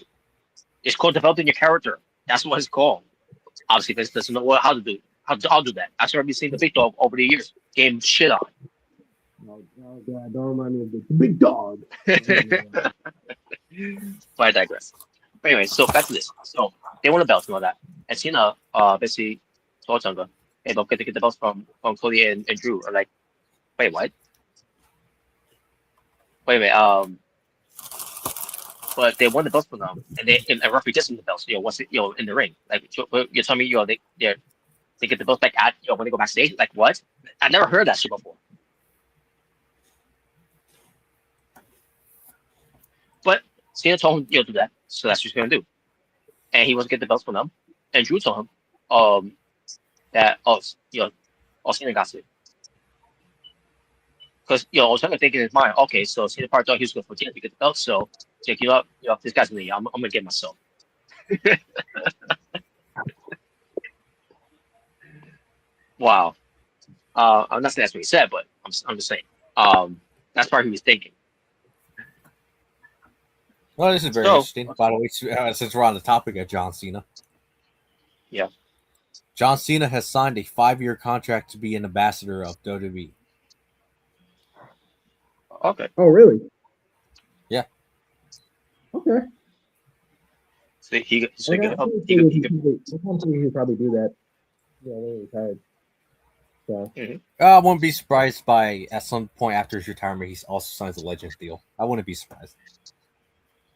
S1: it's called developing your character. That's what it's called. Obviously, Vince doesn't know how to do. I'll do that. I've already seen the big dog over the years getting shit on.
S3: Oh God! Don't remind me of the big dog.
S1: But I digress. But anyway, so back to this. So they won the belts and all that, and Cena basically told Otunga, "Hey, don't get to get the belts from Cody and Drew." Are like, wait, what? Wait a minute. But they won the belts from them, and a referee gets them the belts. Once in the ring, like you're telling me, they get the belts back at when they go backstage. Like what? I never heard that shit before. But Cena told him, do that. So that's what he's gonna do. And he wants to get the belts from them. And Drew told him, that Cena got it. Because Otunga thinking in his mind, okay, so Cena part thought he was going for Cena to get the belt, so check you up, this guy's gonna, I'm gonna get myself. Wow. I'm not saying that's what he said, but I'm just saying. That's part he was thinking.
S2: Well, this is very interesting. By the way, since we're on the topic of John Cena.
S1: Yeah.
S2: John Cena has signed a 5-year contract to be an ambassador of WWE.
S1: Okay.
S3: Oh, really?
S2: Yeah.
S3: Okay.
S1: So he could
S3: probably do that. Yeah, when he's retired. So.
S2: I wouldn't be surprised by at some point after his retirement, he also signs a Legends deal. I wouldn't be surprised.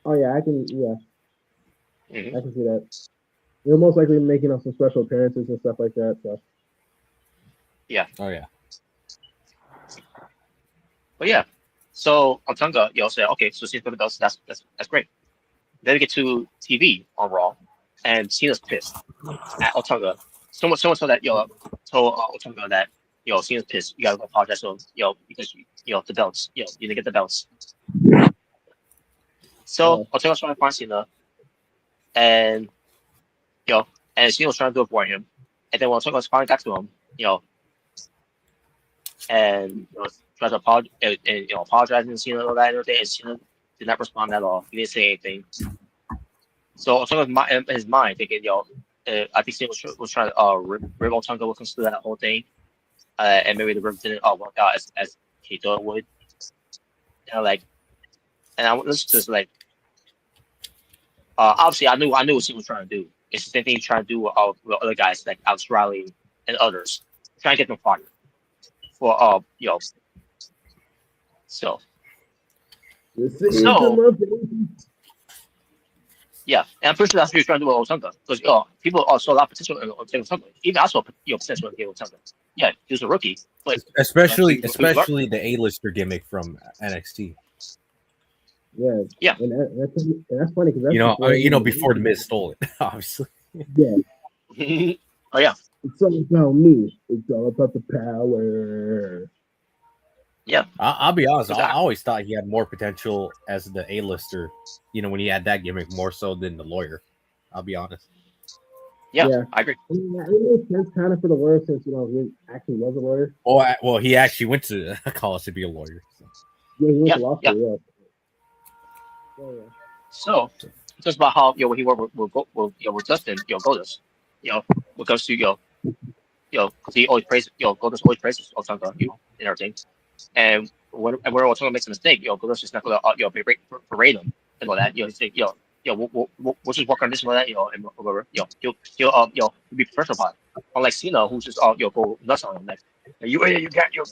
S3: Oh yeah, I can. Yeah, I can see that. You're most likely making up some special appearances and stuff like that. So.
S1: Yeah.
S2: Oh yeah.
S1: But yeah, so Otunga, said, okay, so Cena's got the belts. That's great. Then we get to TV on Raw, and Cena's pissed at Otunga. Someone so that told Otunga that Cena's pissed. You gotta apologize to him, because the belts. You didn't get the belts. So Otunga's trying to find Cena, and and Cena was trying to avoid him. And then when Otunga finally got to him, and tried to apologize, and apologizing to Cena and all that and everything, and Cena did not respond at all. He didn't say anything. So Otunga in his mind thinking, I think Cena was trying to rib Otunga when it comes to that whole thing, and maybe the rib didn't work out as he thought it would. And I was just like, obviously I knew what Cena was trying to do. It's the same thing he's trying to do with other guys like Alex Riley and others, trying to get them fired for So. Yeah, and I'm pretty sure that's what he was trying to do with Otunga, because people saw a lot of potential in Otunga. Even I saw potential in Otunga. Yeah, he was a rookie, but
S2: especially the A-lister gimmick from NXT.
S3: Yeah, and that's funny because
S2: before the Miz stole it, obviously.
S3: Yeah.
S1: Oh yeah.
S3: It's all about me. It's all about the power.
S1: Yeah,
S2: I'll be honest. I always thought he had more potential as the A-lister. When he had that gimmick more so than the lawyer. I'll be honest.
S1: Yeah, I agree.
S3: I mean, it makes sense kind of for the lawyer since he actually was a lawyer.
S2: Well, he actually went to college to be a lawyer. So.
S3: Yeah, he went to law school. Yeah.
S1: So just about how when he worked with Dustin, Goldust, what goes to because he always praises Goldust always praises Otunga, and everything. And when Otunga makes a mistake, Goldust is not gonna berate him and all that. He's like, we'll just work on this and all that, and whatever. He'll be professional about it. Unlike Cena, who's just go nuts on him, like you got you're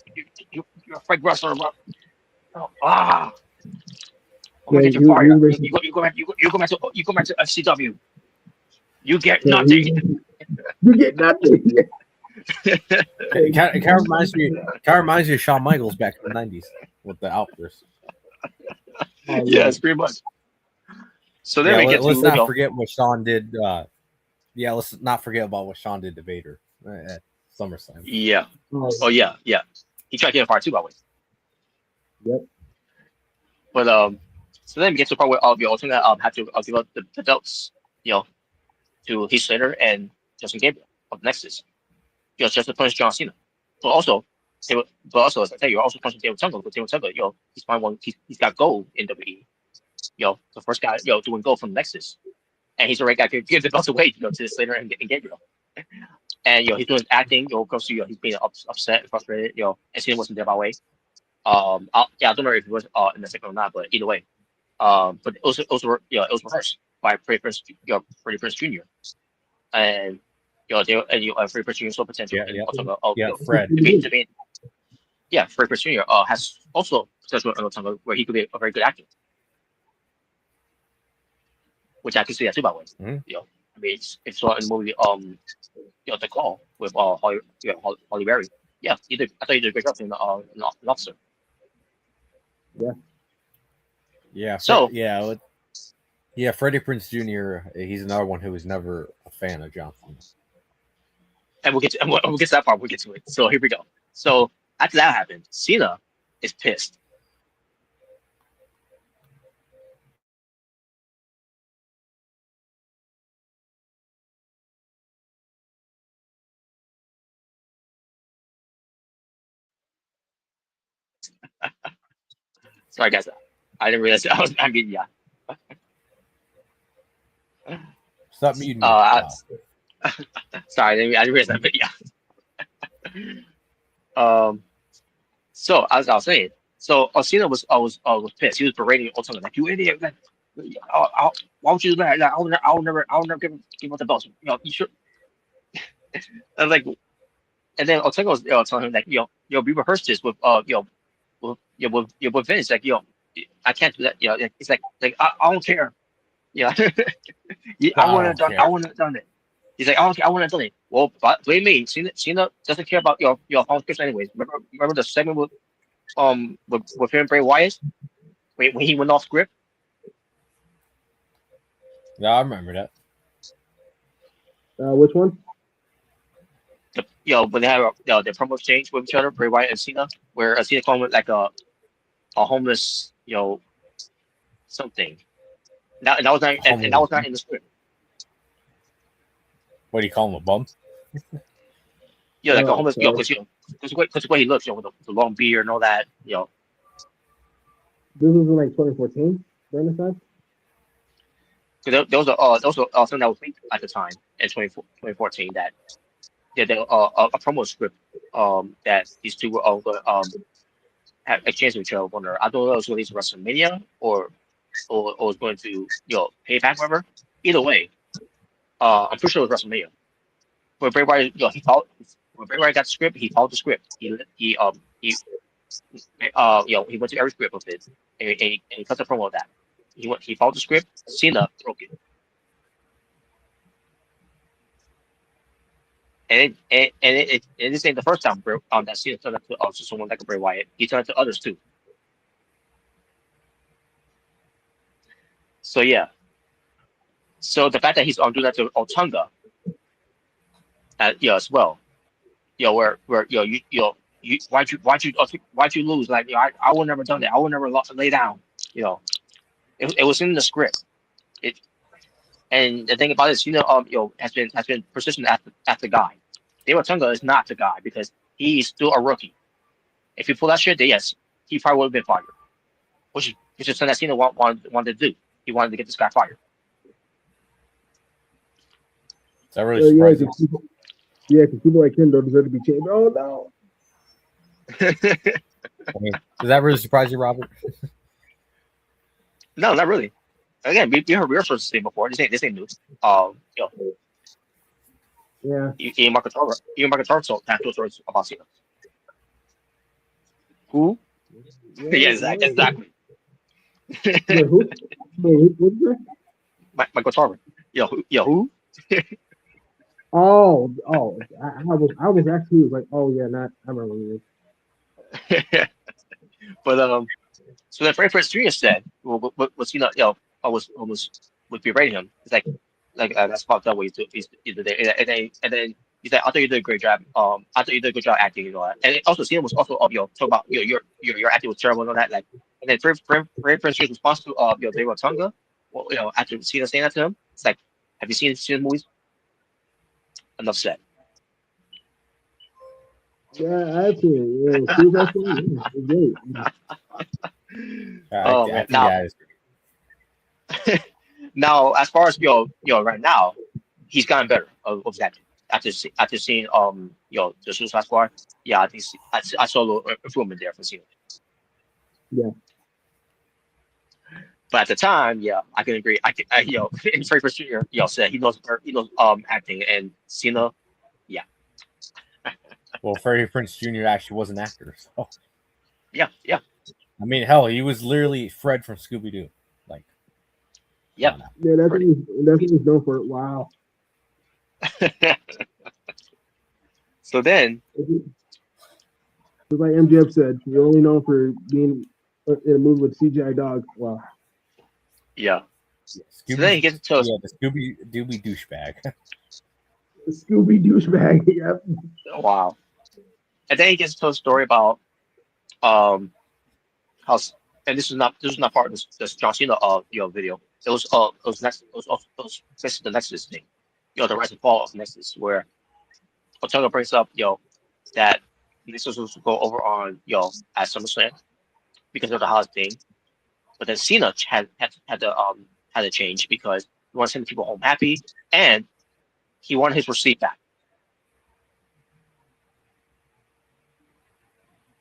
S1: a fake wrestler, bro. I'm gonna get you fired. You go back to FCW. You get nothing.
S3: You get nothing.
S2: It kind of reminds me of Shawn Michaels back in the '90s with the outbursts.
S1: Yes, pretty much. So then we get
S2: let's not forget what Shawn did. Let's not forget about what Shawn did to Vader at SummerSlam.
S1: Yeah. Oh yeah. He tried to get fired too, by the way.
S3: Yep.
S1: But so then we get to the part where Otunga had to give up the belts, to Heath Slater and Justin Gabriel of Nexus, just to punish John Cena. But also, as I say, you're also punishing David Otunga. But David Otunga, he's fine one. He's got gold in WWE. The first guy, doing gold from Nexus, and he's already got to give the belts away, to Slater and Gabriel. And he's doing acting. Goes to he's being upset and frustrated. And Cena wasn't there by the way. I don't know if it was in the second or not, but either way. But it was reversed by Freddie Prinze Jr. And Freddie Prinze Jr. saw potential.
S2: Fred.
S1: Freddie Prinze Jr. Has also potential in Otunga where he could be a very good actor, which I can see that too, by the way.
S2: Mm-hmm.
S1: I mean, it's saw in the movie The Call with Holly Berry. Yeah, he did. I thought he did a great job in an officer.
S3: Yeah.
S2: Yeah.
S1: So
S2: Freddie Prinze Jr. He's another one who was never a fan of John Cena.
S1: And we'll get to that part. We'll get to it. So here we go. So after that happened, Cena is pissed. Sorry, guys. I didn't realize I mean, yeah.
S2: Stop muting me.
S1: Sorry, I didn't realize that, but yeah. So as I was saying, so Cena was pissed. He was berating Otunga like, "You idiot! Like, why would you do that? Like, I'll never give up the belts. You should." And like, and then Otunga was telling him like, we rehearsed this with with Vince. Like, I can't do that. It's like I don't care. I wouldn't have done it. He's like, I wouldn't have done it. Well, but believe me, Cena doesn't care about your scripts anyways. Remember the segment with him and Bray Wyatt when he went off script?
S2: Yeah, I remember that.
S3: Which one?
S1: When they have their promo exchange with each other, Bray Wyatt and Cena, where Cena called him like a homeless, something. And that was not in the script.
S2: What do you call him, a bum?
S1: Yeah, like a homeless, because the way he looks, with the long beard and all that,
S3: This was in like 2014 during this time.
S1: Because there was something that was leaked at the time in 2014 that a promo script that these two were all going have exchanged with each other. I don't know if it was going to WrestleMania or was going to Payback, whatever. Either way, I'm pretty sure it was WrestleMania. When Bray Wyatt, when Bray Wyatt got the script, he followed the script. He went to every script of it, and he cut the promo of that. He followed the script. Cena broke it, and this ain't the first time that Cena turned it to someone like a Bray Wyatt. He turned it to others too. So yeah. So the fact that he's doing that to Otunga, as well, where why'd you lose? Like, I would never done that. I would never lay down. It was in the script. And the thing about it is, has been persistent at the guy. David Otunga is not the guy because he's still a rookie. If you pull that shit, then yes, he probably would have been fired. Which is something that Cena wanted to do. He wanted to get this guy fired.
S2: That really surprised you.
S3: Because people like him don't deserve to be changed. Oh no.
S2: I mean, does that really surprise you, Robert?
S1: No, not really. Again, we heard supposed to say before. This ain't new.
S3: Yeah.
S1: Ian Marcatar told stories about Cena. Who? Yeah, exactly.
S3: Wait, who? What's that?
S1: Michael Tarver. Who?
S3: Oh, I was actually like, oh yeah, not I remember this.
S1: But so then Freddie Prinze Jr. said, well, was Cena, would berate him. It's like that's fucked up what he's there. And then he's like, I thought you did a great job. I thought you did a good job acting, And also Cena was also talking about your acting was terrible and all that. Like, and then Freddie Prinze Jr.'s response to David Otunga, well, after Cena saying that to him, it's like, have you seen movies? Enough said.
S3: Yeah, I've seen it.
S1: Oh man, now as far as right now, he's gotten better of that. After seeing the Suicide Squad, yeah, I think I saw a little improvement there from Cena.
S3: Yeah.
S1: But at the time, yeah, I can agree. And Freddie Prinze Jr. Said he knows acting, and Cena, yeah.
S2: Well, Freddie Prinze Jr. actually was an actor, so
S1: yeah.
S2: I mean, hell, he was literally Fred from Scooby Doo, like.
S1: Yeah.
S3: Yeah, that's what he's known for. Wow.
S1: So then,
S3: just like MJF said, you're only known for being in a movie with CGI dog. Wow.
S1: Yeah. So then he gets to
S2: the Scooby Dooby douchebag.
S3: The Scooby douchebag. Yep.
S1: Wow. And then he gets to a story about how, and this is not part of this John Cena video. It was the Nexus thing, the rise and fall of Nexus, where Otunga brings up that Nexus was to go over on at SummerSlam because of the Haas thing, but then Cena had to change because he wanted to send people home happy and he wanted his receipt back.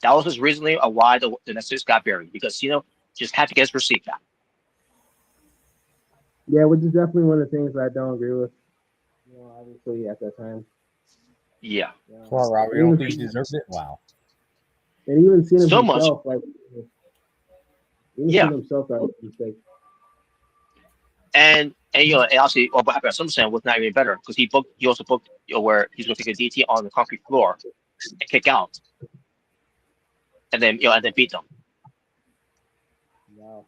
S1: That was his reasoning of why the Nexus got buried, because Cena just had to get his receipt back.
S3: Yeah, which is definitely one of the things I don't agree with. Obviously at that time.
S1: Yeah.
S2: Well, Robert, you don't think he deserved it? Wow.
S3: And even Cena
S1: so
S3: himself,
S1: much.
S3: Cena himself got a mistake.
S1: And obviously, what happened at SummerSlam was not even better because he also booked where he's going to take a DT on the concrete floor and kick out, and then beat them.
S3: Wow.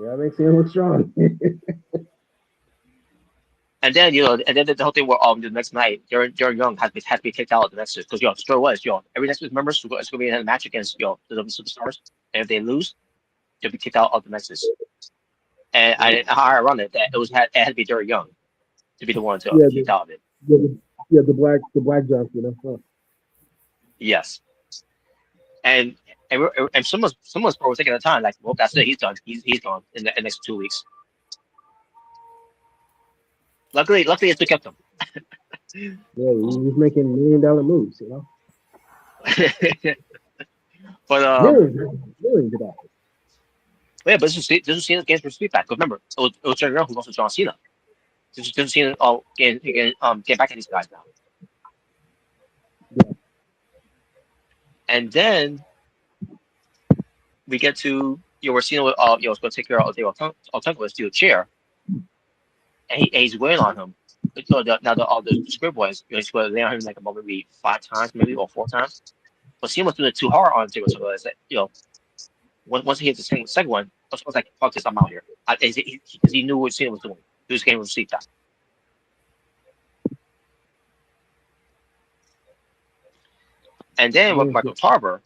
S3: Yeah, that makes him look strong.
S1: And then the whole thing where the next night Darren Young has to be kicked out of the Nexus because the story was every Nexus member is going to be in a match against the superstars, and if they lose, they'll be kicked out of the Nexus. And how I run it, that it had to be Darren Young to be the one to be kicked out of it.
S3: The black jump, Huh.
S1: Yes. And someone's probably taking the time like, well, that's it, he's done. He's gone in the next 2 weeks. Luckily, it still kept him.
S3: Yeah, he's making $1 million moves,
S1: But
S3: millions of dollars.
S1: Yeah, but this is Cena's games for speed back. Remember, it was Jerry Young who lost to John Cena. This is Cena get back at these guys now.
S3: Yeah.
S1: And then we get to where Cena was going to take care of Otunga with steel chair, and he's waiting on him. So now the script was he's going to lay on him like maybe 5 times, maybe or 4 times. But Cena was doing it too hard on Otunga. So once he hit the second one, I was like, fuck this, I'm out here. Because he knew what Cena was doing. He was getting receipt back. And then with Michael Tarver,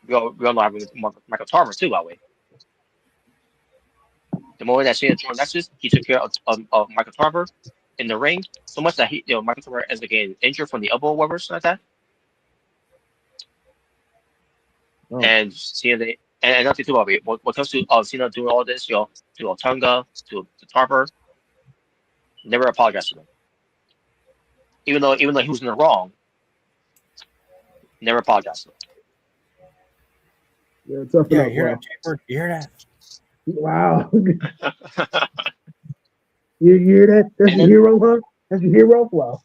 S1: we all know having Michael Tarver too, by the way. The moment that Cena joined Nexus, he took care of Michael Tarver in the ring so much that Michael Tarver ends up getting injured from the elbow or whatever, something like that.
S3: Oh.
S1: And Cena, and nothing too about it. When it comes to Cena doing all this, to Otunga, to Tarver, never apologized to them. Even though he was in the wrong, never apologized to them.
S3: Yeah, tough
S2: Yeah,
S3: enough.
S2: you hear that, Chamber? You hear that?
S3: Wow. you hear that? That's your hero, huh? That's your hero? Wow.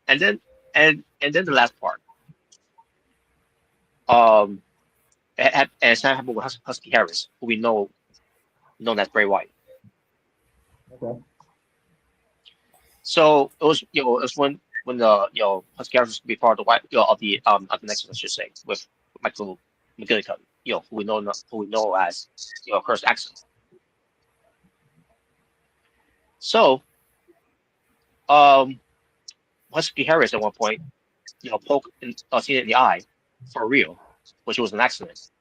S1: and then the last part. And it's not happened with Husky Harris, who we know known as Bray Wyatt.
S3: Okay.
S1: So it was when the Husky Harris was to be part of the of the Nexus, I should say, with Michael McGillicuddy, who we know as Cursed Axel. So Husky Harris at one point poked Cena in the eye for real, which was an accident.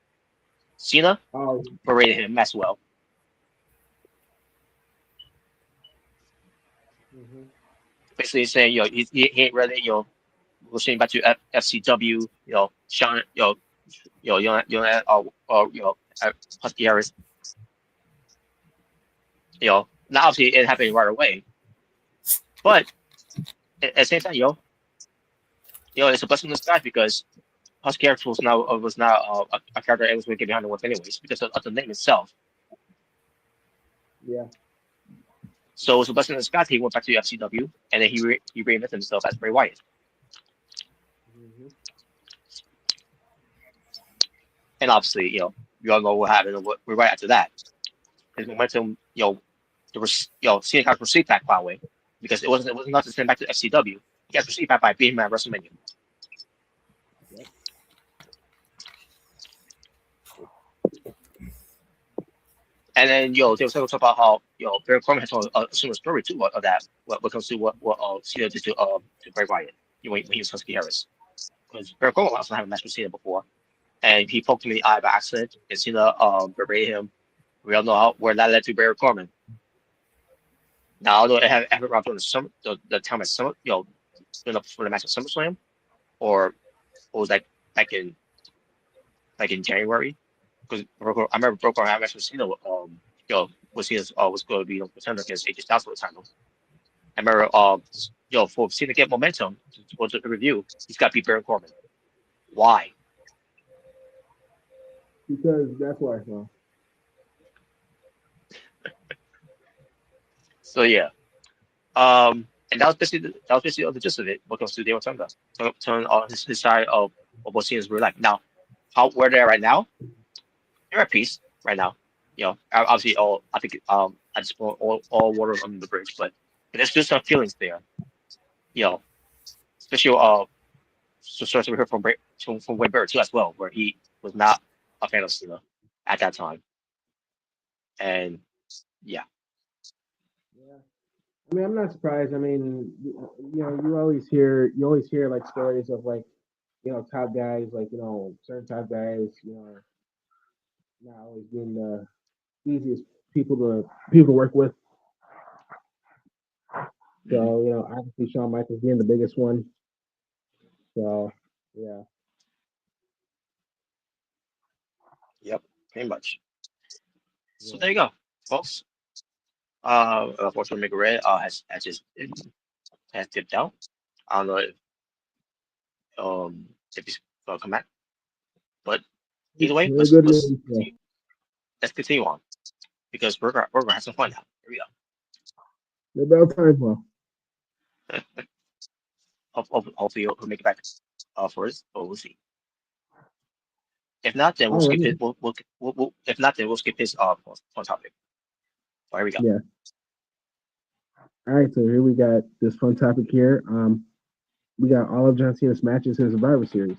S1: Cena berated him as well.
S3: Mm-hmm.
S1: Basically saying he ain't ready, listening back to FCW, Sean, Husky Harris. Now obviously it happened right away, but at the same time, it's a blessing in disguise because Husky Harris was now a character that was going to get behind the work anyways because of the name itself.
S3: Yeah.
S1: So it was a blessing in disguise. He went back to FCW and then he reinvented himself as Bray Wyatt.
S3: Mm-hmm.
S1: And obviously, we all know what happened right after that. His momentum, Cena got received back by the way, because it wasn't enough to send back to FCW. He got received back by beating him at WrestleMania.
S3: Yep.
S1: And then they was talking about how Baron Corbin had told a similar story too of that. What comes to what Cena did to Bray Wyatt when he was Husky Harris, because Baron Corbin also had a match with Cena before, and he poked him in the eye by accident, and Cena berated him. We all know where that led to Baron Corbin. Now, although it happened around during the time at Summer, for the match at SummerSlam, or was that back in January? Because I remember Broke had a match with Cena. Was Cena's was going to be contender against AJ Styles for the title. I remember for Cena to get momentum to go to the review, he's got to beat Baron Corbin. Why?
S3: Because that's why. Well.
S1: So yeah. And that was basically the gist of it. What comes to David Otunga, turn on his side of what Cena's really like. Now, where they're right now, they're at peace right now. Obviously, I think I just put all water under the bridge, but there's still some feelings there. Especially so we heard from Wade Barrett too as well, where he was not a fan of Cena at that time, and yeah.
S3: Yeah. I mean, I'm not surprised. I mean, you always hear like stories of like, top guys, like, certain top guys, not always being the easiest people to work with. So, obviously Shawn Michaels being the biggest one. So, yeah.
S1: Yep, pretty much. So there you go, folks. Unfortunately, McRae has dipped out. I don't know if he's gonna come back, but either way, let's continue on because we're gonna have some fun now. Here we go.
S3: No about time, well.
S1: Hopefully he'll make it back for us, but we'll see. If not, then we'll skip it. If not, then we'll skip his fun topic. So here we go.
S3: Yeah. All right, so here we got this fun topic here. We got all of John Cena's matches in Survivor Series.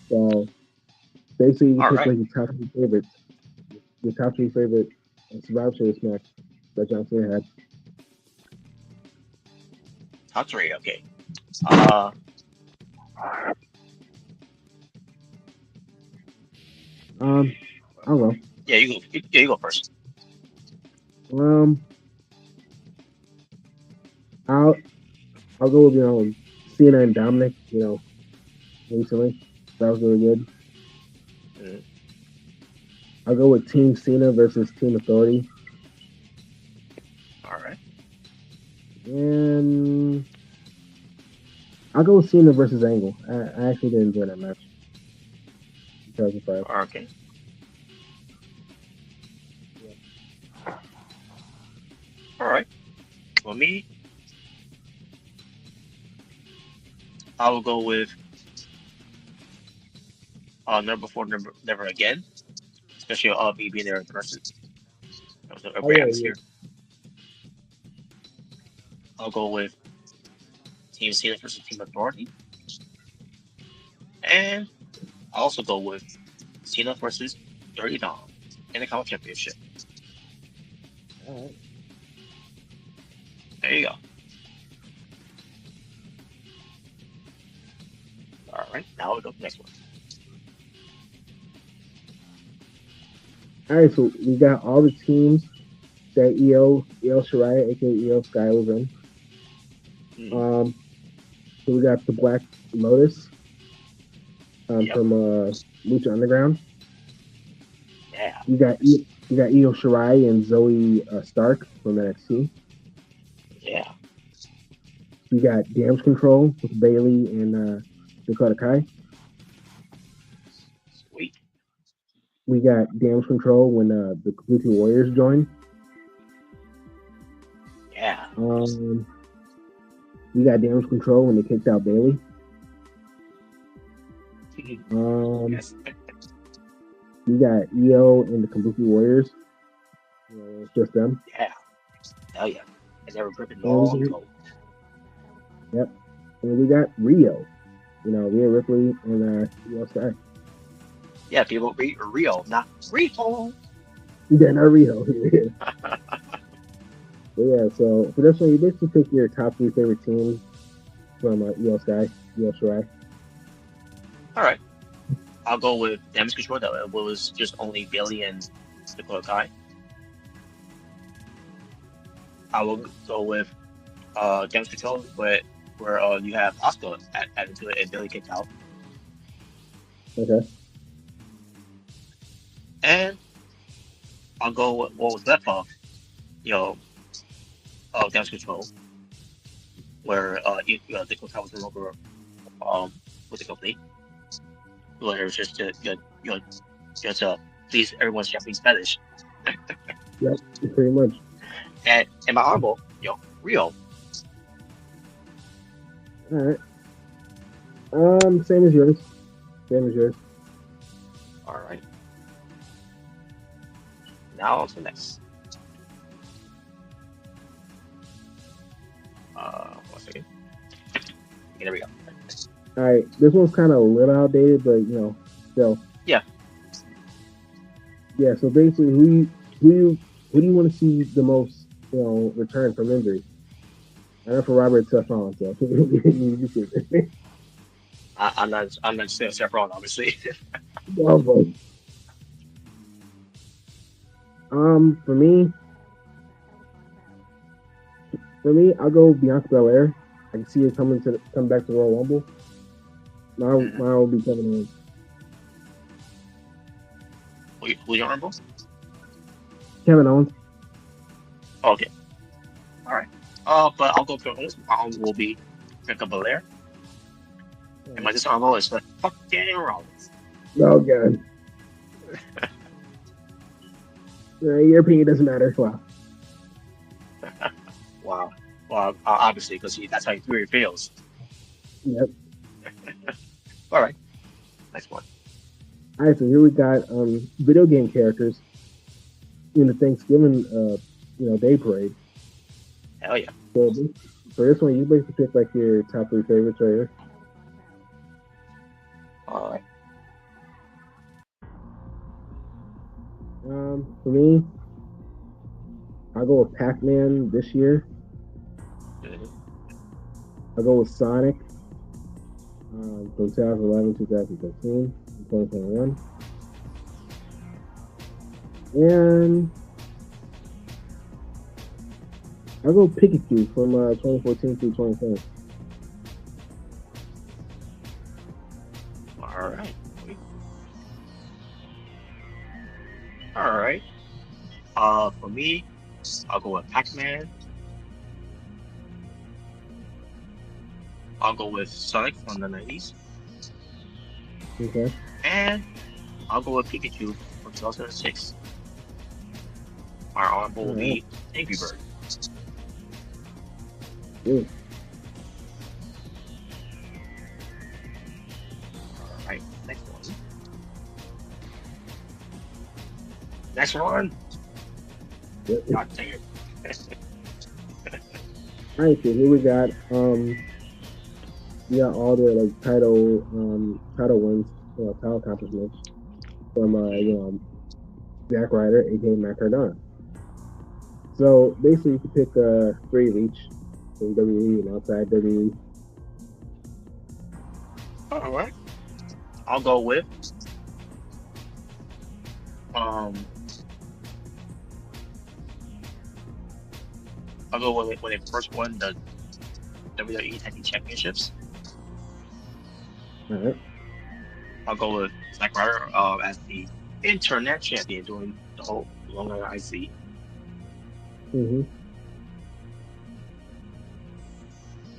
S3: So basically, you pick like your top three favorites, your top three favorite Survivor Series match that John Cena had.
S1: Top three, okay.
S3: I'll go.
S1: Yeah, you go. Yeah, you go first.
S3: Um, I'll go with Cena and Dominic. Recently that was really good.
S1: Mm-hmm.
S3: I'll go with Team Cena versus Team Authority.
S1: All right.
S3: And I'll go with Cena versus Angle. I actually did enjoy that match. 2005.
S1: Okay. All right. For me, I will go with Never Before, Never Again. Especially me being there in person. That was a
S3: Oh
S1: great
S3: yeah, yeah.
S1: atmosphere. I'll go with Team Cena versus Team Authority. And I'll also go with Cena versus Dirty Dom in the Comic Championship.
S3: All right.
S1: There you go. All right. Now we'll go to the next one.
S3: All right, so we got all the teams that Io Shirai, aka Io Sky, was in.
S1: Mm-hmm.
S3: So we got the Black Lotus
S1: Yep.
S3: from Lucha Underground.
S1: Yeah.
S3: You got Io Shirai and Zoe Stark from NXT.
S1: Yeah.
S3: We got Damage Control with Bailey and Dakota Kai.
S1: Sweet.
S3: We got Damage Control when the Kabuki Warriors joined.
S1: Yeah.
S3: We got Damage Control when they kicked out Bailey.
S1: Yes.
S3: We got Io and the Kabuki Warriors. It's just them.
S1: Yeah. Hell yeah. And they were gripping long gold.
S3: Yep. And we got Rio. Rhea Ripley and Io Sky.
S1: Yeah, people Rio, not Rio.
S3: Yeah, not Rio. Yeah, so for this one, you basically pick your top 3 favorite teams from Io Sky, Io Shirai.
S1: All right. I'll go with Damage Control. That was just only Bailey and Dakota Kai. I will go with Damage Control, where you have Asuka added to it and Bailey kicked out.
S3: Okay.
S1: And I'll go with what was left of, Damage Control, where Dakota Kai was no longer with the company. Where it was just to please everyone's Japanese fetish.
S3: Yep, pretty much.
S1: And my honorable, Rio.
S3: All right. Same as yours.
S1: All right. Now on to the next. 1 second. Okay, there we go.
S3: All right, this one's kind of a little outdated, but still.
S1: Yeah.
S3: Yeah. So basically, who do you want to see the most, return from injury? I know for Robert, it's Seth Rollins. So.
S1: I'm not saying Seth Rollins, obviously.
S3: For me, I'll go Bianca Belair. I can see her come back to Royal Rumble. Mine will be Kevin Owens.
S1: Who's your honorable?
S3: Kevin Owens.
S1: Okay. All right. But I'll go Kevin Owens. My honorable will be Bianca Belair. And my dishonorable is fucking Rollins.
S3: Oh god. Your opinion doesn't matter. Wow.
S1: Wow. Well, obviously, because that's how your theory fails.
S3: Yep.
S1: All right. Next one.
S3: All right, so here we got video game characters in the Thanksgiving Day parade.
S1: Hell yeah.
S3: So for this one, you basically pick like your top 3 favorites right here.
S1: All right.
S3: For me, I'll go with Pac-Man this year.
S1: Mm-hmm.
S3: I'll go with Sonic from 2011, 2013, 2021. And I'll go Pikachu from 2014 through 2020.
S1: All right. All right. For me, I'll go with Pac-Man. I'll go with Sonic from the 90s.
S3: Okay.
S1: And I'll go with Pikachu from 2006. My honorable will be Angry Bird.
S3: Ooh.
S1: All right, next one. Next one. God dang it.
S3: All right, so here we got all the like title wins, title accomplishments from Zack Ryder, aka Matt Cardona. So basically, you can pick 3 of each from WWE and outside WWE.
S1: All right. I'll go with when they first won the WWE Tag Team Championships.
S3: All right.
S1: I'll go with Zack Ryder as the Internet Champion during the whole Long Island IC.
S3: Mm-hmm.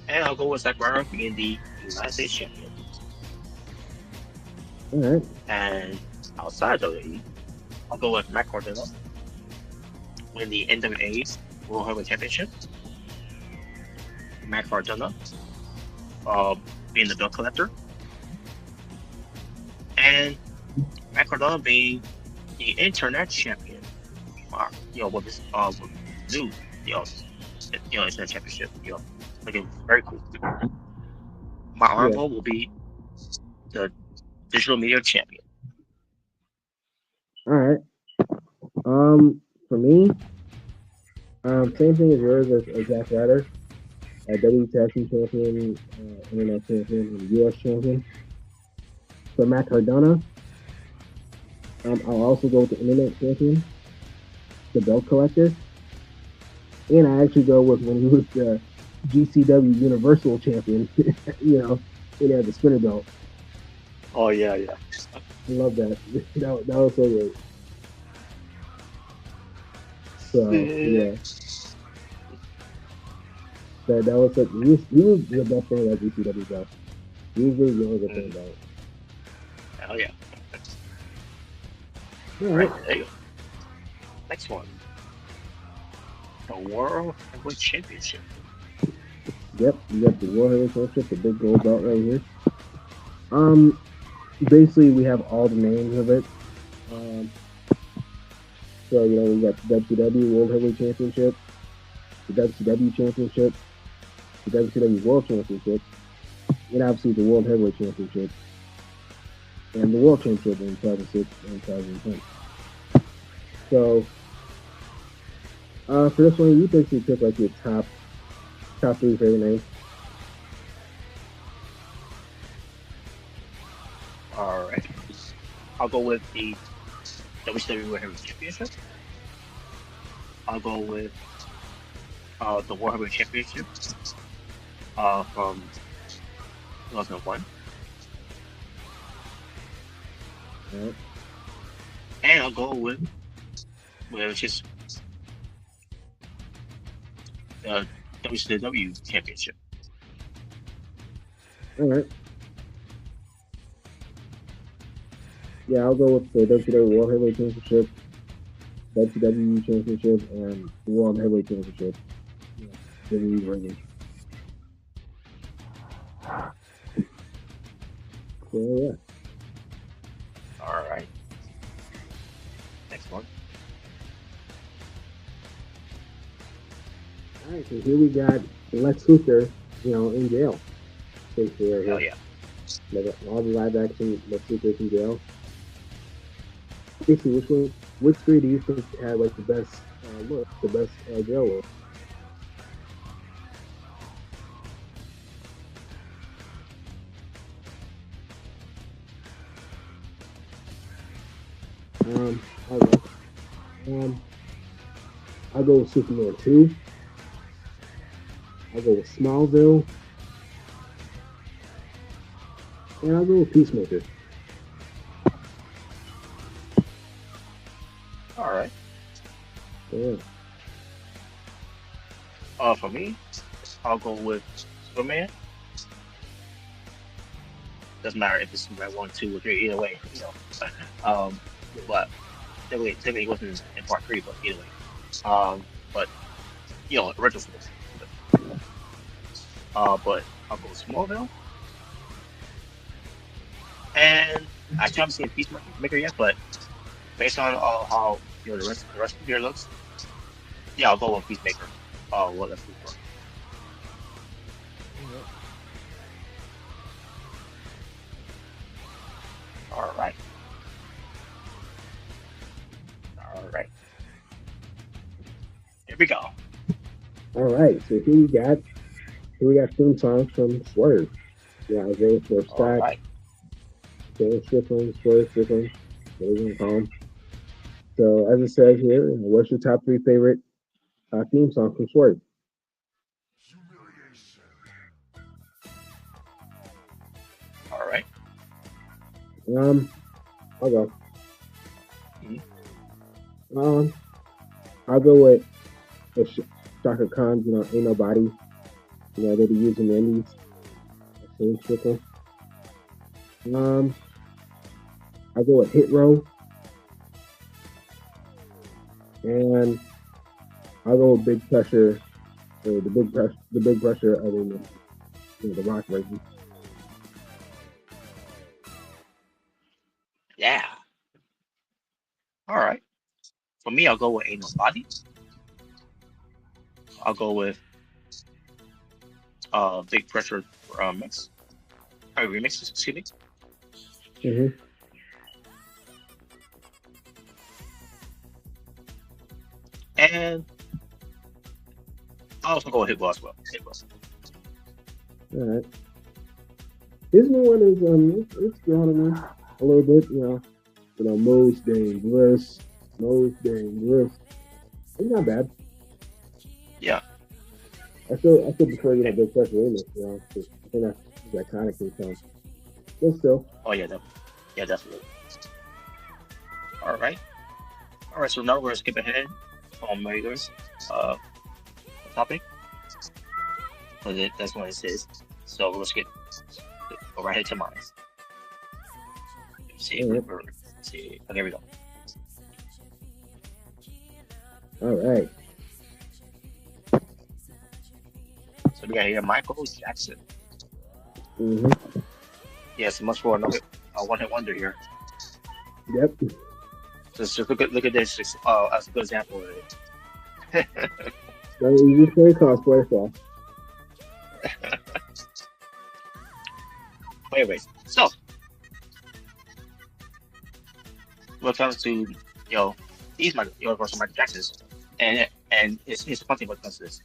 S1: And I'll go with Zack Ryder being the United States Champion.
S3: All right.
S1: And outside WWE, I'll go with Matt Cardona win the NWA World Heavyweight Championship. Matt Cardona being the belt collector. And Matt Cardona being the Internet Champion. With this new Internet Championship. Looking very cool. My honorable will be the Digital Media Champion.
S3: All right. For me, same thing as yours as Zack Ryder, WWE Tag Team Champion, Internet Champion, and US Champion. For Matt Cardona, I'll also go with the Internet Champion, the belt collector, and I actually go with when he was the GCW Universal Champion. He had the spinner belt.
S1: Oh yeah.
S3: I love that. That was so great. So yeah, that was such. He was the best thing about GCW belt. He was really the only good thing about it.
S1: Hell yeah.
S3: All
S1: right, there you go. Next one. The World Heavyweight Championship.
S3: Yep, you got the World Heavyweight Championship, the big gold belt right here. Basically we have all the names of it. So we got the WCW World Heavyweight Championship, the WCW Championship, the WCW World Championship, and obviously the World Heavyweight Championship, and the World Championship in 2006 and 2010. So for this one, you basically pick like your top 3 favorite names.
S1: All right. I'll go with the WCW World Heavyweight Championship. I'll go with the World Heavyweight Championship from 2001.
S3: Right.
S1: And I'll go with which is the WCW Championship.
S3: All right. Yeah, I'll go with the WCW World Heavyweight Championship, WCW Championship, and the World Heavyweight Championship. WWE version. So yeah.
S1: All right. Next one.
S3: All right, so here we got Lex Luthor, in jail. Basically,
S1: Hell yeah.
S3: All the live action Lex Luthor in jail. Basically, which 3 do you think had like the best look, the best jail look? I'll go. I'll go with Superman 2. I'll go with Smallville. And I'll go with Peacemaker.
S1: All right.
S3: Yeah.
S1: For me, I'll go with Superman. Doesn't matter if it's Superman 1, 2, or 3, either way, you know. But typically it wasn't in part 3, but either way. But you know, original Superman. But I'll go with Smallville. And actually, I haven't seen Peacemaker yet, but based on how you know the rest of the year looks, yeah, I'll go with Peacemaker. What that's for. All right. Here we go.
S3: All right. So here we got theme songs from Swerve. Yeah, Isaiah for Scott.
S1: Right.
S3: James Strickland, Swerve Strickland, whatever you call him. So as it says here, what's your top 3 favorite theme songs from Swerve?
S1: All right.
S3: I'll go. I'll go with Shaka Khan's, Ain't Nobody. That he used in the Indies. James Strickland. I'll go with Hit Row. And I'll go with Big Pressure, or the Big Pressure of the Rock version.
S1: Yeah. All right. For me, I'll go with Ain't Nobody. I'll go with Big Pressure mix. Remixes, excuse me.
S3: Mm-hmm.
S1: And I'll also go with Hit Row as well.
S3: All right. This new one is it's growing on me a little bit, Most Dangerous. It's not bad.
S1: Yeah.
S3: I still prefer Big Pressure remix, I think that's iconic in song. But still.
S1: Oh yeah, definitely. All right. So now we're gonna skip ahead on Mayor's topic. That's what it says. So we'll go right ahead to mine. See. Okay, here we go.
S3: All right.
S1: So we got here Michael Jackson.
S3: Mm-hmm.
S1: Yes, much for another one-hit wonder here.
S3: Yep.
S1: Just look at this as a good example of it.
S3: That was easy for cosplay stuff.
S1: Anyways, so when it comes to these Universal Michael Jacksons, and it's fun thing when it comes to this.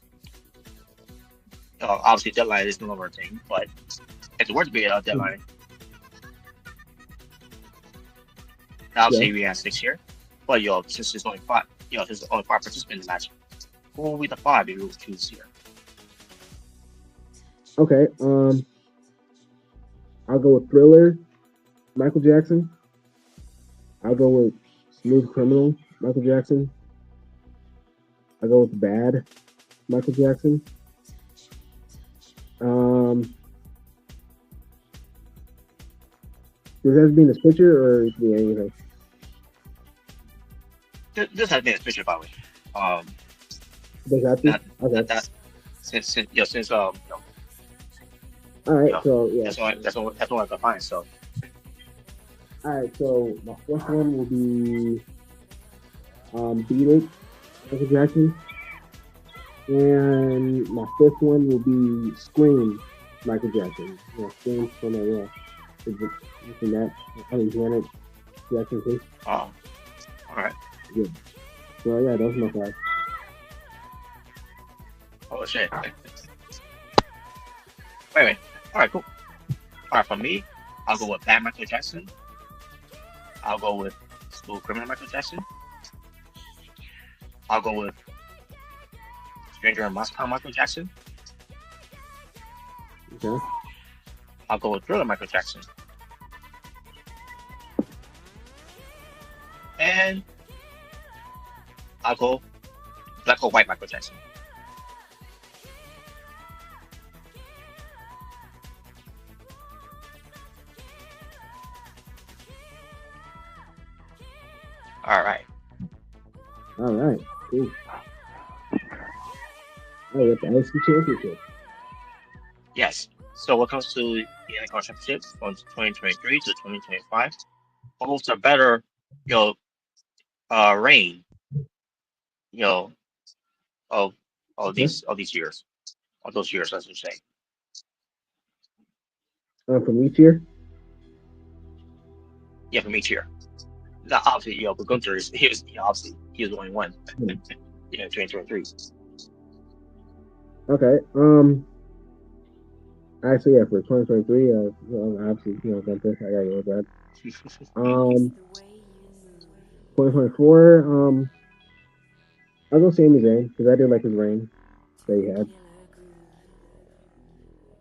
S1: Obviously, Deadline is no longer a thing, but if it were to be a Deadline, obviously we have 6 here. But since there's only 5, since there's only 5 participants in the match, who will be the 5 if you would choose here?
S3: Okay. I'll go with Thriller, Michael Jackson. I'll go with Smooth Criminal, Michael Jackson. I'll go with Bad, Michael Jackson. Does that mean this picture or it be anything?
S1: This has been a picture, by the way.
S3: Does that be? Okay.
S1: Since
S3: All right, so yeah.
S1: That's what I can find. So.
S3: All right, so my first one will be Beat It, Michael Jackson. And my fifth one will be Scream, Michael Jackson. Yeah, Scream from that. Janet Jackson too.
S1: All right.
S3: Yeah. So yeah, those are my 5.
S1: Oh shit. Wait. All right, cool. All right, for me, I'll go with Bad Michael Jackson. I'll go with Smooth Criminal Michael Jackson. I'll go with Stranger in Moscow, Michael Jackson.
S3: Okay.
S1: I'll go with Thriller, Michael Jackson. And I'll go Black or White, Michael Jackson. All right.
S3: All right. Cool. Oh, with the IC Championship.
S1: Yes. So when it comes to the NXT Championship from 2023 to 2025, almost a better, reign, of these years, of those years, as you say.
S3: From each year.
S1: Yeah, from each year. Now, obviously, but Gunther he was the only one. 2023.
S3: Okay. Actually, yeah, for 2023, obviously, Gunther, I gotta go with that. 2024, I'll go Sami Zayn because I did like his reign that he had.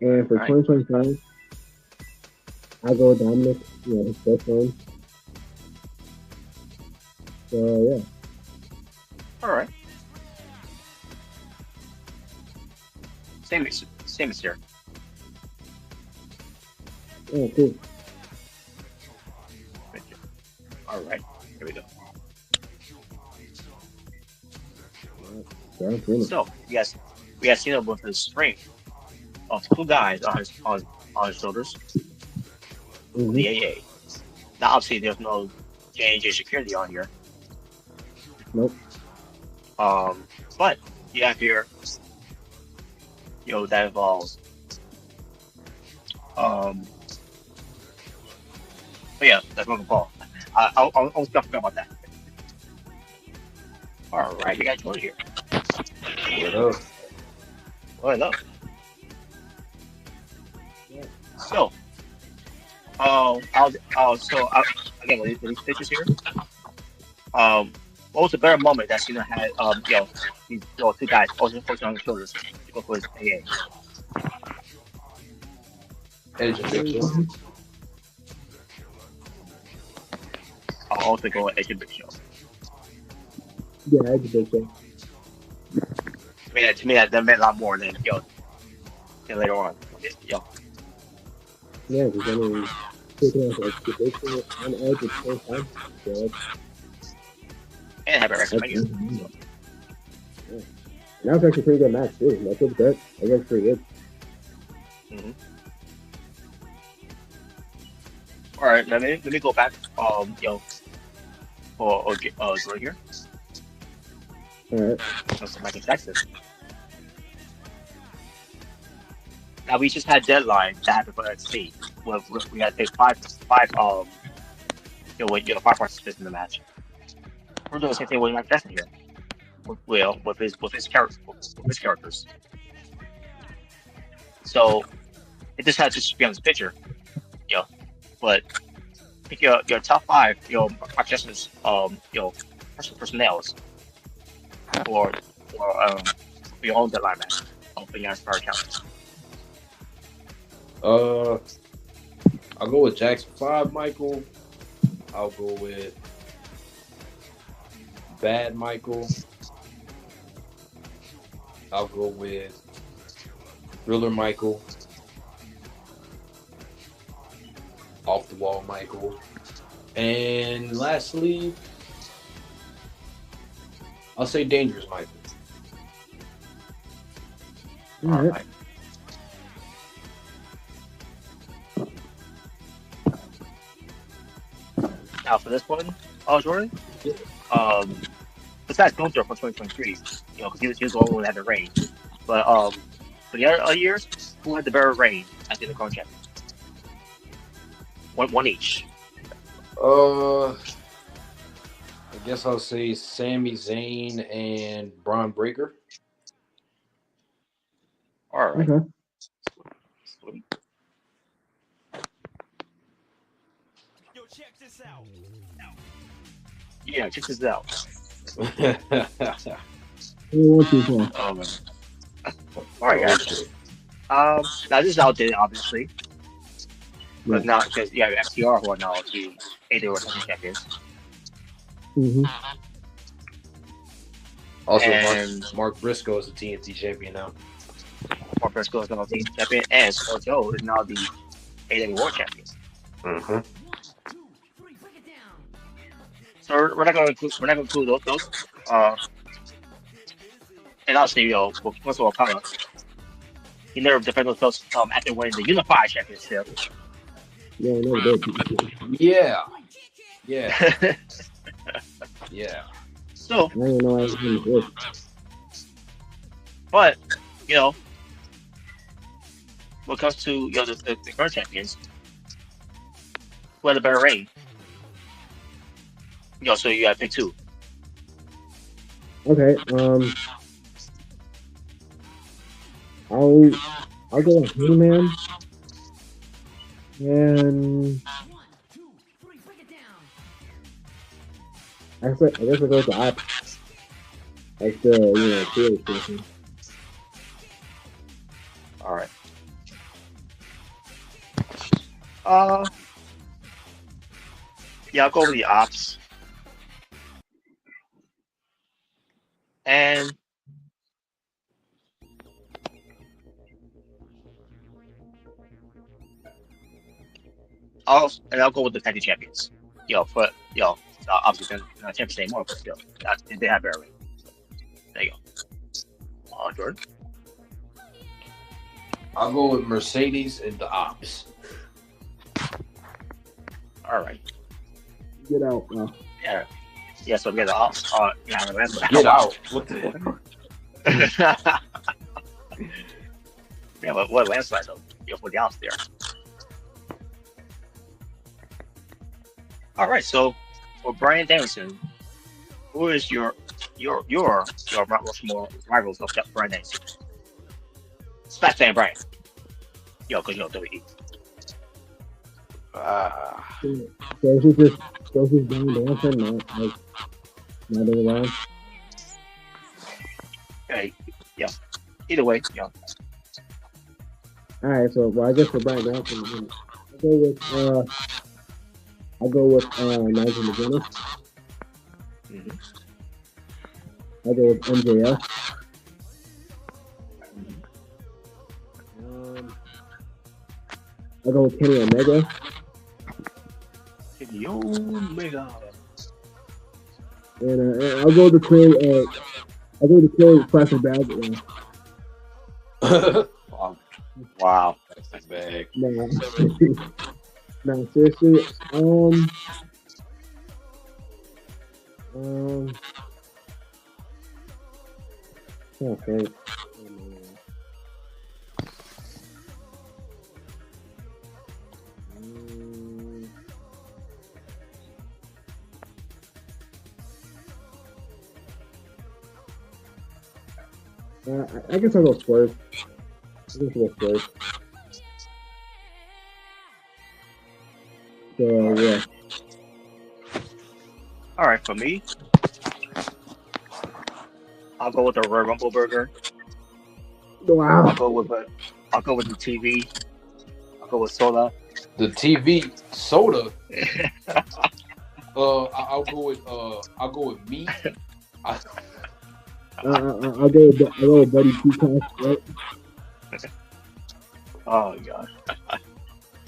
S3: And for 2025, I'll go with Dominic, his first reign. So, yeah.
S1: All right. Same as here.
S3: Oh, cool.
S1: All right. Here we go. So, yes, we have Cena with his strength of two guys on his shoulders.
S3: Mm-hmm.
S1: The AA. Now, obviously, there's no J&J security on here.
S3: Nope.
S1: But you have here, that involves, but yeah, that's Logan Paul. I'll forget about that. All right, you got Jordan here. What up? So, again, with these pictures here, what was a better moment that Cena had, these two guys also focusing on his shoulders to go for his AA?
S4: Edge and Big Show.
S1: I'll also go with Edge and Big Show.
S3: Yeah, Edge and Big Show.
S1: To me, that meant a lot more than later on.
S3: Yeah, because I mean, taking off the Big Show on Edge at the same time. Yeah,
S1: and have a WrestleMania.
S3: Yeah. That was actually a pretty good match too. That's what that. I guess pretty good.
S1: Mm-hmm. All right, let me go back. For right here.
S3: All right.
S1: That's Michael Jackson. Now we just had Deadline that happened for NXT. We had to take five participants in the match. We're doing the same thing with Michael Jackson here. With his characters. So it just had to be on this picture, but pick your top five, Michael Jackson's personnels for your own Deadline match for your Star account.
S4: I'll go with Jackson 5, Michael. I'll go with Bad Michael. I'll go with Thriller Michael. Off the Wall Michael. And lastly, I'll say Dangerous Michael.
S1: All right. Now for this one, Jordan, besides Gunther from 2023, because he was the only one that had the reign. But for the other years, who had the better reign as the contract? One each.
S4: I guess I'll say Sami Zayn and Braun Breaker.
S1: All right.
S3: Okay.
S1: Sweet.
S5: Yo, check this out.
S1: Yeah, check this out. Oh man. All right, guys. Now this is outdated, obviously, because now because you have FTR who are now the AWR Tag Team Champions,
S4: Also,
S1: and
S4: Mark Briscoe is the TNT champion now.
S1: Mark Briscoe is now the champion, and Samoa Joe is now the AWR champion. So we're not going to include those. And obviously, first of all, Okada, he never defended those after winning the Unified Championship.
S3: Yeah, I know
S4: Yeah. Yeah.
S1: So,
S3: I don't know why
S1: but when it comes to the current champions, who had a better reign? So you got to pick two.
S3: Okay, I'll go with He-Man, and I guess I'll go with the Ops, like the creative station.
S1: All right. Yeah, I'll go with the Ops. And I'll go with the tag team champions. Obviously they're not champions anymore, but still, they have better reign. There you go. Jordan.
S4: I'll go with Mercedes and the Ops.
S1: All right.
S3: Get out.
S1: Yeah. So we got the Ops.
S4: Get out. What the heck?
S1: Yeah, but what landslide though? For the Ops there. All right. So for Bryan Danielson, who is your Mount Rushmore rivals of Bryan Danielson? SmackDown Bryan. Because WWE.
S3: So it's just Bryan Danielson, not otherwise.
S1: Okay. Yeah. Either way,
S3: All right, so I guess for Bryan Danielson, I'll go with Nigel McGuinness. I'll go with MJF. I'll go with Kenny Omega. And I'll go with the Clay. I'll go with the Clay Plastic Bag.
S1: Wow.
S4: That's bad.
S3: No, seriously. Okay. I guess I'll go Swerve. So, yeah.
S1: All right, for me, I'll go with the Royal Rumble burger.
S3: Wow.
S1: I'll go with the TV. I'll go with soda.
S4: The TV soda. I'll go with meat.
S3: I'll go with Buddy Peacock, right?
S1: Oh god.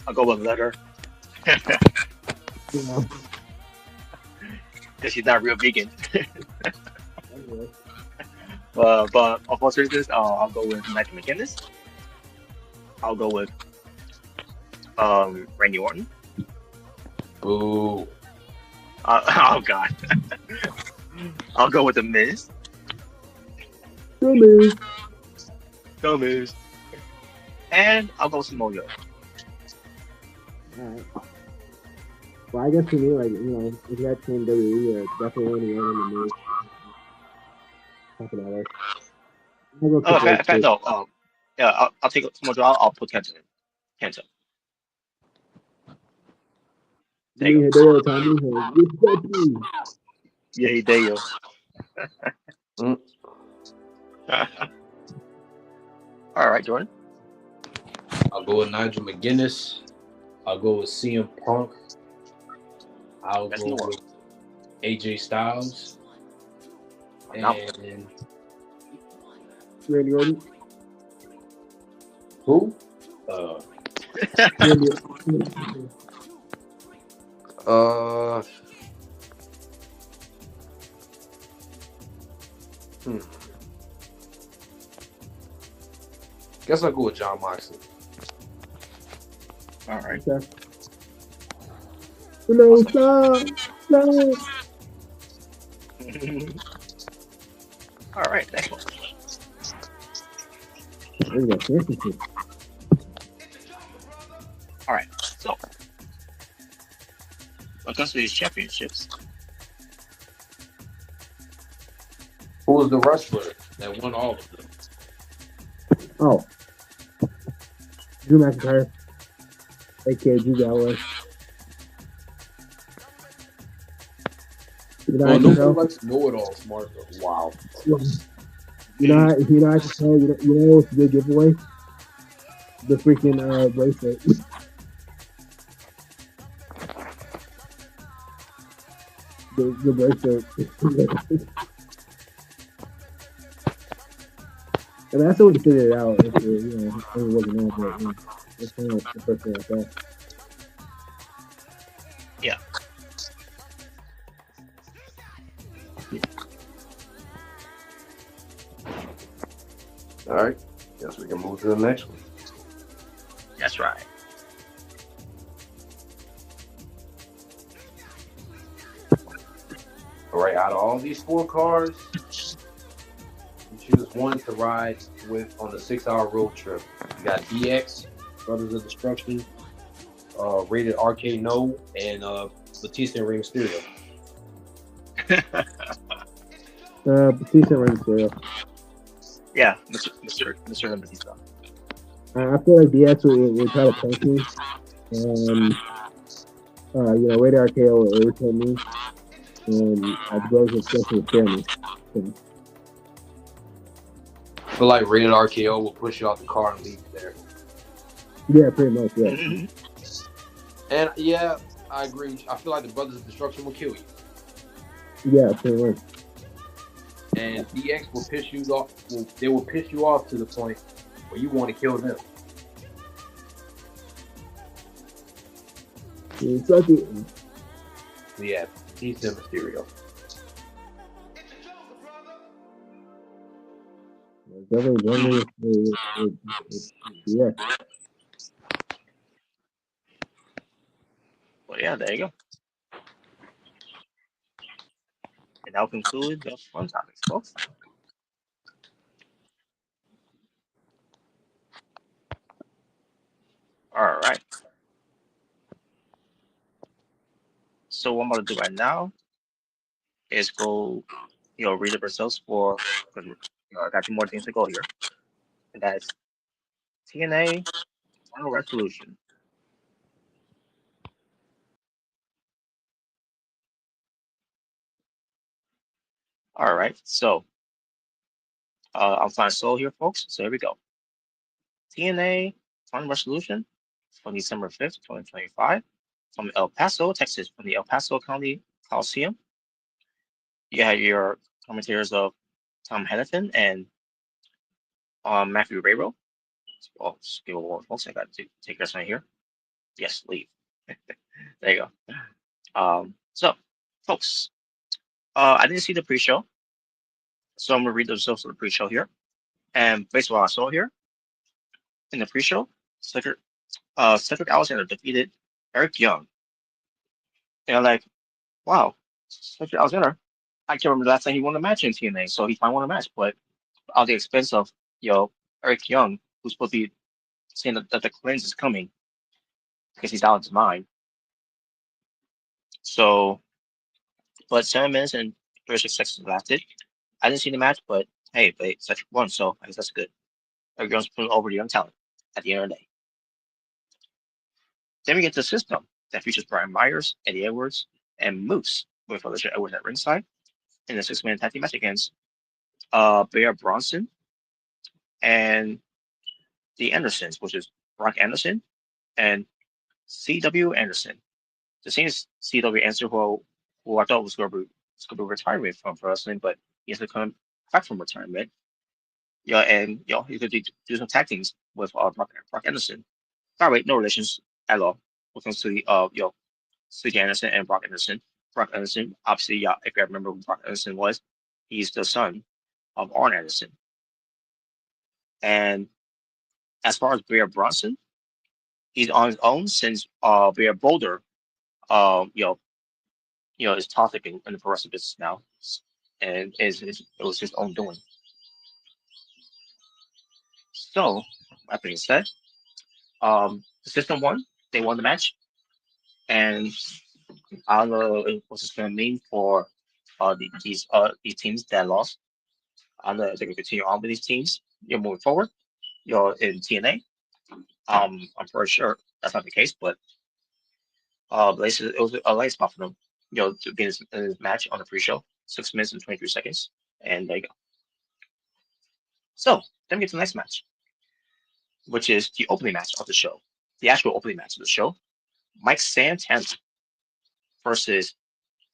S1: I'll go with leather.
S3: Yeah.
S1: Because she's not real vegan. But of all seriousness, I'll go with Matthew McGinnis. I'll go with Randy Orton.
S4: Boo.
S1: Oh god. I'll go with the Miz. Go Miz. And I'll go with Samoa Joe.
S3: Alright. Well, I guess for me, if you had Team WWE, definitely only one in the news. Talking about it.
S1: In fact, no. Yeah, I'll take Samoa Joe. I'll put Kenta in. Kenta. There you go. Yeah, there you go. All right, Jordan.
S4: I'll go with Nigel McGuinness. I'll go with CM Punk. I'll go with AJ Styles. And
S3: Randy Orton.
S4: who? Guess I'll go with John Moxley.
S1: All right.
S3: Okay. No, stop.
S1: All right, next one. All right, so when it comes to these championships,
S4: Who was the wrestler that won all of them?
S3: Oh, Drew McIntyre, aka Drew Galloway.
S4: Well, nobody likes to know it all, smart though. Wow.
S3: You know, I can tell. You know, it's a good giveaway. The freaking bracelet. the bracelet. I mean, I still would have figured it out if it wasn't on, but it's kind of the first thing I thought.
S1: Yeah.
S4: All right. Guess we can move to the next one.
S1: That's right.
S4: All right. Out of all these 4 cars, you choose one to ride with on the 6-hour road trip. You got DX, Brothers of Destruction, Rated RK No, and Batista and Rey Mysterio.
S3: Batista and Rey Mysterio.
S1: Yeah, Mr. Batista.
S3: I feel like DX would try to punch me, and Rated RKO will irritate me, and Brothers of Destruction would scare me. So,
S4: I feel like Rated RKO will push you off the car and leave you there.
S3: Yeah, pretty much, yeah.
S4: And yeah, I agree. I feel like the Brothers of Destruction will kill you.
S3: Yeah, pretty much.
S4: And DX will piss you off. They will piss you off to the point where you want to kill them. Yeah, Batista and Mysterio.
S3: Definitely, yeah.
S1: Well, yeah, there you go. And that'll conclude the fun topics, folks. All right. So what I'm going to do right now is go, read the results for, because I got 2 more things to go here. And that's TNA Final Resolution. All right. So I'll find Soul here, folks. So here we go. TNA Final Resolution from December 5th, 2025, from El Paso, Texas, from the El Paso County Coliseum. You had your commentators of Tom Hennepin and Matthew Rayro. Oh, give a one, folks. I got to take your sign here. Yes, leave. There you go. So, folks, I didn't see the pre-show, so I'm gonna read the results of the pre-show here. And based on what I saw here in the pre-show, Cedric Alexander defeated Eric Young. And I'm like, wow, Cedric Alexander. I can't remember the last time he won a match in TNA, so he finally won a match, but at the expense of Eric Young, who's supposed to be saying that the cleanse is coming because he's out of his mind. So, but 7 minutes and 36 seconds lasted. I didn't see the match, but hey, Cedric won, so I guess that's good. Eric Young's putting over the young talent at the end of the day. Then we get the system that features Brian Myers, Eddie Edwards, and Moose with Alicia Edwards at ringside. in a 6-man tag team match against Bear Bronson and the Andersons, which is Brock Anderson and C.W. Anderson. The same as C.W. Anderson, who I thought was going to be retiring from wrestling, but he has to come back from retirement. Yeah, and he could do some tag teams with Brock Anderson. By the way, no relations at all when it comes to C.J. Anderson and Brock Anderson. Brock Anderson, obviously, yeah, if you remember who Brock Anderson was, he's the son of Arn Anderson. And as far as Bear Bronson, he's on his own since Bear Boulder, is toxic in the pro wrestling business now, and it was his own doing. So, that being said, the system won. They won the match, and I don't know what's this going to mean for these teams that lost. I don't know if they're going to continue on with these teams. Moving forward. In TNA. I'm pretty sure that's not the case, but it was a light spot for them. To be in this match on the pre-show, 6 minutes and 23 seconds, and there you go. So then we get to the next match, which is the opening match of the show, the actual opening match of the show. Mike Santana versus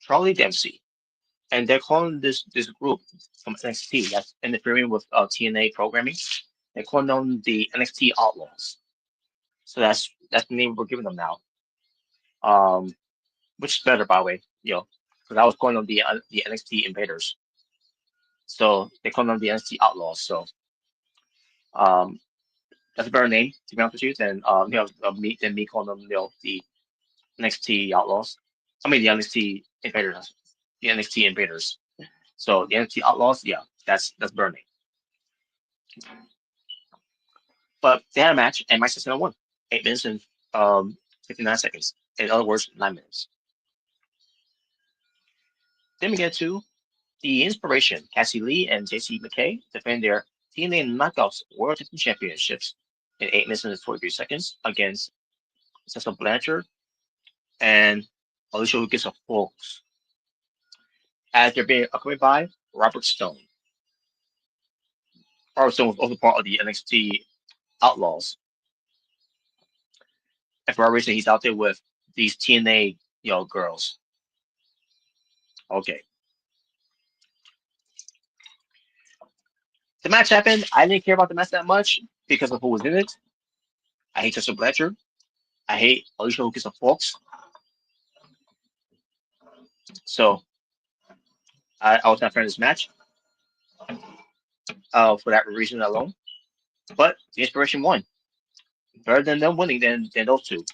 S1: Charlie Dempsey, and they're calling this group from NXT that's interfering with TNA programming. They're calling them the NXT Outlaws. So that's the name we're giving them now. Which is better, by the way, because I was calling them the NXT Invaders. So they call them the NXT Outlaws. So that's a better name, to be honest with you, than me calling them the NXT Outlaws. I mean the NXT Invaders, the NXT Invaders. So the NXT Outlaws, yeah, that's a better name. But they had a match, and Mike Santana won. 8 minutes and 59 seconds. In other words, 9 minutes. Then we get to the Inspiration. Cassie Lee and JC McKay defend their TNA Knockouts World Tag Team Championships in 8 minutes and 43 seconds against Cecil Blanchard and Alicia Lucas of Folks, as they're being accompanied by Robert Stone. Robert Stone was also part of the NXT Outlaws. And for a reason, he's out there with these TNA girls. Okay. The match happened. I didn't care about the match that much because of who was in it. I hate Cecil Blanchard. I hate Alicia Lucas of Folks. So I was not a fan of this match for that reason alone. But the Inspiration won. Better than them winning than those two.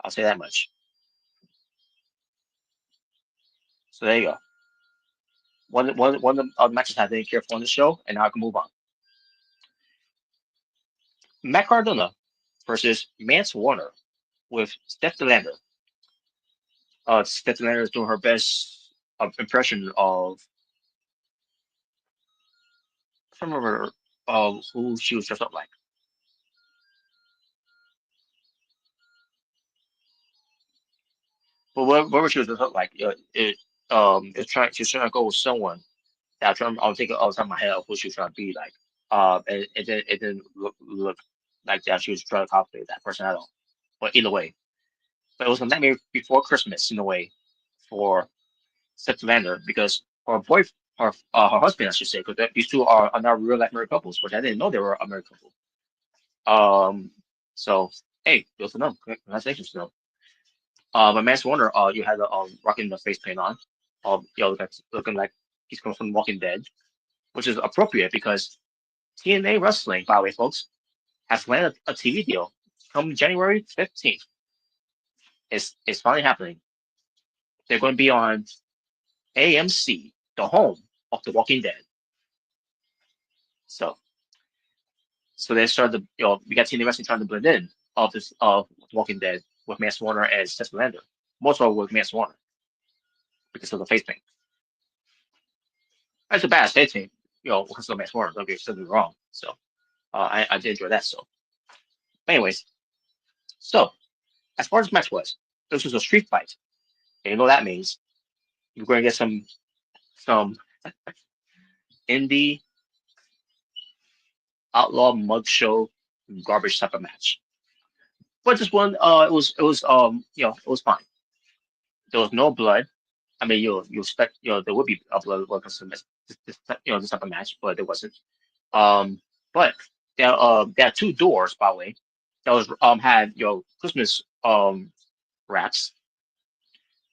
S1: I'll say that much. So there you go. One of the matches I didn't care for on the show, and now I can move on. Matt Cardona versus Mance Warner with Steph DeLander. Steph DeLander is doing her best impression of, I don't remember who she was dressed up like. But whatever she was dressed up like, she's trying to go with someone that I'll think off the top of my head of who she was trying to be like. And it didn't look like that she was trying to copy that person at all. But either way, but it was a nightmare before Christmas in a way for Steph DeLander, because her husband, I should say, because these two are now real life married couples, which I didn't know they were a married couple. So hey, good for them. Congratulations to them. But Mance Warner, you had rocking the face paint on, looking like he's coming from Walking Dead, which is appropriate because TNA Wrestling, by the way, folks, has landed a TV deal come January 15th. It's finally happening. They're going to be on AMC, the home of The Walking Dead. So they started we got TNA Wrestling trying to blend in of Walking Dead with Mance Warner and Steph DeLander. Most of all with Mance Warner because of the face paint. That's a bad face paint, because of Mance Warner. Don't get something wrong. So I did enjoy that. So, but anyways, so as far as the match was, this was a street fight. And you know what that means. You're going to get some some indie outlaw mug show garbage type of match. But this one, it was it was fine. There was no blood. I mean, you expect there would be a blood because of this type of match, but there wasn't. But there are two doors, by the way, that was had Christmas wraps.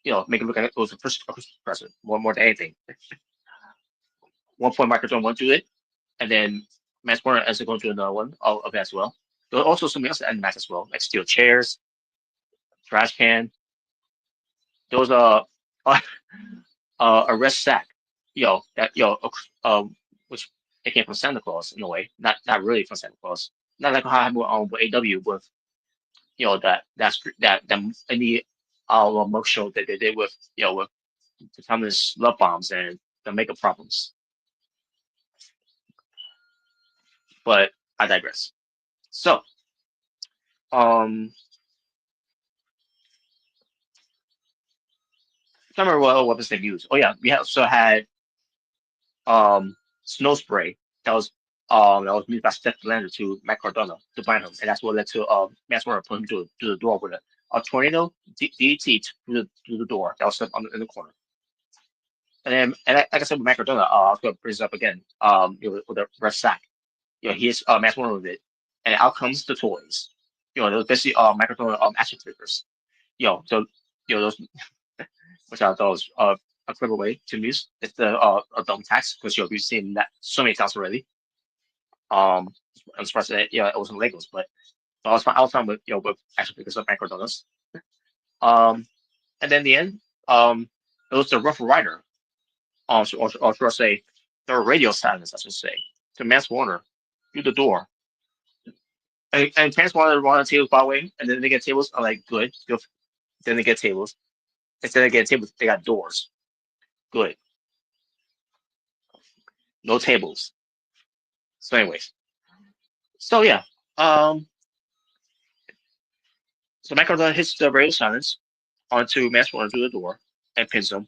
S1: Make it look like it was a Christmas present more than anything. One point, Michael Jordan went to it, and then Matt Warner as going to another one of it as well. There was also something else in the match as well, like steel chairs, trash can. There was a red sack, that which it came from Santa Claus in a way, not really from Santa Claus, not like how I have with AW with that in the mug show that they did with with the Thomas love bombs and the makeup problems. But I digress. So, I can't remember what weapons they used. Oh yeah, we also had snow spray that was used by Steph Lander to Matt Cardona to blind him, and that's what led to Matt Warner putting him through the door with a tornado DT through the door that was set in the corner. And then, like I said with Matt Cardona, I was going to bring this up again. With the red sack, he's Matt Warner with it, and out comes the toys. Those basically Matt Cardona action figures. So those which I thought was a clever way to use. It's the dumb tax because we've seen that so many times already. I'm surprised that it wasn't Legos, but I was fine with with action figures of Matt Cardona's. And then in the end, it was the Rough Rider, or should I say, the radio silence, I should say, to Matt Warner through the door. And Terrence wanted to run on tables, by the way, and then they get tables. I'm like, good. Then they get tables. Instead of getting tables, they got doors. Good. No tables. So, anyways. So yeah. So Michael hits the radio silence onto Matt Warner through the door and pins him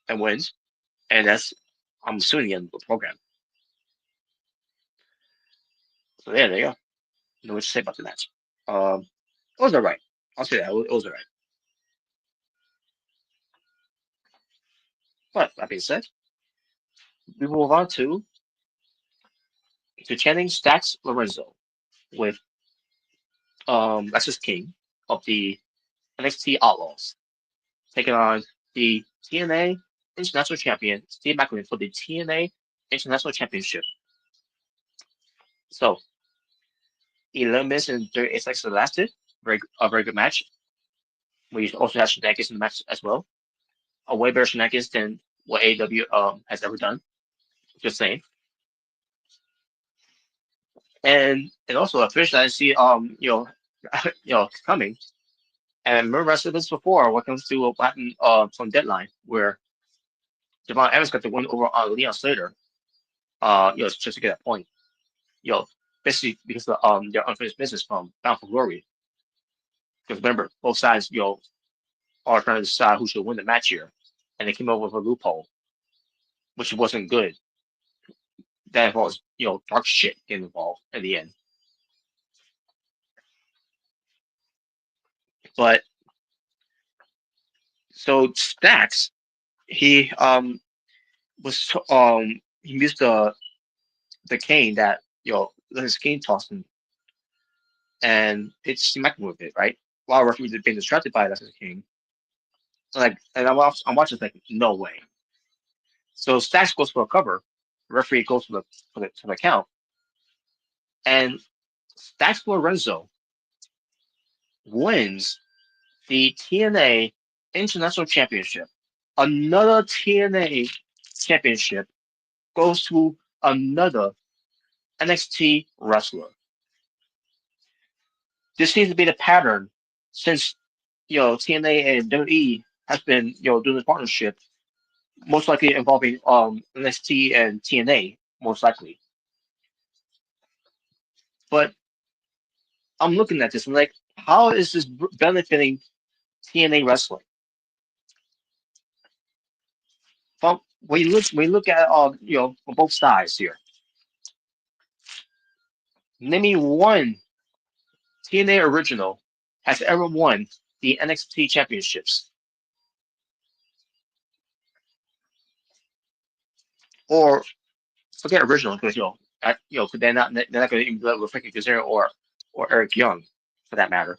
S1: and wins. And that's, I'm assuming, the end of the program. So yeah, there you go. You know what to say about the match. It was alright. I'll say that. It was alright. But that being said, we move on to Channing Stacks Lorenzo with Lexus King of the NXT Outlaws taking on the TNA International Champion Steve McLean for the TNA International Championship. So 11 minutes and 38 seconds lasted. A very good match. We also had shenanigans in the match as well. A way better shenanigans than what AEW has ever done. Just saying. And also a finish that I see coming. And remember I said this before when it comes to what happened from Deadline, where Javon Evans got the win over on Leon Slater. Just to get that point. Basically because of their unfinished business from Bound for Glory. Because remember, both sides, are trying to decide who should win the match here. And they came up with a loophole, which wasn't good. That involves, dark shit getting involved in the end. But so Stacks, he was he used the cane that his cane tossed him, and it's smacking with it, right? While referee being distracted by that king. And I'm watching like, no way. So Stacks goes for a cover, referee goes for the count, and Stacks Lorenzo wins the TNA International Championship. Another TNA championship goes to another NXT wrestler. This seems to be the pattern since TNA and WWE has been doing this partnership, most likely involving NXT and TNA, most likely. But I'm looking at this and like, how is this benefiting TNA wrestling? when you look at on both sides here, name me one TNA original has ever won the NXT championships, or forget original because they're not going to even let Frankie Kazarian or Eric Young for that matter.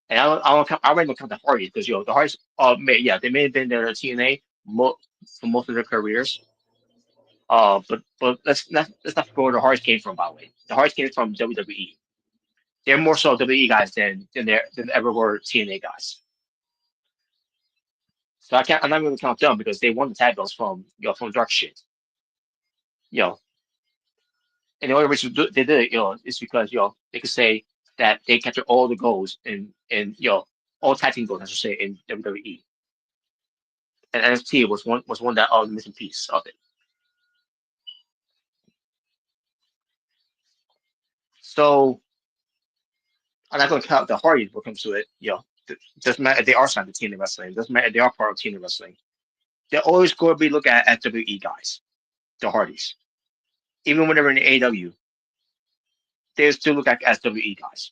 S1: And I don't count. I already don't count the Hardys because the Hardys they may have been there at TNA for most of their careers. But let's not forget where the Hardys came from. By the way, the Hardys came from WWE. They're more so WWE guys than ever were TNA guys. So I'm not going to count them because they won the tag belts from Dark Shit. And the only reason they did it, is because they could say that they captured all the goals in all tag team goals, I should say, in WWE. And NXT was one that missing piece of it. So I'm not going to count the Hardys when it comes to it. Doesn't matter if they are signed to TNA Wrestling. Doesn't matter if they are part of TNA Wrestling. They're always going to be looked at WWE guys, the Hardys. Even when they're in the AEW, they still look at as WWE guys.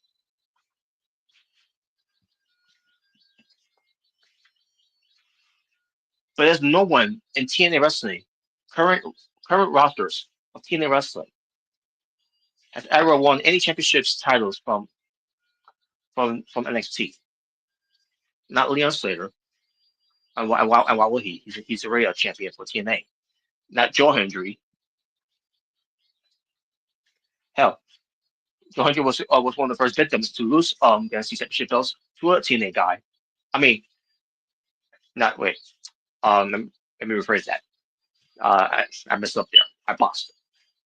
S1: But there's no one in TNA Wrestling, current rosters of TNA Wrestling, has ever won any championships titles from NXT. Not Leon Slater. And why would he? He's already a champion for TNA. Not Joe Hendry. Hell, Joe Hendry was one of the first victims to lose the NXT championship belts to a TNA guy. I mean, not wait. Let me rephrase that. I messed up there. I lost.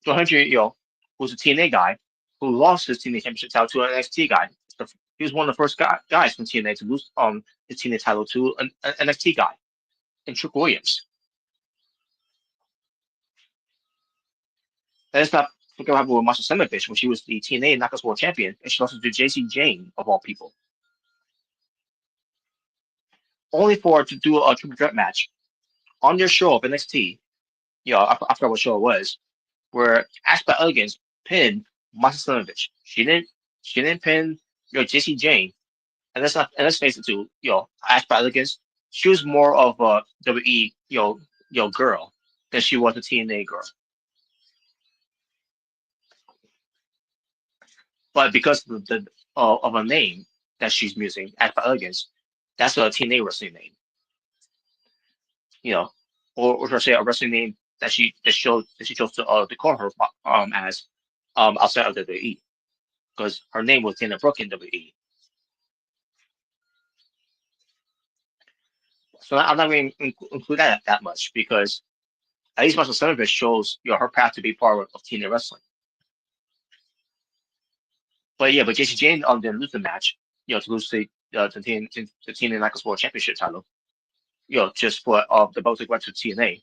S1: Joe Hendry, who's a TNA guy who lost his TNA championship title to an NXT guy. He was one of the first guys from TNA to lose his TNA title to an NXT guy, and Trick Williams. And let's not forget what happened with Masha Semovich when she was the TNA Knockouts World Champion, and she lost to JC Jane, of all people. Only for her to do a triple threat match on their show of NXT, I forgot what show it was, where Ash by Elegance pinned Masha Semovich. She didn't pin JC Jane. And let's face it too, Ash by Elegance, she was more of a WWE girl than she was a TNA girl. But because of a name that she's using, Ash by Elegance, that's a TNA wrestling name. Or should I say a wrestling name that she chose to call her as outside of WWE, because her name was Dana Brooke in WWE. So I'm not going to include that much because at least Masha Semovich shows her path to be part of TNA wrestling. But JC Jane didn't lose the match, to lose the TNA Knockouts World Championship title, just for the belt to go to TNA.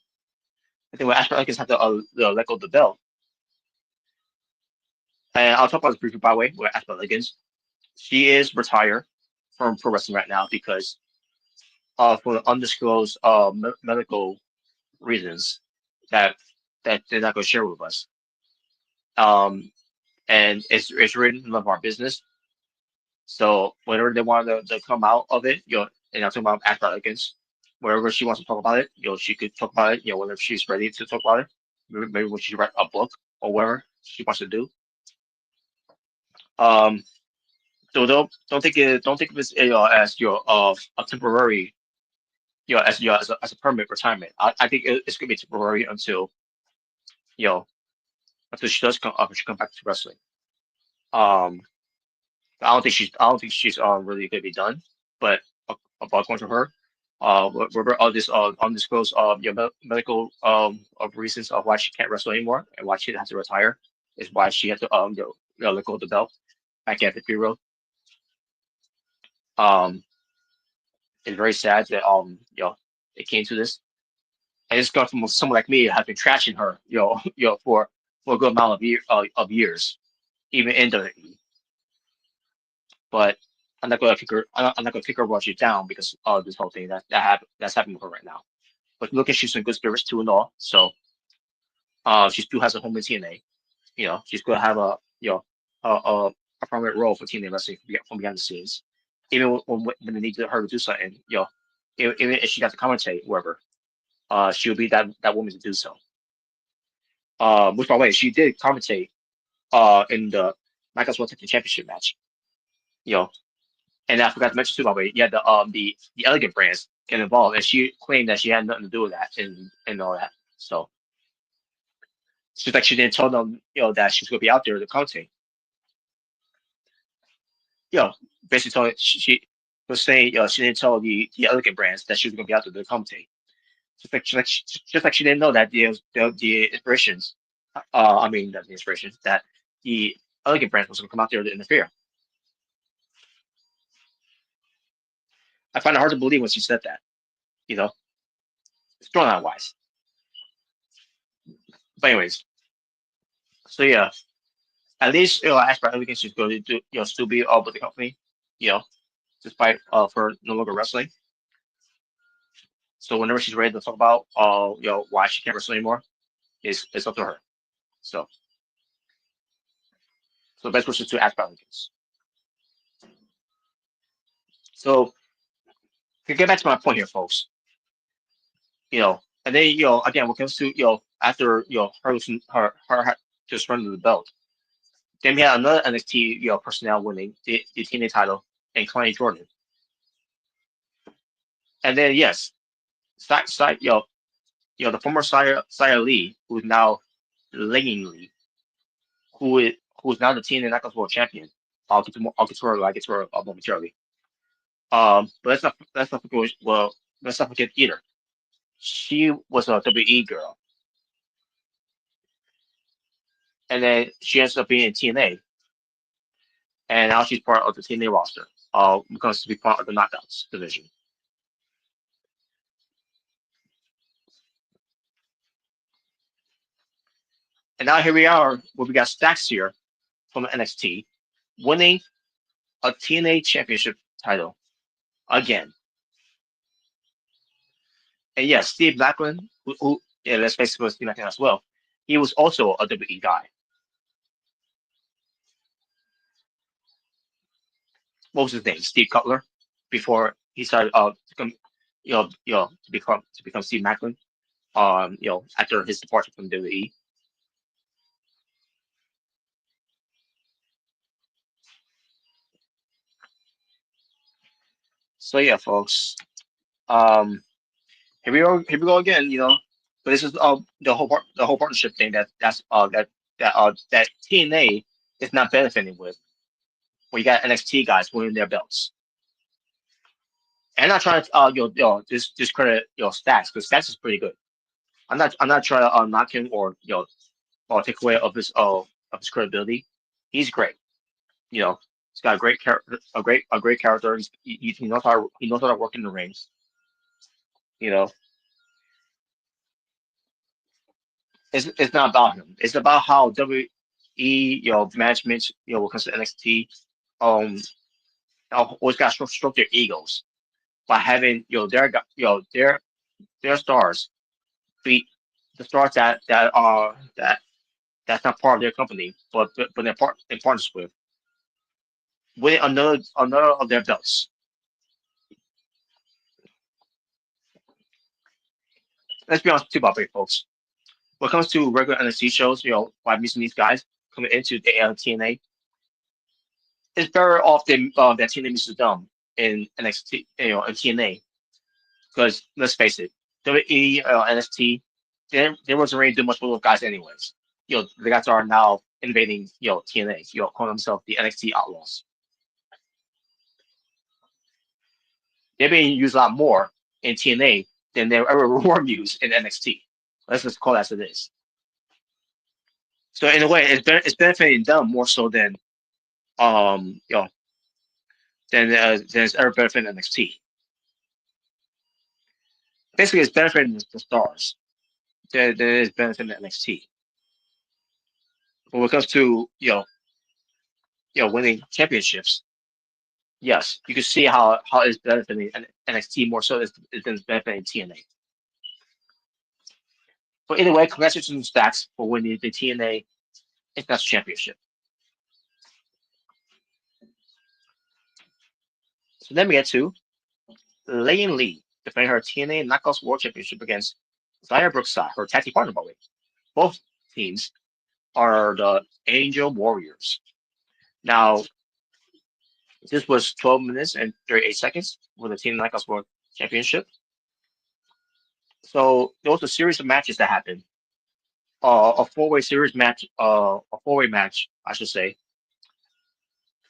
S1: I think when Ash Elegance had to let go of the belt. And I'll talk about this briefly, by the way, with Ash Elegance. She is retired from pro wrestling right now because for undisclosed medical reasons that they're not going to share with us. And it's really none of our business. So whenever they want to come out of it, and I'm talking about Ash Elegance, wherever she wants to talk about it, she could talk about it, whenever she's ready to talk about it. Maybe when she write a book or whatever she wants to do. So don't think of this as a temporary, as a permanent retirement. I think it's gonna be temporary until she does come up, she come back to wrestling. I don't think she's really gonna be done. But according to her, whatever all this undisclosed medical reasons of why she can't wrestle anymore and why she has to retire is why she had to let go of the belt back at the Bureau. It's very sad that it came to this. And it's got from someone like me have been trashing her, for a good amount of years, even in WWE. But I'm not gonna kick her. I'm not gonna kick her while she's down because of this whole thing that's happening with her right now. but looking, she's in good spirits too and all. So, she still has a home in TNA. She's going to have a a prominent role for TNA wrestling from behind the scenes. Even when they need her to do something, even if she got to commentate wherever, she'll be that woman to do so. Which, by the way, she did commentate in the Michael's World Tag Team Championship match. And I forgot to mention too, by the way, yeah, the Elegant brands get involved, and she claimed that she had nothing to do with that and all that. So she's like, she didn't tell them, that she's gonna be out there to commentate. Basically telling she was saying, she didn't tell the Elegant brands that she was gonna be out there to commentate. Just like she didn't know that the inspirations, not the inspirations, that the Elegant brands was gonna come out there to interfere. I find it hard to believe when she said that, storyline wise. But anyways, so yeah, at least Aspire Elegance she's going to do, still be with the company, despite for no longer wrestling. So whenever she's ready to talk about why she can't wrestle anymore, it's up to her. So best wishes to Aspire Elegance. So to get back to my point here, folks, and then again, when it comes to after her just running the belt, then we had another NXT personnel winning the TNA title and Connie Jordan, and then yes, the former Saya Lee, who's now Legging Lee, who's now the TNA Knockouts World Champion. I'll get to her momentarily. But let's not forget either. She was a WE girl, and then she ends up being in TNA, and now she's part of the TNA roster. Becomes to be part of the Knockouts division. And now here we are, where we got Stacks here from NXT, winning a TNA Championship title again. And yes, Steve Macklin, who let's face it, was Steve Macklin as well. He was also a WWE guy. What was his name? Steve Cutler, before he started to become Steve Macklin. After his departure from WWE. So yeah, folks. Here we go again. But this is the whole partnership thing that TNA is not benefiting with. Where you got NXT guys winning their belts. And I'm not trying to discredit Stacks, because Stacks is pretty good. I'm not trying to knock him or take away of his credibility. He's great. He's got a great character, a great character. He knows how to work in the rings. It's not about him. It's about how WWE management when it comes to NXT always got to stroke their egos by having their stars beat the stars that's not part of their company, but they're in partners with another of their belts. Let's be honest too about it, folks. When it comes to regular NXT shows, by missing these guys coming into the TNA, it's better off than that TNA misses them in NXT, in TNA. Because let's face it, WWE, NXT, they wasn't really doing much with those guys anyways. The guys are now invading, TNA, calling themselves the NXT Outlaws. They're being used a lot more in TNA than they ever were used in NXT. Let's just call it as it is. So in a way, it's benefiting them more so than than it's ever benefiting NXT. Basically, it's benefiting the stars than it is benefiting NXT. But when it comes to winning championships, yes, you can see how it's benefiting NXT more so than it's benefiting TNA. But anyway, congratulations to Stacks for winning the TNA International Championship. So then we get to Leighton Lee defending her TNA Knockouts World Championship against Zaya Brookside, her tag team partner, by the way. Both teams are the Angel Warriors. Now, this was 12 minutes and 38 seconds for the TNA Knockouts World Championship. So there was a series of matches that happened. A four-way series match, a four-way match, I should say,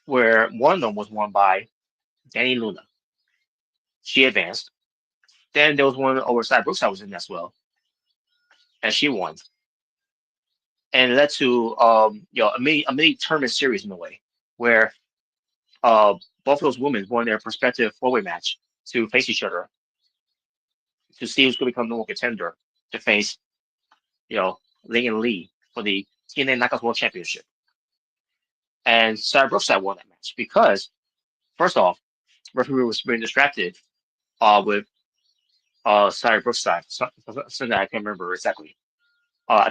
S1: where one of them was won by Dani Luna. She advanced. Then there was one over Zaya Brookside was in as well, and she won. And it led to a mini tournament series in a way, where both of those women won their prospective four-way match to face each other to see who's going to become the number one contender to face, Leighton Lee for the TNA Knockouts World Championship. And Zaya Brookside won that match because, first off, referee was being distracted with Zaya Brookside. Something that I can't remember exactly. I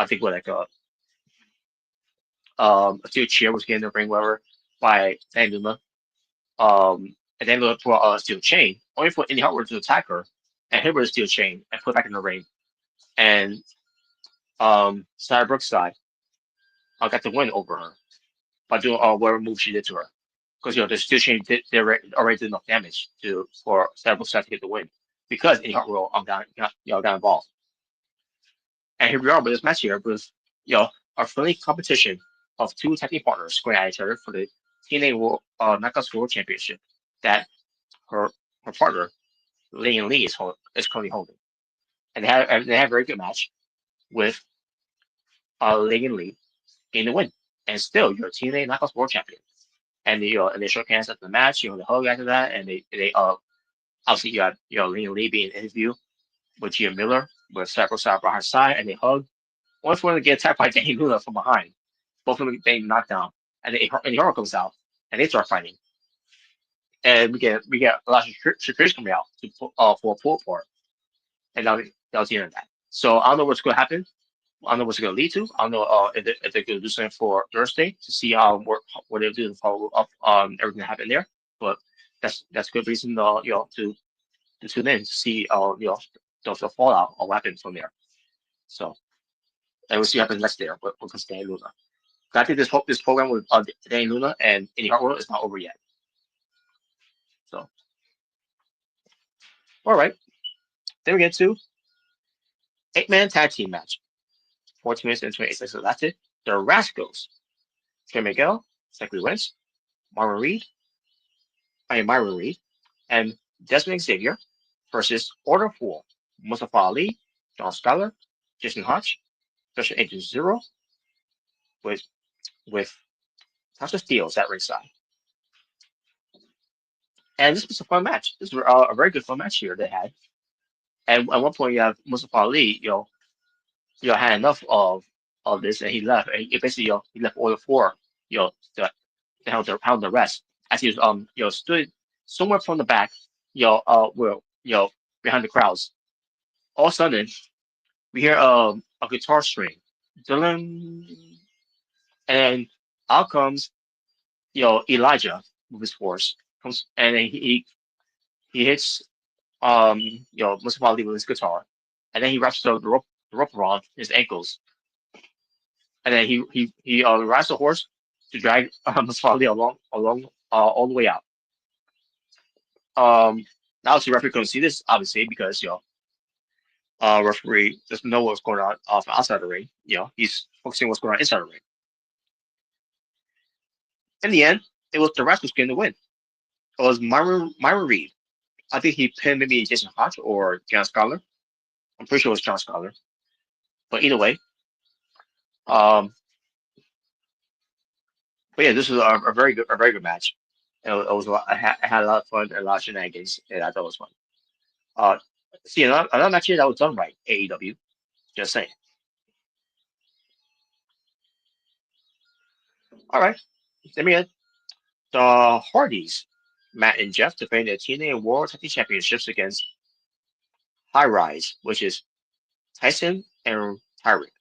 S1: think what a steel chair was getting the ring, whatever, by Dani Luna. And then Luna brought a steel chain, only for Indy Hartwell to attack her and hit her with a steel chain and put it back in the ring. And Zaya Brookside got the win over her by doing whatever move she did to her. Because the steel chain already did enough damage for Zaya Brookside to get the win. Because Indy Hartwell got involved. And here we are with this match here with our friendly competition of two tag team partners going at each other for the TNA Knockouts World Championship that her partner Leighton Lee is currently holding, and they have a very good match with Leighton Lee getting the win, and still you're TNA Knockouts World Champion, and they shook hands after the match, they hug after that, and they obviously you have Leighton Lee being interviewed with Gia Miller with Zaya Brookside by her side, and they hug. One for them to get attacked by Dani Luna from behind, both of them getting knocked down, and the Hero comes out, and they start fighting. And we get a lot of securities coming out for a pull apart, and that was the end of that. So I don't know what's going to happen. I don't know what's going to lead to. I don't know if they're going to do something for Thursday to see what they'll do to follow up on everything that happened there. But that's a good reason to tune in to see the fallout of what happened from there. So and we'll see what happens next there with Dani Luna. I think this program with Dani Luna and Indy Hartwell is not over yet. So, all right. Then we get to 8-man tag team match. 14 minutes and 28 seconds. So that's it. The Rascals. Trey Miguel, Zachary Wentz, Myron Reed, and Desmond Xavier versus Order 4. Mustafa Ali, John Skyler, Jason Hodge, Special Agent Zero, with Tasha Steele at ringside. And this was a fun match. This was a very good fun match here they had. And at one point, you have Mustafa Ali, had enough of this, and he left. And he basically, he left Order 4, to handle the rest. As he was, stood somewhere from the back, behind the crowds. All of a sudden, we hear a guitar string, and out comes, Elijah with his force comes, and then he hits Mustafa Ali with his guitar, and then he wraps the rope around his ankles, and then he rides the horse to drag Mustafa Ali along all the way out. Now the referee couldn't see this obviously because referee doesn't know what's going on outside the ring. He's focusing on what's going on inside the ring. In the end, it was the Rascals getting the win. It was Myron Reed. I think he pinned maybe Jason Hodge or John Scholar. I'm pretty sure it was John Scholar. But either way, but yeah, this was a very good match. It was I had a lot of fun and a lot of shenanigans, and I thought it was fun. See, another match here that was done right, AEW. Just saying. All right, let me get the Hardys, Matt and Jeff, defending the TNA World Tag Team Championships against High Rise, which is Tyson and Tyrick.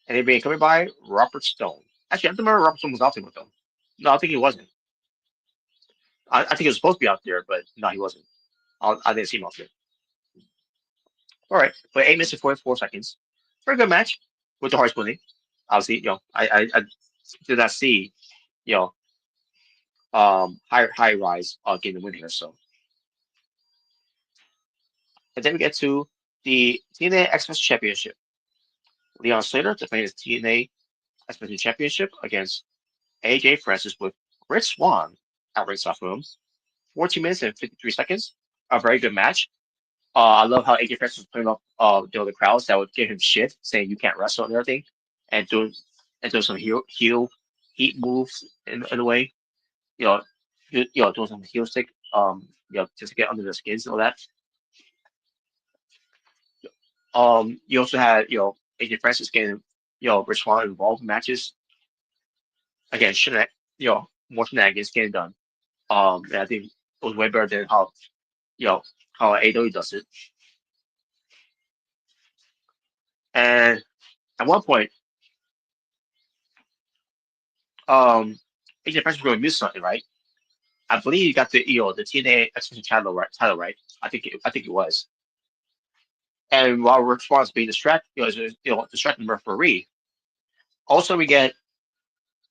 S1: And they're being covered by Robert Stone. Actually, I don't remember Robert Stone was out there with them. No, I think he wasn't. I think he was supposed to be out there, but no, he wasn't. I didn't see him out there. All right, but 8 minutes and 44 seconds. Very good match with the Hearts winning. Obviously, I did not see, high rise getting the win here. So, and then we get to the TNA X Men Championship. Leon Slater defending his TNA X Men Championship against AJ Francis with Rich Swann at ringside for him. 14 minutes and 53 seconds. A very good match. I love how AJ Francis was putting up the crowds that would give him shit, saying you can't wrestle and everything, and doing some heel heat moves in a way. Doing some heel stick, just to get under the skins and all that. You also had AJ Francis getting Rich Swann involved in matches. Again, more shenanigans getting done. And I think it was way better than how AEW does it. And at one point, AJ Francis was going to miss something, right? I believe he got the the TNA Exhibition title right. I think it was. And while Rich Swann is being distracted, distracting the referee. Also, we get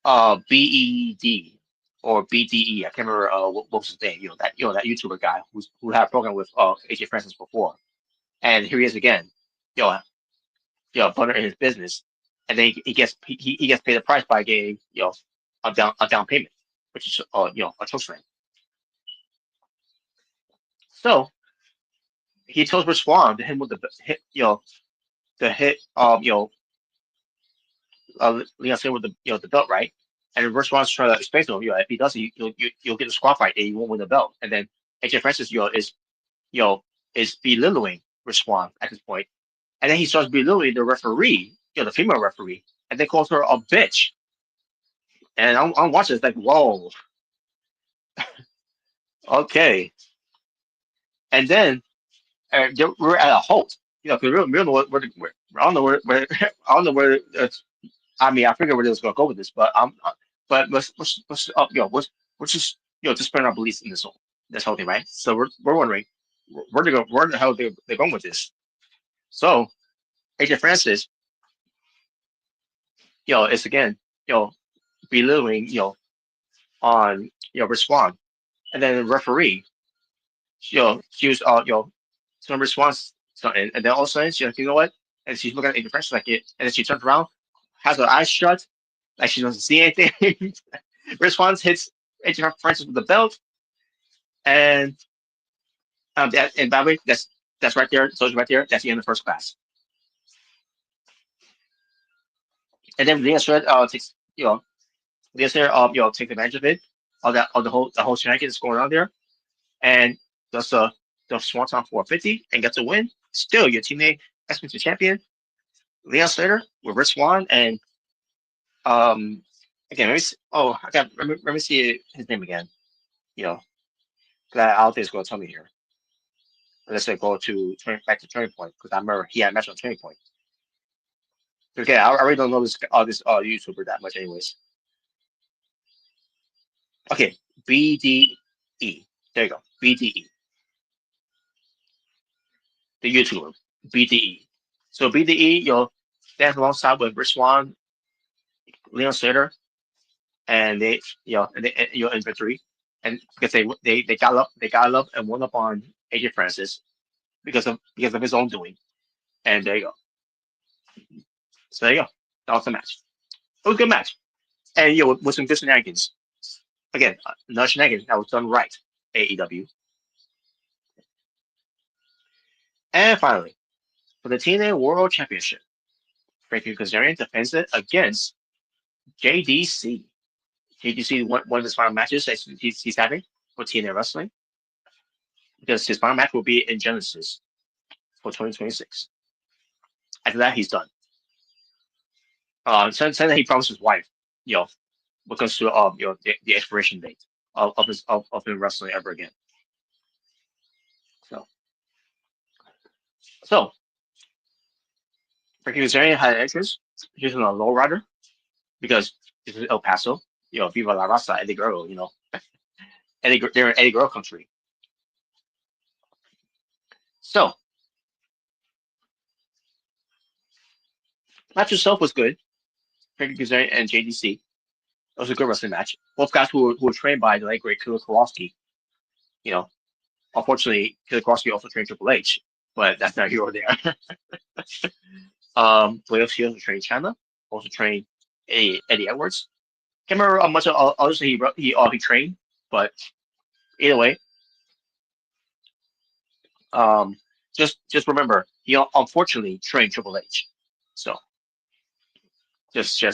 S1: BED or BDE. I can't remember what was his name. That YouTuber guy who had a program with AJ Francis before, and here he is again. Butter in his business, and then he gets paid the price by getting a down payment, which is a choke slam. So he tells Rich Swann to hit him with the hit Leon Slater with the belt, right? And Rich Swann's trying to explain to him, if he does it, you'll get a squad fight and you won't win the belt. And then AJ Francis is belittling Rich Swann at this point. And then he starts belittling the referee, the female referee, and then calls her a bitch. And I'm watching, it's like, whoa. Okay. And then we're at a halt. Because we don't know where I don't know where I don't know where. I figured where they was going to go with this, but let's just suspend our beliefs in this whole thing, right? So we're wondering where the hell they're going with this. So AJ Francis, is again, belittling, on Rich Swann, and then the referee, she was some response something, and then all of a sudden she's like, you know what? And she's looking at AJ Francis like it, and then she turns around, has her eyes shut, like she doesn't see anything. Rich Swann hits AJ Francis with the belt, and by the way, that's right there. So right there, that's the end of first class. And then Leon Slater takes Leon Slater take advantage of it, of the whole shenanigans going on there, and does the Swanton 450 and gets a win. Still, your teammate X Men champion, Leon Slater with Rich Swann, and again, let me see his name again. Because I don't think it's going to tell me here. Let's say go back to Turning Point, because I remember he had a match on Turning Point. Okay, I really don't know this YouTuber that much, anyways. Okay, BDE. There you go, BDE. The YouTuber, BDE. So BDE, stands alongside with Rich Swann, Leon Slater, and they, in victory, and because they got up and won up on AJ Francis because of his own doing, and there you go. So there you go. That was the match. It was a good match, and with some good shenanigans. Again, no shenanigans that was done right. AEW. And finally, for the TNA World Championship, Frankie Kazarian defends it against JDC. JDC one of his final matches that he's having for TNA Wrestling, because his final match will be in Genesis for 2026. After that, he's done. Saying that he promised his wife, what comes to the expiration date of him wrestling ever again. So So, Frankie Kazarian had an entrance. He was on a lowrider because this is El Paso. Viva la Raza, Eddie Guerrero. They're in Eddie Guerrero country. So, match itself was good. Frankie Kazarian and JDC. It was a good wrestling match. Both guys who were trained by the late great Killer Kowalski. Unfortunately, Killer Kowalski also trained Triple H, but that's not here or there. Williams also trained China, also trained Eddie Edwards. Can't remember how much others he trained, but either way, just remember he unfortunately trained Triple H. So just to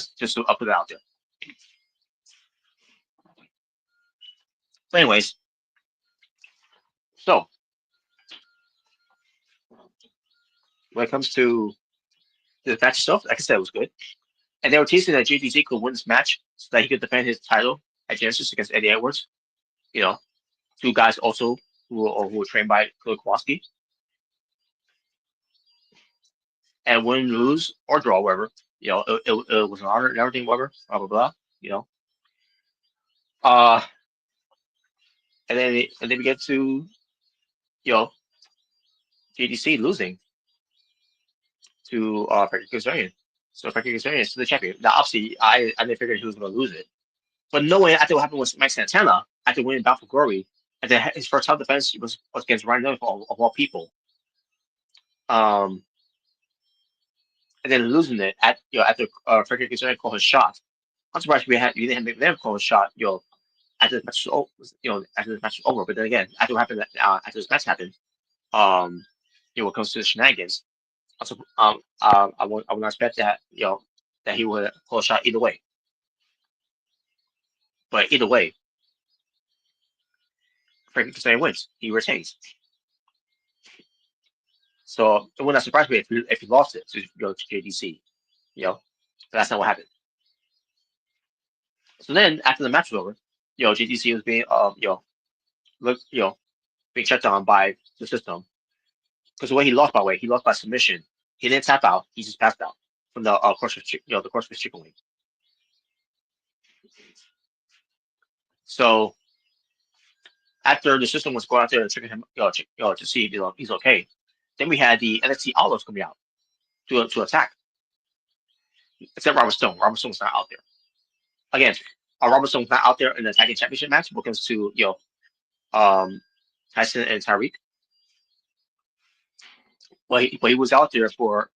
S1: put it out there. But anyways, so when it comes to the match itself, like I said, it was good. And they were teasing that JDC could win this match so that he could defend his title at Genesis against Eddie Edwards. Two guys also who were trained by Killer Kowalski. And win, lose, or draw, whatever. It was an honor and everything, whatever, blah, blah, blah. And then we get to, JDC losing to Frankie Kazarian. So Frankie Kazarian is the champion. Now, obviously, I didn't figure he was going to lose it. But knowing after what happened with Mike Santana, after winning Bound for Glory, and then his first time defense was against Ryan Nelson of all people. And then losing it after Frankie Kazarian called his shot. I'm surprised we didn't have them call his shot, after the match was after the match was over. But then again, after what happened after this match happened, when it comes to the shenanigans, also I would not expect that that he would call a shot either way. But either way, Frankie Kazarian wins. He retains. So it would not surprise me if he lost it to go to JDC. But that's not what happened. So then after the match was over, JDC was being being checked on by the system. Because the way he lost by submission. He didn't tap out. He just passed out from the the CrossFit Chicken Wing. So after the system was going out there and checking him, to see if he's okay, then we had the NXT Outlaws coming out to attack. Except Robert Stone. Robert Stone's not out there. Again, Robert Stone's not out there in the tag team championship match when it comes to Tyson and Tyreek. But he was out there for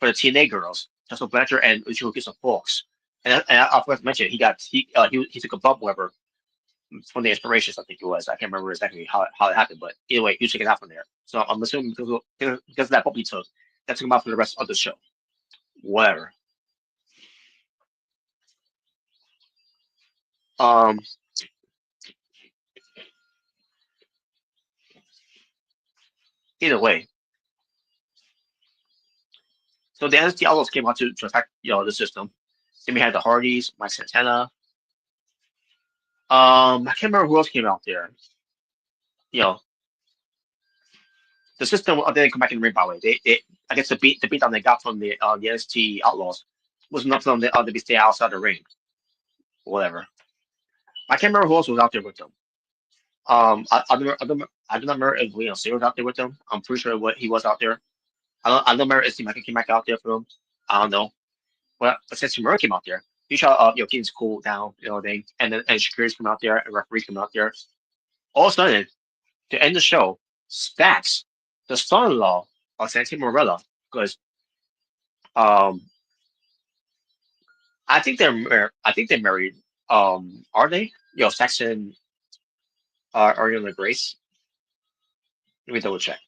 S1: the TNA girls, Tessa Blanchard and Uchiho Gibson Fox. And I forgot to mention he took a bump, whatever, from the Inspirations, I think it was. I can't remember exactly how it happened, but either way, he was taken out from there. So I'm assuming because of that bump he took, that took him out for the rest of the show. Whatever. Either way. So the NXT Outlaws came out to attack the system. Then we had the Hardys, Mike Santana. I can't remember who else came out there. The system didn't come back in the ring, by the way. They I guess the beatdown they got from the NXT Outlaws was enough for them to stay outside the ring. Whatever. I can't remember who else was out there with them. I do not remember if Leon C was out there with them. I'm pretty sure he was out there. I don't remember if Steve came back out there for them. I don't know. But since Murray came out there, he shot things cool down, thing, and then Shakira's come out there, and referees come out there. All of a sudden, to end the show, Stacks, the son-in-law of Santino Marella, because I think they're married. Are they? Stacks and Ariana Grace. Let me double check.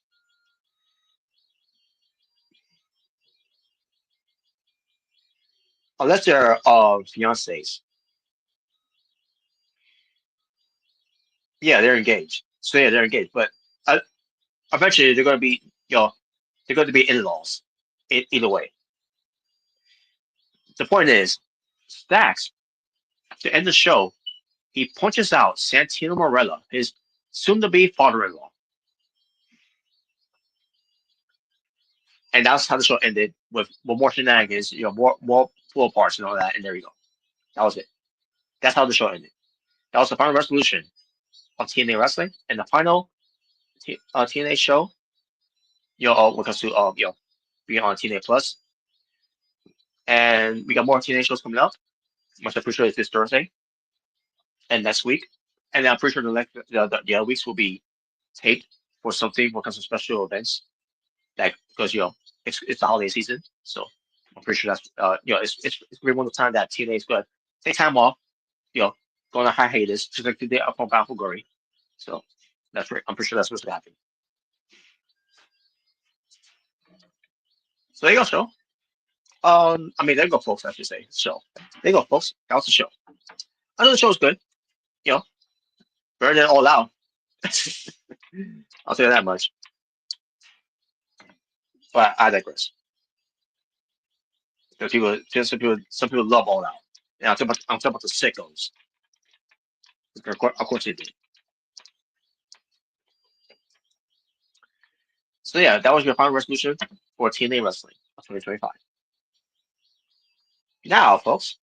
S1: Unless they're fiancés. Yeah, they're engaged. So yeah, they're engaged. But eventually they're going to be, they're going to be in-laws. Either way. The point is, Stacks, to end the show, he punches out Santino Marella, his soon-to-be father-in-law. And that's how the show ended with more shenanigans, more pull parts and all that. And there you go. That was it. That's how the show ended. That was the final resolution of TNA wrestling, and the final TNA show. When it comes to being on TNA Plus, and we got more TNA shows coming up. Which I'm pretty sure is this Thursday and next week, and I'm pretty sure the other weeks will be taped for something when it comes to special events, like because it's the holiday season, so I'm pretty sure that's it's gonna be one of the time that TNA is gonna take time off, going on hiatus, just like they did up on Bound for Glory. So that's right. I'm pretty sure that's what's gonna happen. So there you go, show. There you go, folks. I should say. So there you go, folks. That was the show. I know the show is good. Better than All Out. I'll tell you that much. But I digress. Because some people love All Out. And I'm talking about the sickos. Of course they do. So yeah, that was your final resolution for TNA Wrestling of 2025. Now, folks,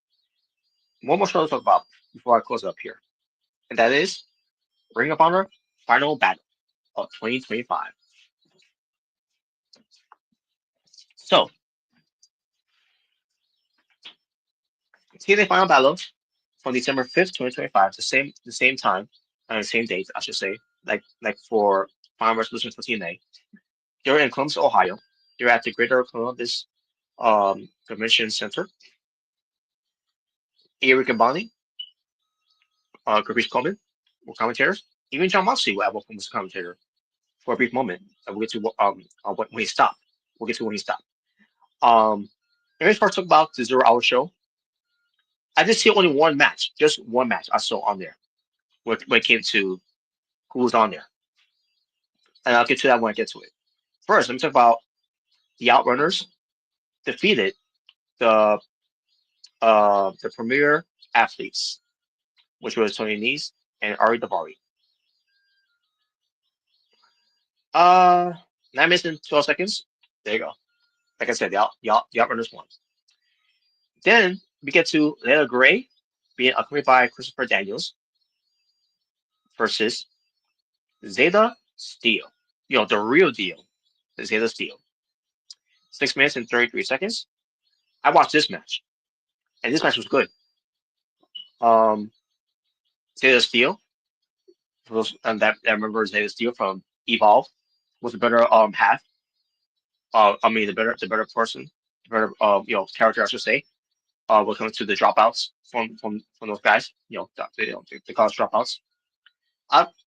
S1: one more show to talk about before I close up here, and that is Ring of Honor Final Battle of 2025. So, TNA Final Battle from December 5th, 2025, the same time, and the same date, I should say, like for Final Resolution for TNA. They're in Columbus, Ohio. They're at the Greater Columbus Convention Center. Eric and Bonnie, Caprice Coleman were commentators. Even John Moxley at one point was a commentator for a brief moment. We'll get to when he stopped. We'll get to when he stopped. Aaron Sparks talked about the 0 hour show. I did see only one match, just one match I saw on there when it came to who was on there. And I'll get to that when I get to it. First, let me talk about the Outrunners defeated the premier athletes, which was Tony Nese and Ari Daivari. 9 minutes and 12 seconds. There you go. Like I said, the Outrunners won. Then we get to Layla Gray being accompanied by Christopher Daniels versus Zeta Steel. The real deal. The Zeta Steel. 6 minutes and 33 seconds. I watched this match, and this match was good. Zeta Steel, and that I remember Zeta Steel from Evolve, was the better half. The better person, the better character, I should say. When it comes to the dropouts from those guys, they call us dropouts.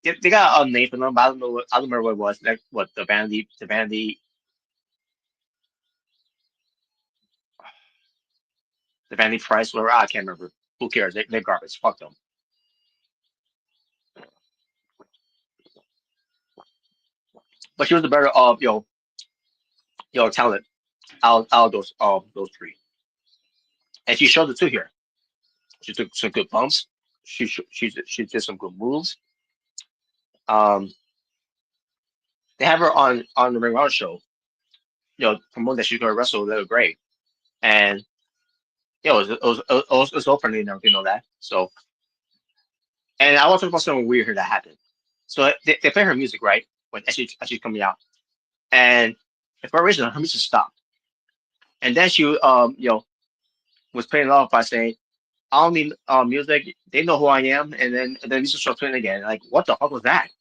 S1: They got a name for them, but I don't remember what it was. Like what the Vanity Price, whatever. I can't remember. Who cares? They're garbage. Fuck them. But she was the better of talent out of those three, and she showed it too here. She took some good bumps. She did some good moves. They have her on the Ring Honor show. Promoting that she's gonna wrestle Little Gray, and it was all friendly and everything, that. So, and I want to talk about something weird here that happened. So they play her music right when as she's coming out, and for a reason her music stopped, and then she was playing it off by saying, "I don't need music. They know who I am," and then music starts playing again. Like, what the fuck was that?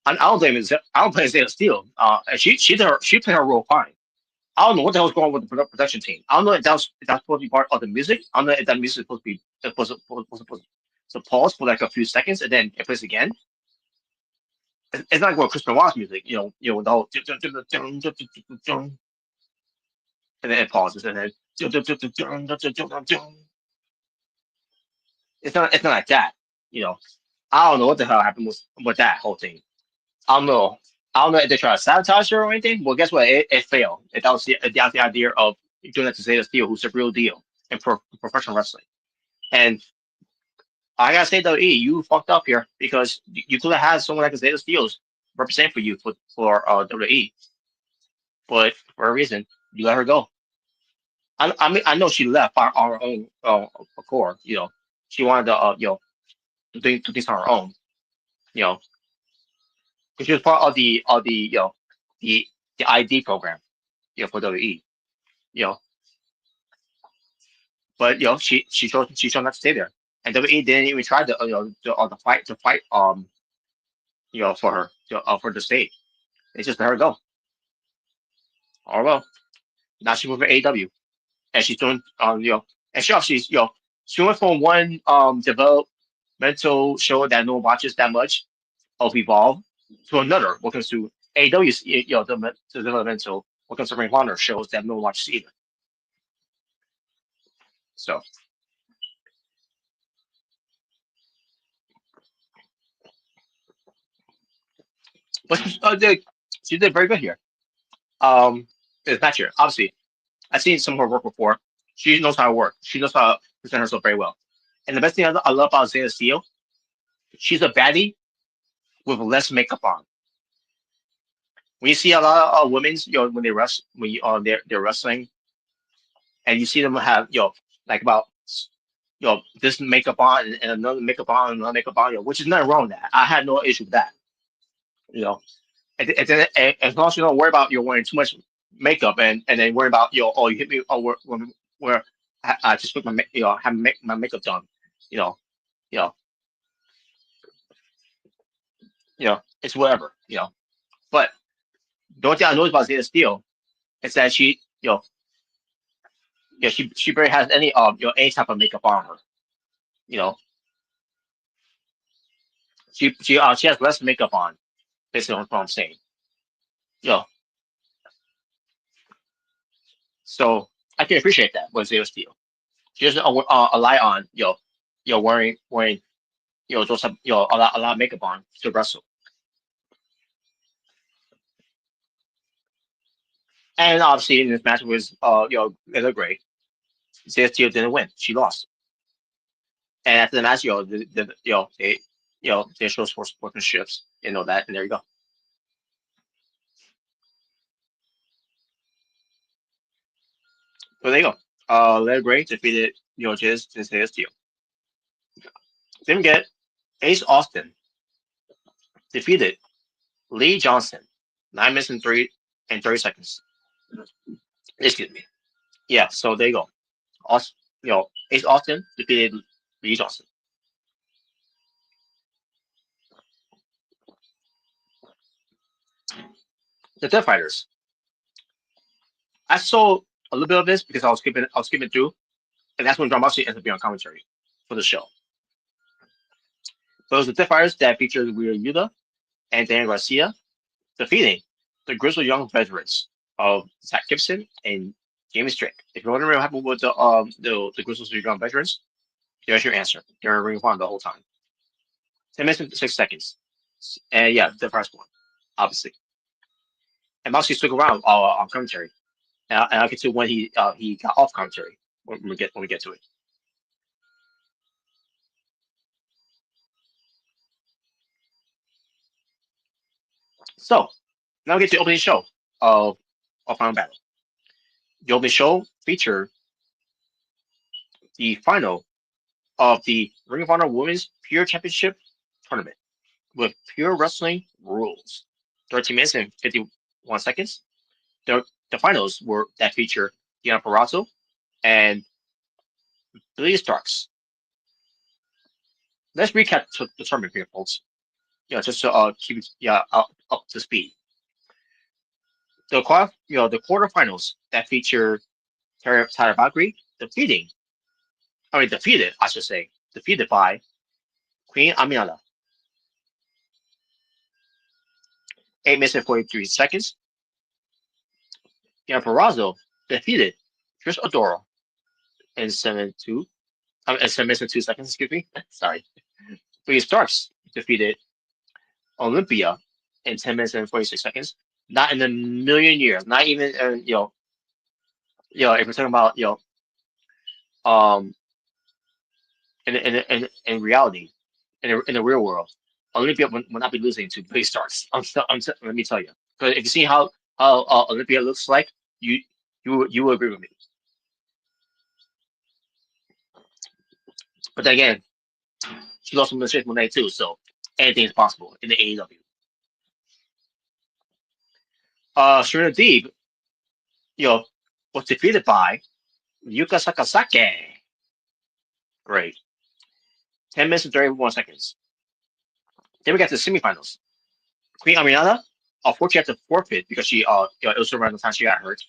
S1: I don't blame it. I don't blame Zeta Steel. She played her role fine. I don't know what the hell's going on with the production team. I don't know if that's supposed to be part of the music. I don't know if that music is supposed to be to pause for like a few seconds and then it plays again. It's not like what Chris Benoit's music, the whole and then it pauses and then it's not like that. I don't know what the hell happened with that whole thing. I don't know if they try to sabotage her or anything. Well, guess what? It failed. That was the idea of doing that to Zeta Steel, who's the real deal in professional wrestling. And I gotta say, WWE, you fucked up here because you could have had someone like Zeta Steel represent for you for WWE. but for a reason, you let her go. I mean, I know she left by our own accord. She wanted to do things on her own. You know, because she was part of the the ID program. For WWE. You know, but she chose not to stay there, and WWE didn't even try to fight for her for the state. They just let her go. Oh well, now she moved to AEW, and she's doing and she went from one developmental show that no one watches that much of Evolve to another. What comes to AEW's the developmental. What comes to Ring of Honor shows that no one watches either. So. But she did very good here. It's not here. Obviously, I've seen some of her work before. She knows how to work. She knows how to present herself very well. And the best thing I love about Zeta Steel, she's a baddie with less makeup on. When you see a lot of women's, when they wrestle, when they're wrestling, and you see them have, like about, this makeup on and another makeup on and another makeup on, which is nothing wrong with that. I had no issue with that. And then as long as you don't worry about you're wearing too much makeup and then worry about you hit me where I just put my have my makeup done, you know you know it's whatever. But the only thing I know about Zeta Steel is that she she barely has any any type of makeup on her. She has less makeup on, basically on what I'm saying. So I can appreciate that with Zeta Steel. She doesn't rely on wearing those a lot of makeup on to wrestle. And obviously in this match was they look great. Zeta Steel didn't win; she lost. And after the match, they show sportsmanships, that, and there you go. So there you go. They're great. Defeated Jizz and Zeta Steel. Didn't get Ace Austin defeated Lee Johnson, 9 minutes and 30 seconds. Excuse me. Yeah, so there you go. Ace Austin defeated Lee Johnson. The Death Fighters. I saw a little bit of this because I was skipping through, and that's when John Moxley ended up being on commentary for the show. So it was the Death Fighters that featured Ryo Yuta and Dan Garcia defeating the Grizzled Young Veterans of Zach Gibson and Jamie Strick. If you're wondering what happened with the Grizzled Young Veterans, there's your answer. They're in Ring of Honor the whole time. 10 minutes and 6 seconds. And yeah, the first one, obviously. And Moxley stuck around on commentary. And I'll get to when he got off commentary when we get to it. So now we get to the opening show of Final Battle. The opening show featured the final of the Ring of Honor Women's Pure Championship Tournament with pure wrestling rules. 13 minutes and 51 seconds. The finals were that feature Deonna Purrazzo and Billy Starks. Let's recap the tournament here, folks. Just to keep it up to speed. The quarterfinals that feature Tyler Valkyrie defeated by Queen Amiala. 8 minutes and 43 seconds. Deonna Purrazzo defeated Trish Adora in 7 minutes and 2 seconds. Excuse me. Sorry. Billy Starks defeated Olympia in 10 minutes and 46 seconds. Not in a million years. Not even if we're talking about in reality, in the real world, Olympia will not be losing to Billy Starks. Let me tell you, because if you see how how Olympia looks like, you will agree with me. But then again, she lost from Michelle Monet too, so anything is possible in the AEW. Serena Deeb, was defeated by Yuka Sakazaki. Great. 10 minutes and 31 seconds. Then we got to the semifinals. Queen Aminata, unfortunately, had to forfeit because she, it was around the time she got hurt,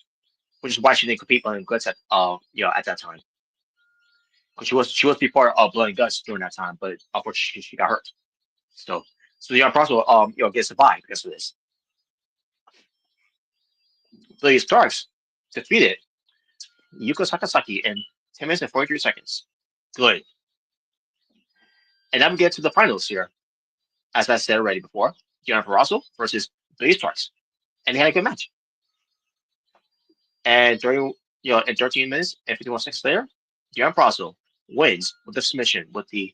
S1: which is why she didn't compete on Guts at, at that time. Because she was be part of Blood and Guts during that time, but unfortunately she got hurt. So Deanna Prazo, gets a bye because of this. Lily Starks defeated Yuko Sakazaki in 10 minutes and 43 seconds. Good. And then we get to the finals here. As I said already before, Deanna Prazo versus Lily Starks. And they had a good match. And during in 13 minutes and 51 seconds later, Deanna Prazo wins with the submission with the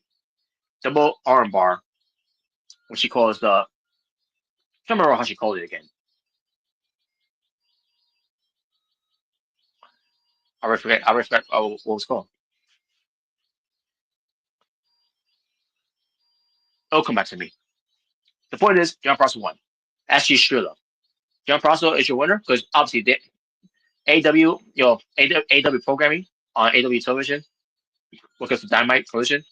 S1: double armbar, which she calls the. I can't remember how she called it again. I forget what it was called. It'll come back to me. The point is, Deanna Prazo won. As she should have. Deanna Prazo is your winner because obviously AW, AW programming on AW television because of Dynamite Collision.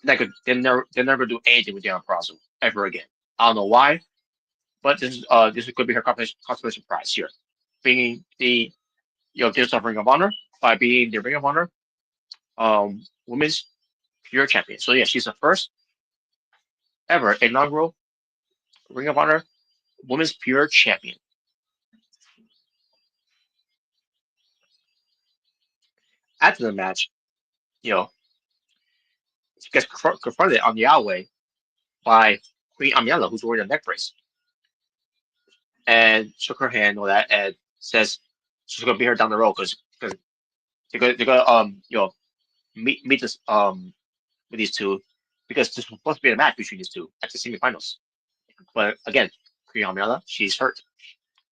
S1: They're never do anything with Deanna Prazo ever again. I don't know why, but this could be her consolation prize here, being the Guild of Ring of Honor by being the Ring of Honor Women's Pure Champion. So yeah, she's the first ever inaugural Ring of Honor Women's Pure Champion. After the match, she gets confronted on the alleyway by Queen Amiela, who's wearing a neck brace, and shook her hand and all that, and says she's gonna be her down the road because they're gonna meet this with these two because this was supposed to be a match between these two at the semifinals. But again, Queen Amiela, she's hurt.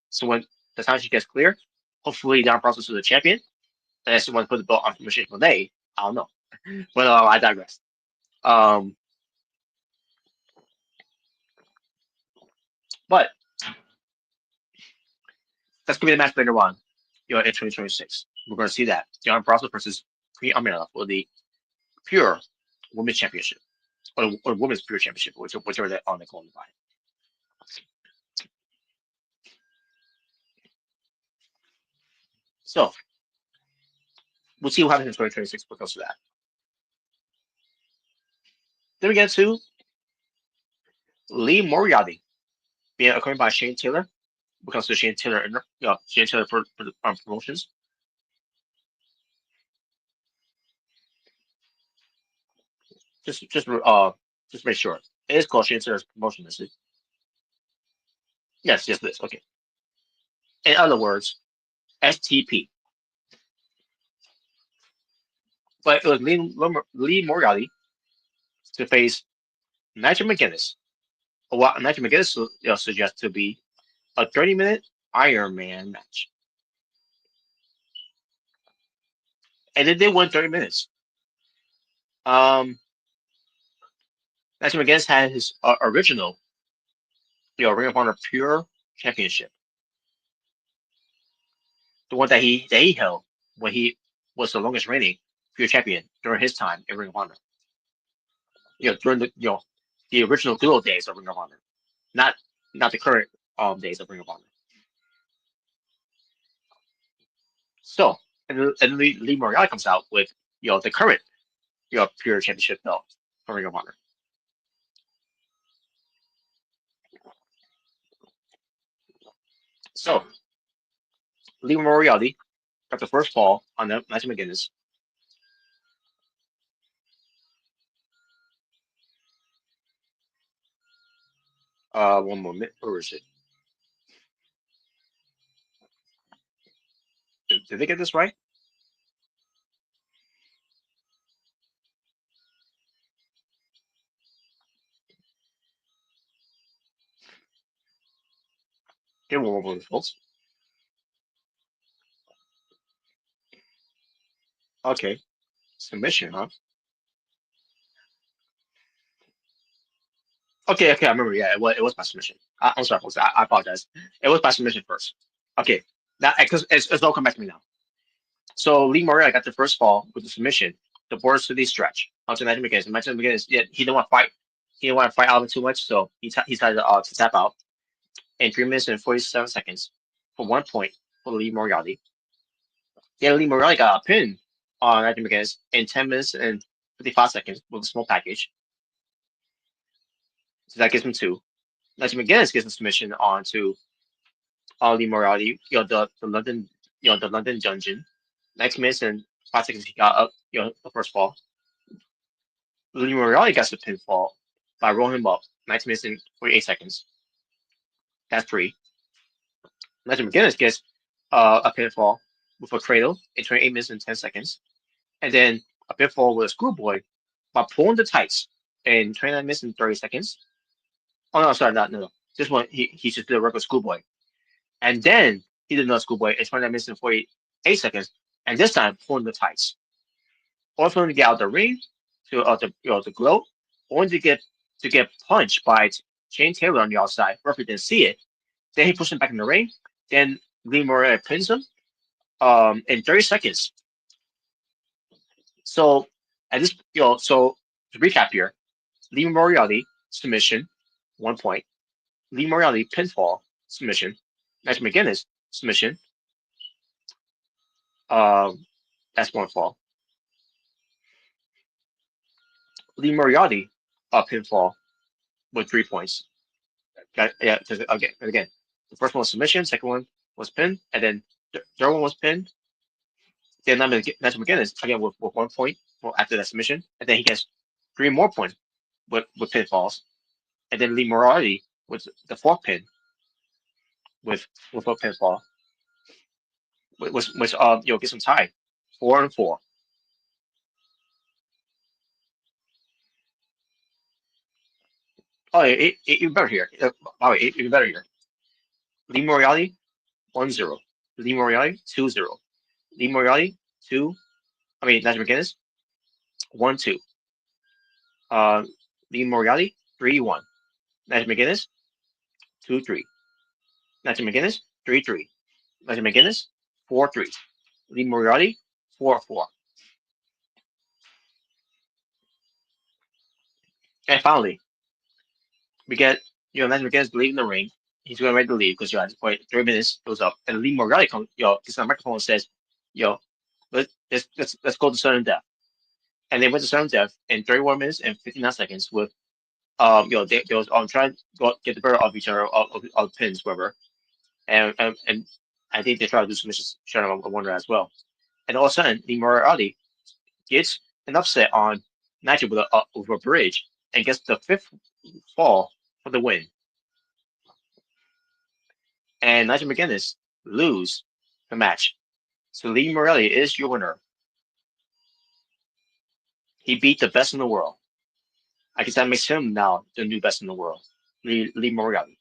S1: So when the time she gets clear, hopefully Deanna Prazo is the champion. Unless you want to put the belt on Michelle Monet, I don't know. But I digress. But that's gonna be the match later on, in 2026. We're gonna see that Deanna Prazo versus Queen Amiela for the Pure Women's Championship or Women's Pure Championship, whichever they're on the calling by. So we'll see what happens in 2026 because of that. Then we get to Lee Moriarty being accompanied by Shane Taylor because of Shane Taylor for the promotions. Just make sure it is called Shane Taylor's promotion, is it? Yes, it is. Okay. In other words, STP. But it was Lee Moriarty to face Nigel McGuinness. What Nigel McGuinness suggests to be a 30-minute Iron Man match. And they did win 30 minutes. Nigel McGuinness had his original Ring of Honor Pure Championship. The one that he held when he was the longest reigning Pure Champion during his time in Ring of Honor. During the original good old days of Ring of Honor. Not the current days of Ring of Honor. So, and Lee Moriarty comes out with the current Pure Championship belt for Ring of Honor. So, Lee Moriarty got the first fall on the Nigel McGuinness. One moment. Where is it? Did they get this right? Okay, one more folks. Okay, submission, huh? Okay, I remember. Yeah, it was by submission. I'm sorry, folks. I apologize. It was by submission first. Okay, now because it's all come back to me now. So Lee Moriarty got the first fall with the submission. The boards to the stretch onto Nigel McGuinness. Nigel McGuinness, yeah, he didn't want to fight. He didn't want to fight Alvin too much, so he decided to tap out in 3 minutes and 47 seconds for 1 point for Lee Moriarty. Yeah, Lee Moriarty got a pin on Nigel McGuinness in 10 minutes and 55 seconds with a small package. So that gives him 2. Nigel McGuinness gets a submission on to Lee Moriarty, the London, the London dungeon. 19 minutes and 5 seconds he got up, the first fall. Lee Moriarty gets the pinfall by rolling him up 19 minutes and 48 seconds. That's 3. Nigel McGuinness gets a pinfall with a cradle in 28 minutes and 10 seconds. And then a pinfall with a screwboy by pulling the tights in 29 minutes and 30 seconds. Oh, no, sorry, no. This one, he just did a regular schoolboy. And then he did another schoolboy in 29 minutes and 48 seconds. And this time, pulling the tights. Or for him to get out of the ring, to gloat, or to get punched by Shane Taylor on the outside. Referee didn't see it. Then he pushed him back in the ring. Then Lee Moriarty pins him in 30 seconds. So at this, so to recap here, Lee Moriarty submission, 1 point. Lee Moriarty pinfall submission. Nigel McGuinness submission. That's 1 fall. Lee Moriarty pinfall with 3 points. Yeah, again, the first one was submission, second one was pin, and then the third one was pin. Then Nigel McGuinness again with 1 point after that submission, and then he gets 3 more points with pinfalls, and then Lee Moriarty with the 4th pin with a pinfall, which gets him tied 4-4. Oh, even better here. By the way, even better here. Lee Moriarty 1-0. Lee Moriarty 2-0. Lee Moriarty Nigel McGuinness 1-2. Lee Moriarty 3-1. Nigel McGuinness 2-3. Nigel McGuinness 3-3. Nigel McGuinness 4-3. Lee Moriarty 4-4. And finally, we get Nigel McGuinness leaving the ring. He's going ready to leave because at this point 3 minutes goes up, and Lee Moriarty comes gets on the microphone and says, let's go to sudden death. And they went to sudden death in 31 minutes and 59 seconds with they was trying to get the better of each other of pins, whatever. And I think they tried to do some shut on Wonder as well. And all of a sudden, Lee Moriarty gets an upset on Nigel with a bridge and gets the 5th fall for the win. And Nigel McGuinness lose the match. So Lee Moriarty is your winner. He beat the best in the world. I guess that makes him now the new best in the world. Lee Moriarty.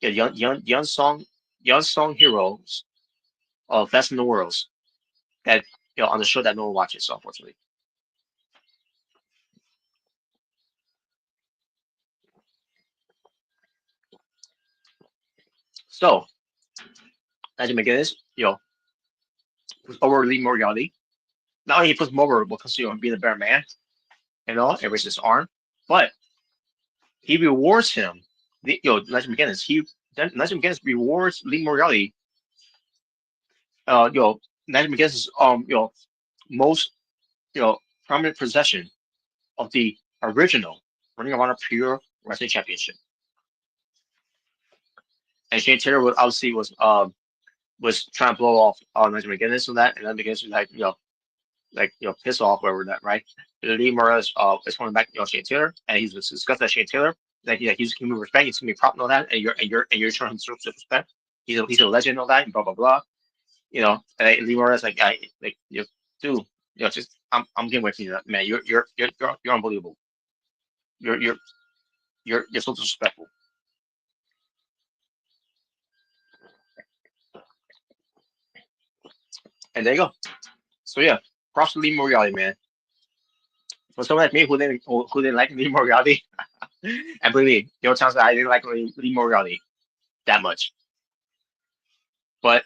S1: Yeah, young song heroes of best in the world that on the show that no one watches, unfortunately. So Nigel McGuinness, puts over Lee Moriarty. Not only he puts him over because being a better man and all, and raises his arm, but he rewards him. Nigel McGuinness. Nigel McGuinness rewards Lee Moriarty. Nigel McGuinness's most prominent possession of the original Ring of Honor Pure Wrestling Championship. And Shane Taylor was trying to blow off Nigel McGuinness on that, and then McGuinness was piss off over that, right? Lee Moriarty is coming back, Shane Taylor, and he's discussed that Shane Taylor. He's giving me respect, he's giving me prop and all that, and you're showing him some respect. He's a legend and all that, and blah blah blah. And Lee Moriarty's dude, just I'm getting away from you, man. You're unbelievable. You're so disrespectful. And there you go. So yeah, props to Lee Moriarty, man. For someone like me who didn't like Lee Moriarty, and believe me, there were times that I didn't like Lee Moriarty that much. But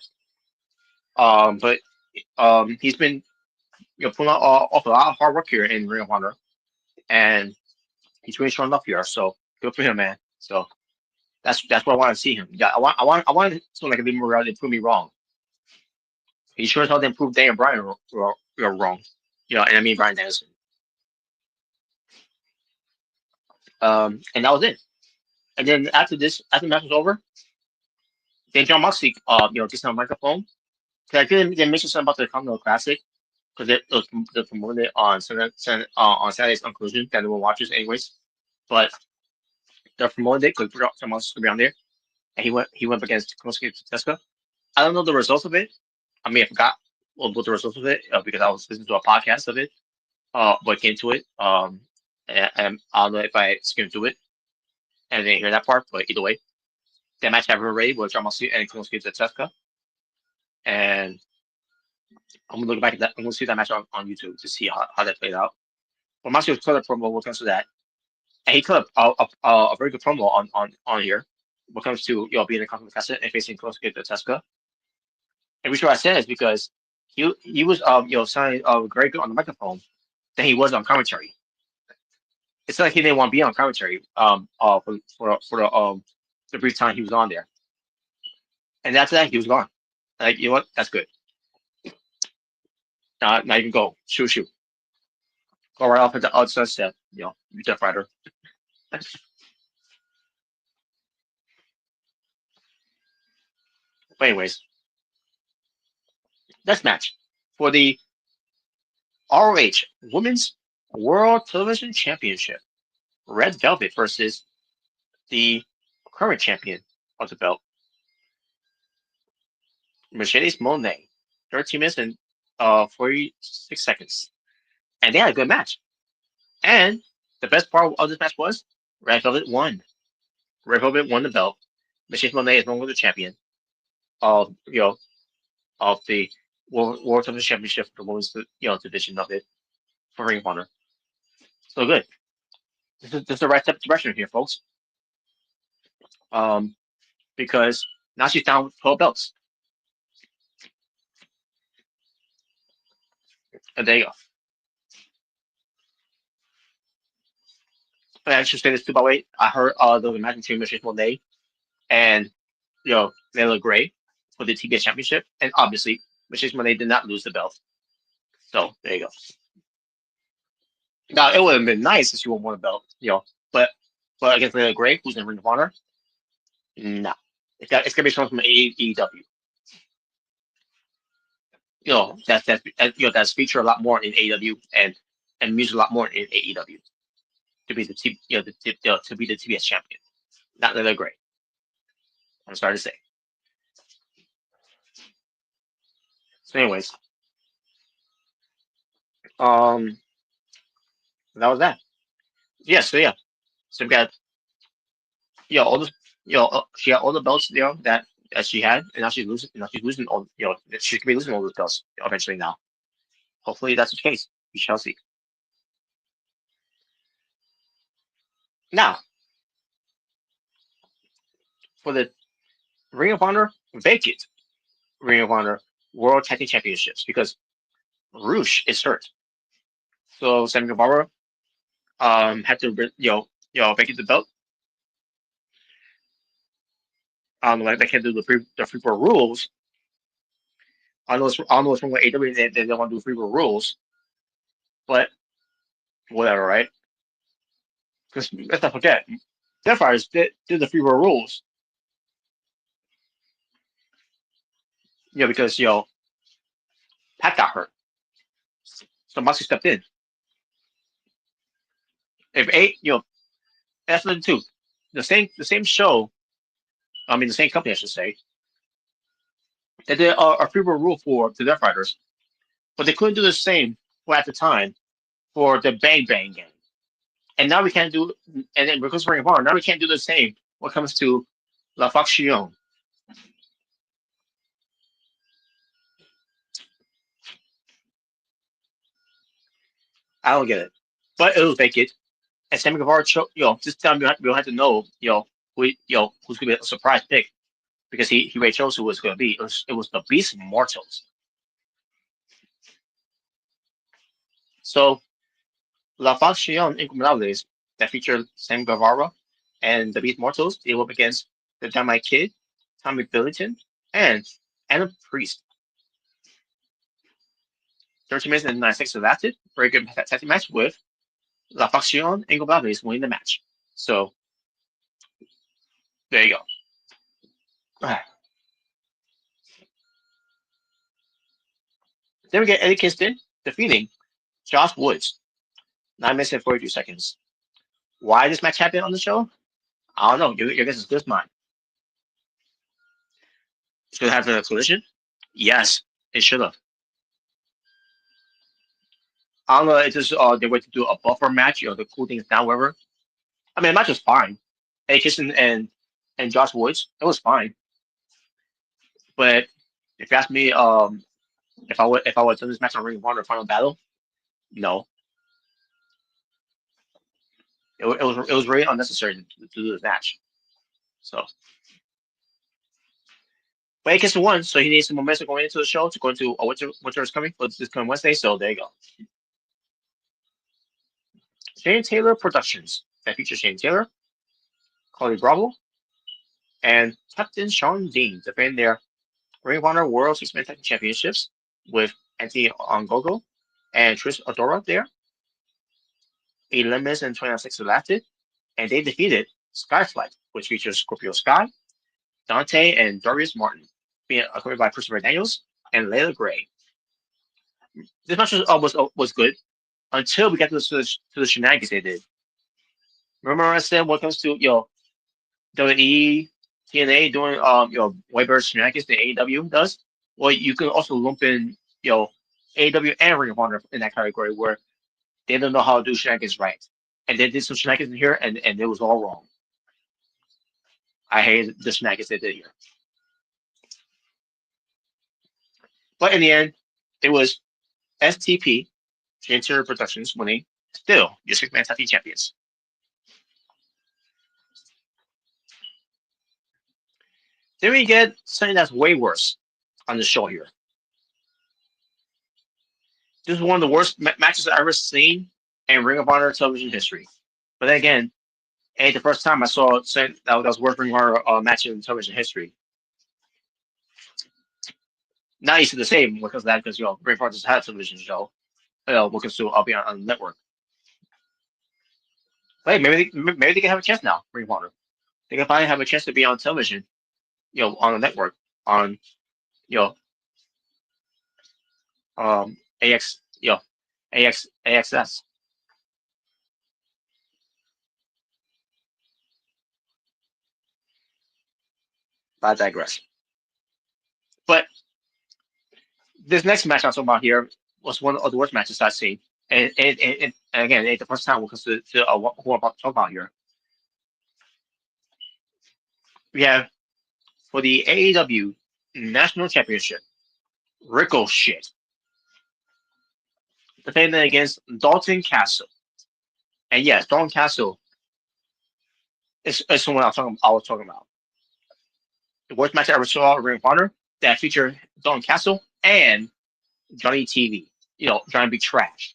S1: he's been pulling off a lot of hard work here in Ring of Honor, and he's really showing up here. So good for him, man. So that's what I want to see him. Yeah, I want someone like Lee Moriarty to prove me wrong. He sure as hell didn't prove Daniel Bryan wrong. And I mean Bryan Danielson. And that was it. And then after the match was over, then John Moxley, gets on the microphone. Cause I didn't mention something about the Continental Classic because it was promoted on Saturday's on Collision that no one watches anyways. But they're promoted it because John Moxley's gonna be on there, and he went up against Konosuke Tetsuya. I don't know the results of it. I mean, I forgot what the results of it because I was listening to a podcast of it. But came to it. And I don't know if I skimmed through it and I didn't hear that part, but either way, that match happened already with John Moxley and Konosuke Tetsuya. And I'm gonna look back at that. I'm gonna see that match on YouTube to see how that played out. Well, Moxley was cut a promo when it comes to that, and he cut a very good promo on here when it comes to being a conflict cassette and facing Konosuke Tetsuya. And the reason why I said is because he was sounding very good on the microphone than he was on commentary. It's like he didn't want to be on commentary for the brief time he was on there. And after that, he was gone. Like, you know what? That's good. Now you can go. Shoot. Go right off at the outside step. You Death Rider. But anyways, next match for the ROH Women's World Television Championship. Red Velvet versus the current champion of the belt, Mercedes Moné. 13 minutes and 46 seconds. And they had a good match. And the best part of this match was Red Velvet won. Red Velvet won the belt. Mercedes Moné is no longer the champion of of the World Television Championship for the women's division of it for Ring of Honor. So good. This is the right step of direction here, folks. Because now she's down with 12 belts. And there you go. And I should say this too, by the way. I heard there was a match between Mercedes Moné and they look great for the TBS Championship. And obviously, Mercedes Moné did not lose the belt. So there you go. Now it would have been nice if she won one belt, but against Layla Gray, who's in Ring of Honor, no. It's gonna be someone from AEW. That's featured a lot more in AEW and used a lot more in AEW to be the to be the TBS champion, not Layla Gray. I'm sorry to say. So, anyways, that was that. Yeah. So we got all the she had all the belts that she had, and now she's losing all she could be losing all those belts eventually now. Hopefully that's the case. We shall see. Now for the Ring of Honor vacant Ring of Honor World Tag Team Championships because Rush is hurt. So Sammy Guevara had to vacate the belt. Like they can't do the free for rules. I know it's wrong with AEW. They don't want to do free for rules, but whatever, right? Because let's not forget, Death Fighters did the free for rules. Because Pat got hurt, so Moxley stepped in. That's the two. The same show. I mean, the same company, I should say. They did a free for rule for the Death Riders, but they couldn't do the same at the time for the Bang Bang game. And now we can't do. And then because Ring of Honor, now we can't do the same when it comes to La Faction. I don't get it. But it was vacant. And Sammy Guevara, this time we don't have to know, who's gonna be a surprise pick because he already chose who it was gonna be. It was the Beast Mortals. So La Facción Incomparables that featured Sammy Guevara and the Beast Mortals, they were up against the Dynamite Kid, Tommy Billington, and Adam Priest. 13 minutes and 9 seconds lasted. Very good tag team match with La Facción Incomparables winning the match. So there you go. Then we get Eddie Kingston defeating Josh Woods. 9 minutes and 42 seconds. Why this match happened on the show? I don't know. Your guess is good as mine. Should it have been a collision? Yes, it should have. I don't know. It's just they were to do a buffer match, to cool things down, whatever. I mean, the match was fine. Eddie Kingston and Josh Woods, it was fine. But if you ask me, if I would have done this match on Ring of Honor Final Battle, no, it was really unnecessary to do this match. So, but Eddie Kingston won, so he needs some momentum going into the show to go into winter is coming for this coming Wednesday. So there you go. Shane Taylor Productions that features Shane Taylor, Cody Bravo, and Captain Sean Dean defending their Ring of Honor World Six-Man Tag Team Championships with Anthony Ongogo and Trish Adora there. 11 minutes and 29 seconds lasted, and they defeated Skyflight, which features Scorpio Sky, Dante, and Darius Martin, being accompanied by Christopher Daniels and Layla Gray. This match was good until we got to the shenanigans they did. Remember I said when it comes to WWE, TNA doing way better shenanigans than AEW does? Well, you can also lump in AEW and Ring of Honor in that category where they don't know how to do shenanigans right. And they did some shenanigans in here and it was all wrong. I hated the shenanigans they did here. But in the end, it was STP, Interior Productions, winning still your six-man tag team champions. Then we get something that's way worse on the show here. This is one of the worst matches I've ever seen in Ring of Honor television history. But then again, it ain't the first time I saw something that was worth Ring of Honor match in television history. Not easy to say because of that, because Ring of Honor just had a television show. Because I'll be on the network. But hey, maybe they can have a chance now, Ring of Honor. They can finally have a chance to be on television, on the network, on AXS. I digress. But this next match I'm talking about here was one of the worst matches I've seen. And again, it's the first time we'll consider who I'm about to talk about here. We have for the AEW National Championship, Ricochet defending against Dalton Castle. And yes, Dalton Castle is someone I was talking about. The worst match I ever saw at Ring of Honor that featured Dalton Castle and Johnny TV. Trying to be trash.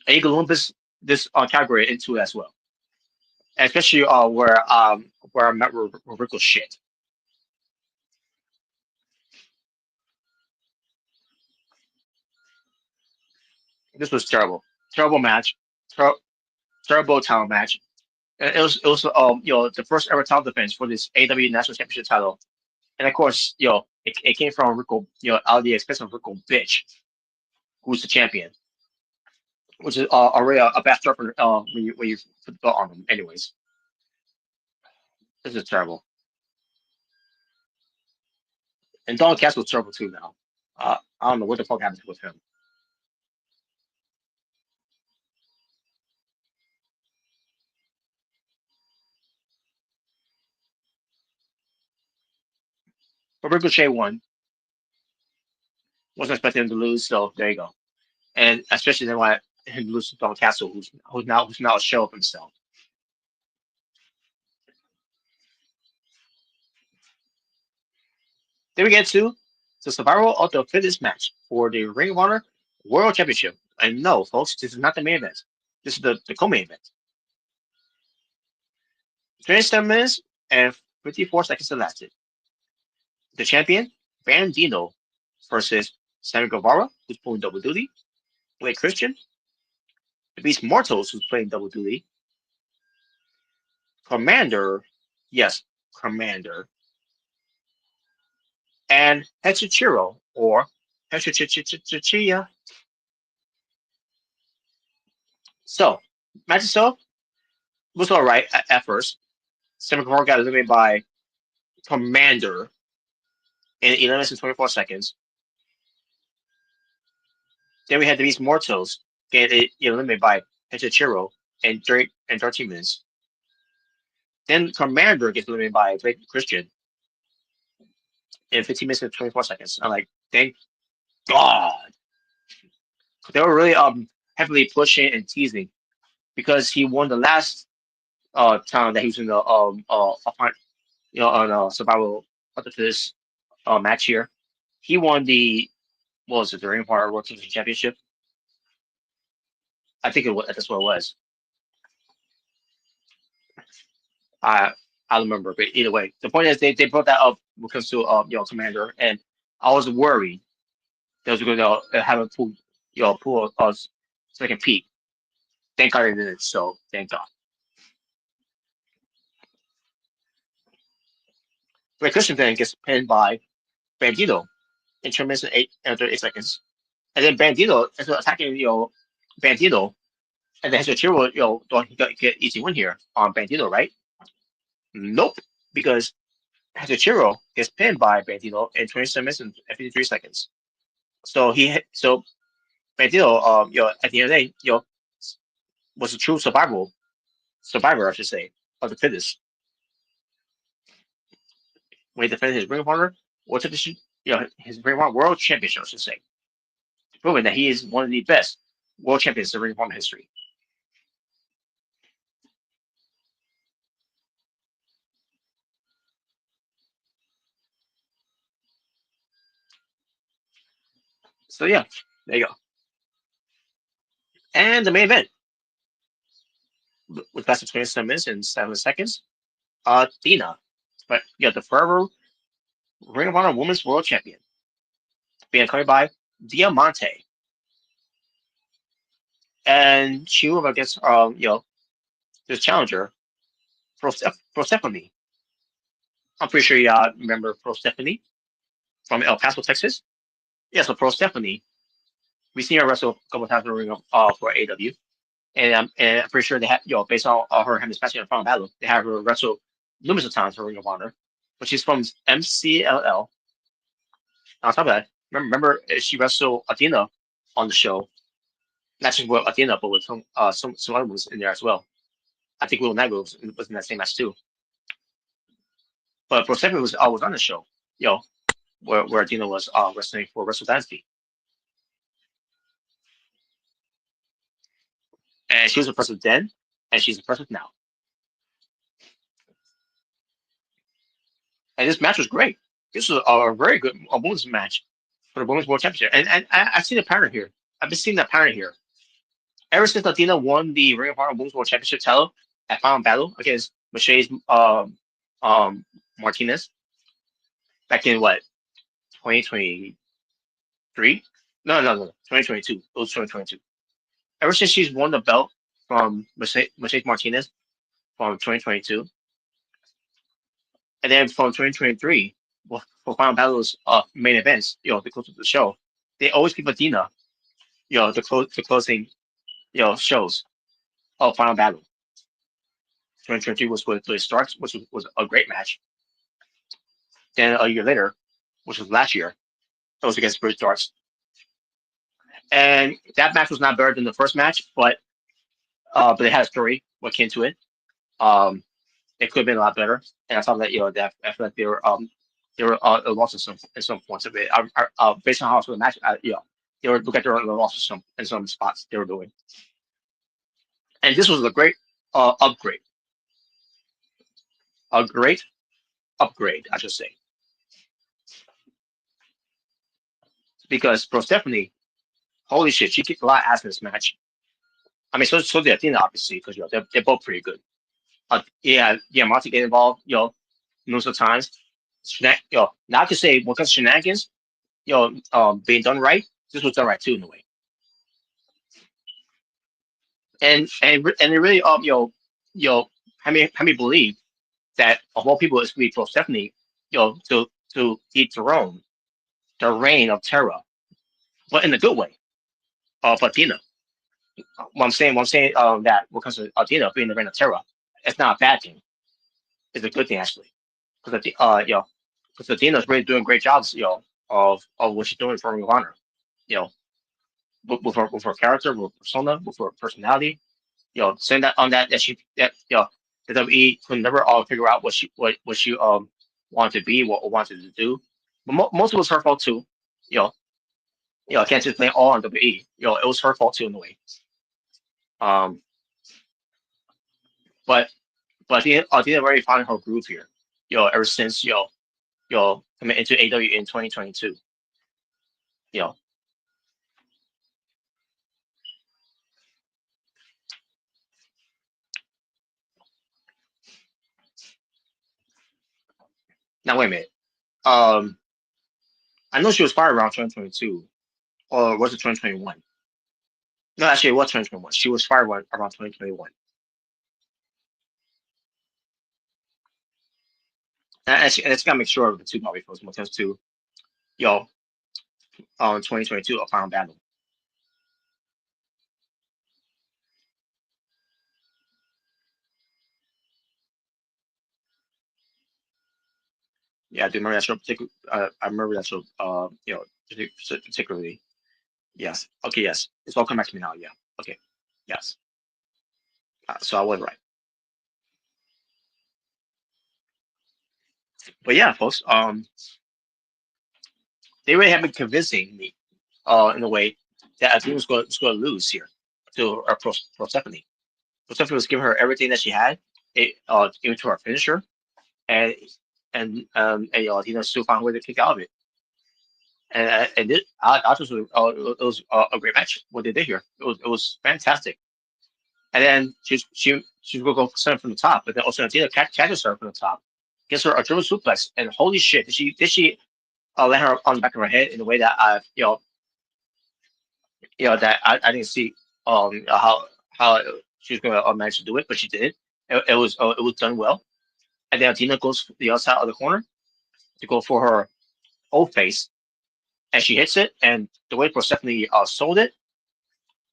S1: And you can lump this category into it as well. And especially where I met with Ricochet. This was terrible. Terrible match. Terrible title match. And it was the first ever title defense for this AEW National Championship title. And of course, it came from Rico, out of the expense of Rico Bitch, who's the champion. Which is already a bad start for when you put the belt on him. Anyways, this is terrible. And Don Castle was terrible too now. I don't know what the fuck happened with him. But Ricochet won. Wasn't expecting him to lose, so there you go. And especially then why him to lose to Don Castle, who's now a show of himself. Then we get to the survival of the fittest match for the Ring of Honor World Championship. And no, folks, this is not the main event. This is the co-main event. 27 minutes and 54 seconds lasted. The champion, Bandito, versus Sammy Guevara, who's pulling double duty. Blake Christian. The Beast Mortals, who's playing double duty. Commander, yes, Commander. And Hechichiro, or Hechichichichiya. So, match itself was alright at first. Sammy Guevara got eliminated by Commander in 11 minutes and 24 seconds. Then we had the Beast Mortals get eliminated by Hechichiro in 13 minutes. Then Commander gets eliminated by Blake Christian in 15 minutes and 24 seconds. I'm like, thank God. They were really heavily pushing and teasing because he won the last time that he was in the on survival after this match here. He won the the Ring of Honor World Championship. I think that's what it was. I remember, but either way, the point is they brought that up when it comes to Commander, and I was worried they was going to have a pull us so they can peak. Thank God they didn't. So thank God. Ray Christian then gets pinned by Bandito in 2 minutes and 38 seconds, and then Bandito is attacking Bandito, and then Hachiro don't get easy win here on Bandito, right? Nope, because Hachiro gets pinned by Bandito in 27 minutes and 53 seconds. So Bandito, at the end of the day, was a true survivor, I should say, of the fittest. When he defended his Ring of Honor World Championship, his Ring of Honor World Championship, I should say, proving that he is one of the best world champions in Ring of Honor history. So yeah, there you go. And the main event, with lasted 27 minutes and 7 seconds, Dina, but the forever Ring of Honor Women's World Champion, being accompanied by Diamante, and she will against this challenger, Persephone. I'm pretty sure y'all remember Persephone from El Paso, Texas. Yeah, so Persephone, we've seen her wrestle a couple of times in the ring for AW. And I'm pretty sure they had, based on her having this match in the Final Battle, they have her wrestle numerous of times for Ring of Honor. But she's from MCLL. On top of that, remember she wrestled Athena on the show. Not just with Athena, but with some other ones in there as well. I think Will Negro was in that same match too. But Persephone was always on the show, where Athena was wrestling for Wrestle Dynasty. And she was impressive then, and she's impressive now. And this match was great. This was a very good women's match for the Women's World Championship. And I've seen a pattern here. I've been seeing that pattern here. Ever since Athena won the Ring of Honor Women's World Championship title at Final Battle against Mercedes Martinez back in 2023? No, 2022. It was 2022. Ever since she's won the belt from Mercedes Martinez from 2022, and then from 2023, for Final Battle's main events, the close of the show, they always give Athena, the closing, shows of Final Battle. 2023 was with Liz Starks, which was a great match. Then a year later, which was last year, it was against Liz Starks. And that match was not better than the first match, but they had a story what came to it. It could have been a lot better. And I thought that I feel like they were they were lost in some points of it. Based on how the match, they were look at their losses in some spots they were doing. And this was a great upgrade. A great upgrade, I should say. Because Pro Stephanie, holy shit, she kicked a lot of ass in this match. I mean, so did Athena, obviously, because they're both pretty good. Monty get involved, most of the times. Not to say when it comes to shenanigans, being done right, this was done right too in a way. And it really had me believe that of all people it's really Pro Stephanie, to dethrone the reign of terror, but in a good way, of Athena. What I'm saying that when it comes to Athena being the reign of terror, it's not a bad thing. It's a good thing actually, because because Athena's really doing great jobs, of what she's doing for Ring of Honor, with her character, with her persona, with her personality, saying that the WWE could never figure out what she wanted to be, what wanted to do. But most of it was her fault too. I can't just blame all on WWE. It was her fault too in a way. But I didn't already find her groove here. Ever since coming into AW in 2022. Now wait a minute. I know she was fired around 2022, or was it 2021? No, actually, it was 2021. She was fired around 2021. And it's gotta make sure of the two probably folks when it comes to 2022 a Final Battle. Yeah, I do remember that show I remember that show. Particularly. Yes. Okay. Yes. It's all coming back to me now. Yeah. Okay. Yes. So I was right. But yeah, folks. They really have been convincing me, in a way that I think was going to lose here to Persephone. Persephone was giving her everything that she had, even to her finisher, and still found a way to kick out of it. And I just it was a great match. What they did here, it was fantastic. And then she's gonna go send from the top, but then also Athena catches her from the top, gets her a German suplex, and holy shit, did she land her on the back of her head in a way that that I didn't see how she was gonna manage to do it, but she did. It was done well. And then Athena goes to the outside of the corner to go for her old face, and she hits it. And the way Persephone sold it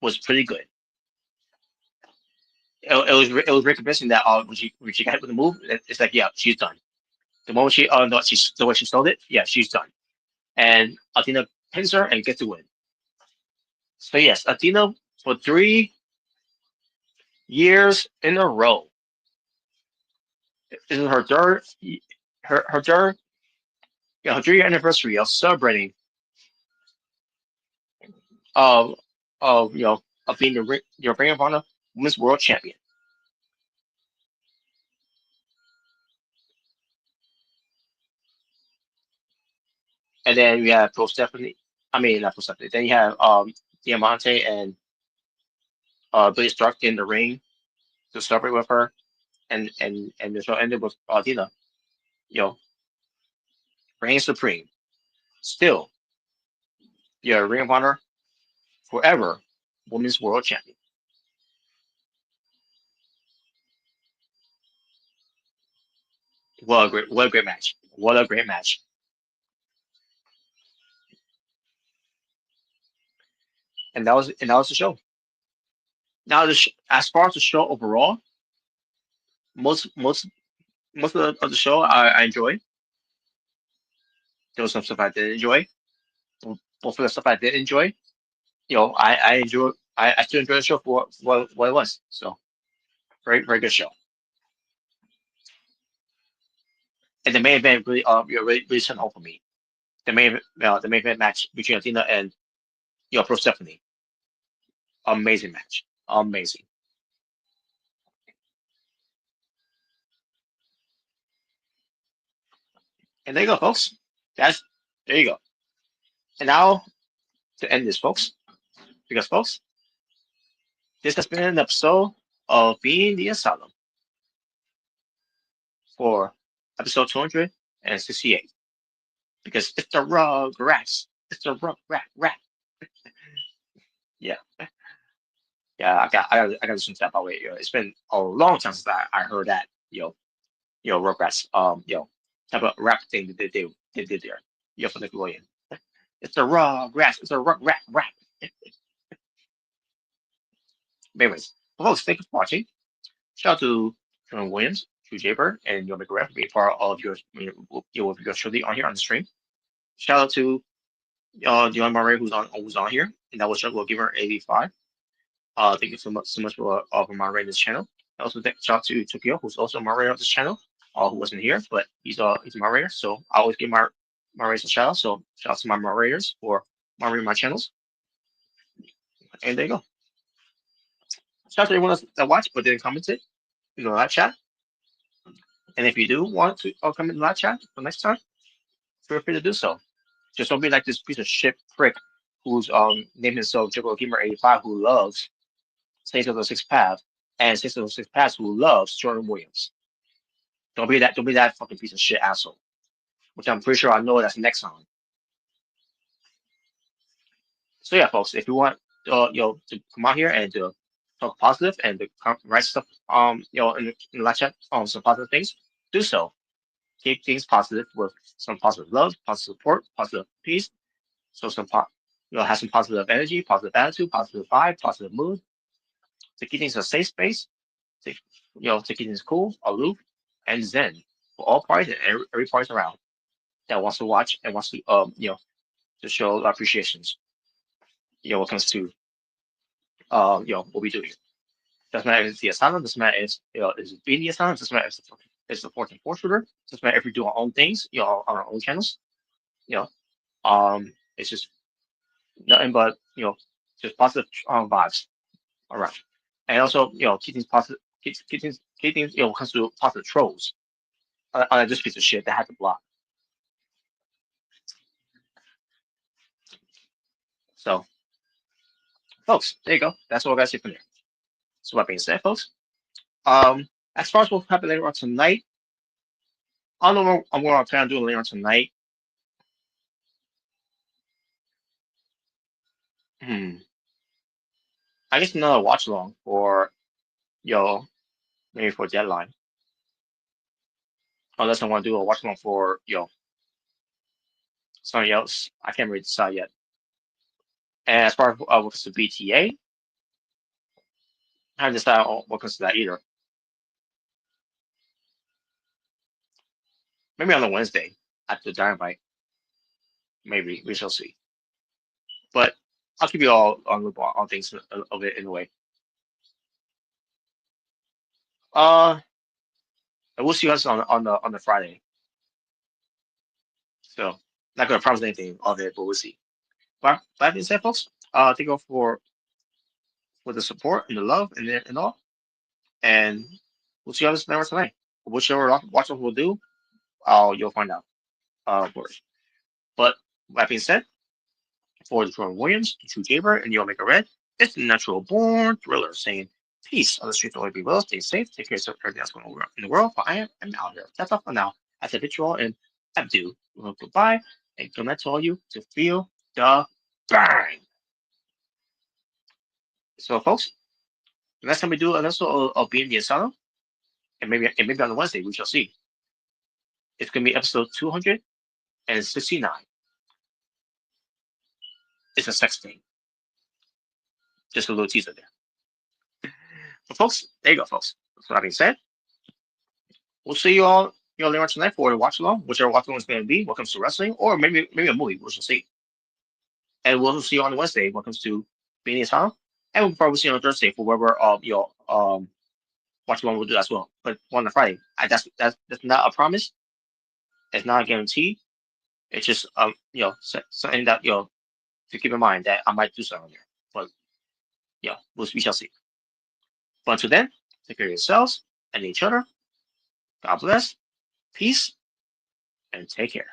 S1: was pretty good. It was very convincing that when she got hit with the move, it's like, yeah, she's done. The moment the way she sold it, yeah, she's done. And Athena pins her and gets the win. So yes, Athena for 3 years in a row. This is her third her 3-year anniversary of celebrating of being the Ring of Honor Women's World Champion. And then we have Pro Stephanie. I mean, not Pro Stephanie. Then you have Diamante and Billy Stark in the ring to celebrate with her, and the show ended with Dina, reigning supreme. Still, your Ring of Honor forever Women's World Champion. What a great match. What a great match. And that was the show. Now, as far as the show overall, most of the show I enjoyed. There was some stuff I didn't enjoy. Most of the stuff I did enjoy, I enjoy. I still enjoy the show for what it was. So very very good show. And the main event really sent home for me. The main event match between Athena and Pro Stephanie. Amazing match. Amazing. And there you go, folks. There you go. And now to end this, folks, because folks, this has been an episode of Being the Asylum for episode 268. Because it's the Rugrats. It's the Rugrat. Yeah. Yeah, I got to listen to that by the way. It's been a long time since I heard that, Rugrats, type of rap thing that they did there. For Nickelodeon. It's the Rugrats. It's a Rugrat rap. Anyways, folks, thank you for watching. Shout out to John Williams, Drew Jaber, and Yo McGrath for being part of your surely on here on the stream. Shout out to Dion Murray who's on here, and that was Jungle Gamer 85. Thank you so much for moderating this channel. Also, shout out to Tokyo, who's also a moderator of this channel. Who wasn't here, but he's a moderator. So I always give my moderators a shout out. So shout out to my moderators for moderating my channels. And there you go. Shout out to everyone that watched but didn't comment it in the live chat. And if you do want to comment in the live chat for next time, feel free to do so. Just don't be like this piece of shit prick who's named himself Jungle Gamer 85 who loves Saints of the Sixth Path and Saints of the Sixth Path who loves Jordan Williams. Don't be that fucking piece of shit asshole. Which I'm pretty sure I know that's next on. So yeah, folks, if you want to come out here and to talk positive and to write stuff in the live chat some positive things, do so. Keep things positive with some positive love, positive support, positive peace. So have some positive energy, positive attitude, positive vibe, positive mood. To keep things a safe space, to keep things cool, aloof, and zen for all parties and every party around that wants to watch and wants to to show appreciations. When it comes to what we do here. Doesn't matter if it's the asylum, doesn't matter if it's being the asylum, doesn't matter if it's the 4 and 4 shooter, doesn't matter if we do our own things, on our own channels. It's just nothing but just positive vibes around. And also, keep things positive, keep things when it comes to positive trolls. On this piece of shit that had to block. So, folks, there you go. That's all I got to say from there. So, that being said, folks, as far as what's happening later on tonight, I don't know what I'm going to plan on doing later on tonight. I guess another watch along for maybe for Deadline. Unless I want to do a watch along for something else. I can't really decide yet. And as far as what comes to BTA, I haven't decided what comes to that either. Maybe on a Wednesday after Dynamite. Maybe we shall see. But I'll keep you all on the ball on things of it anyway. We'll see us on the Friday. So not gonna promise anything of it, but we'll see. But that being said, folks, thank you all for the support and the love and all. And we'll see you all next tonight. Whichever watch we'll do, you'll find out. But that being said, for the Jordan Williams, Drew Jaber, and Yo Make a Red, it's the Natural Born Thriller saying peace on the streets. Always be well, stay safe, take care of everything that's going on in the world. But I am out here. That's all for now. I said it you all and abdo. Goodbye, and good night to all you to feel the burn. So, folks, the next time we do an episode of Being the Asylum, and maybe on the Wednesday, we shall see. It's gonna be episode 269. It's a sex thing. Just a little teaser there. But folks, there you go, folks. So that being said, we'll see you all later on tonight for a watch along, whichever watch along is going to be. What comes to wrestling, or maybe a movie. We'll see. And we'll see you on Wednesday. What comes to Being the Asylum, and we'll probably see you on Thursday for whatever watch along we'll do as well. But on the Friday, that's not a promise. It's not a guarantee. It's just something that to keep in mind that I might do something there. But we shall see. But until then, take care of yourselves and each other. God bless, peace, and take care.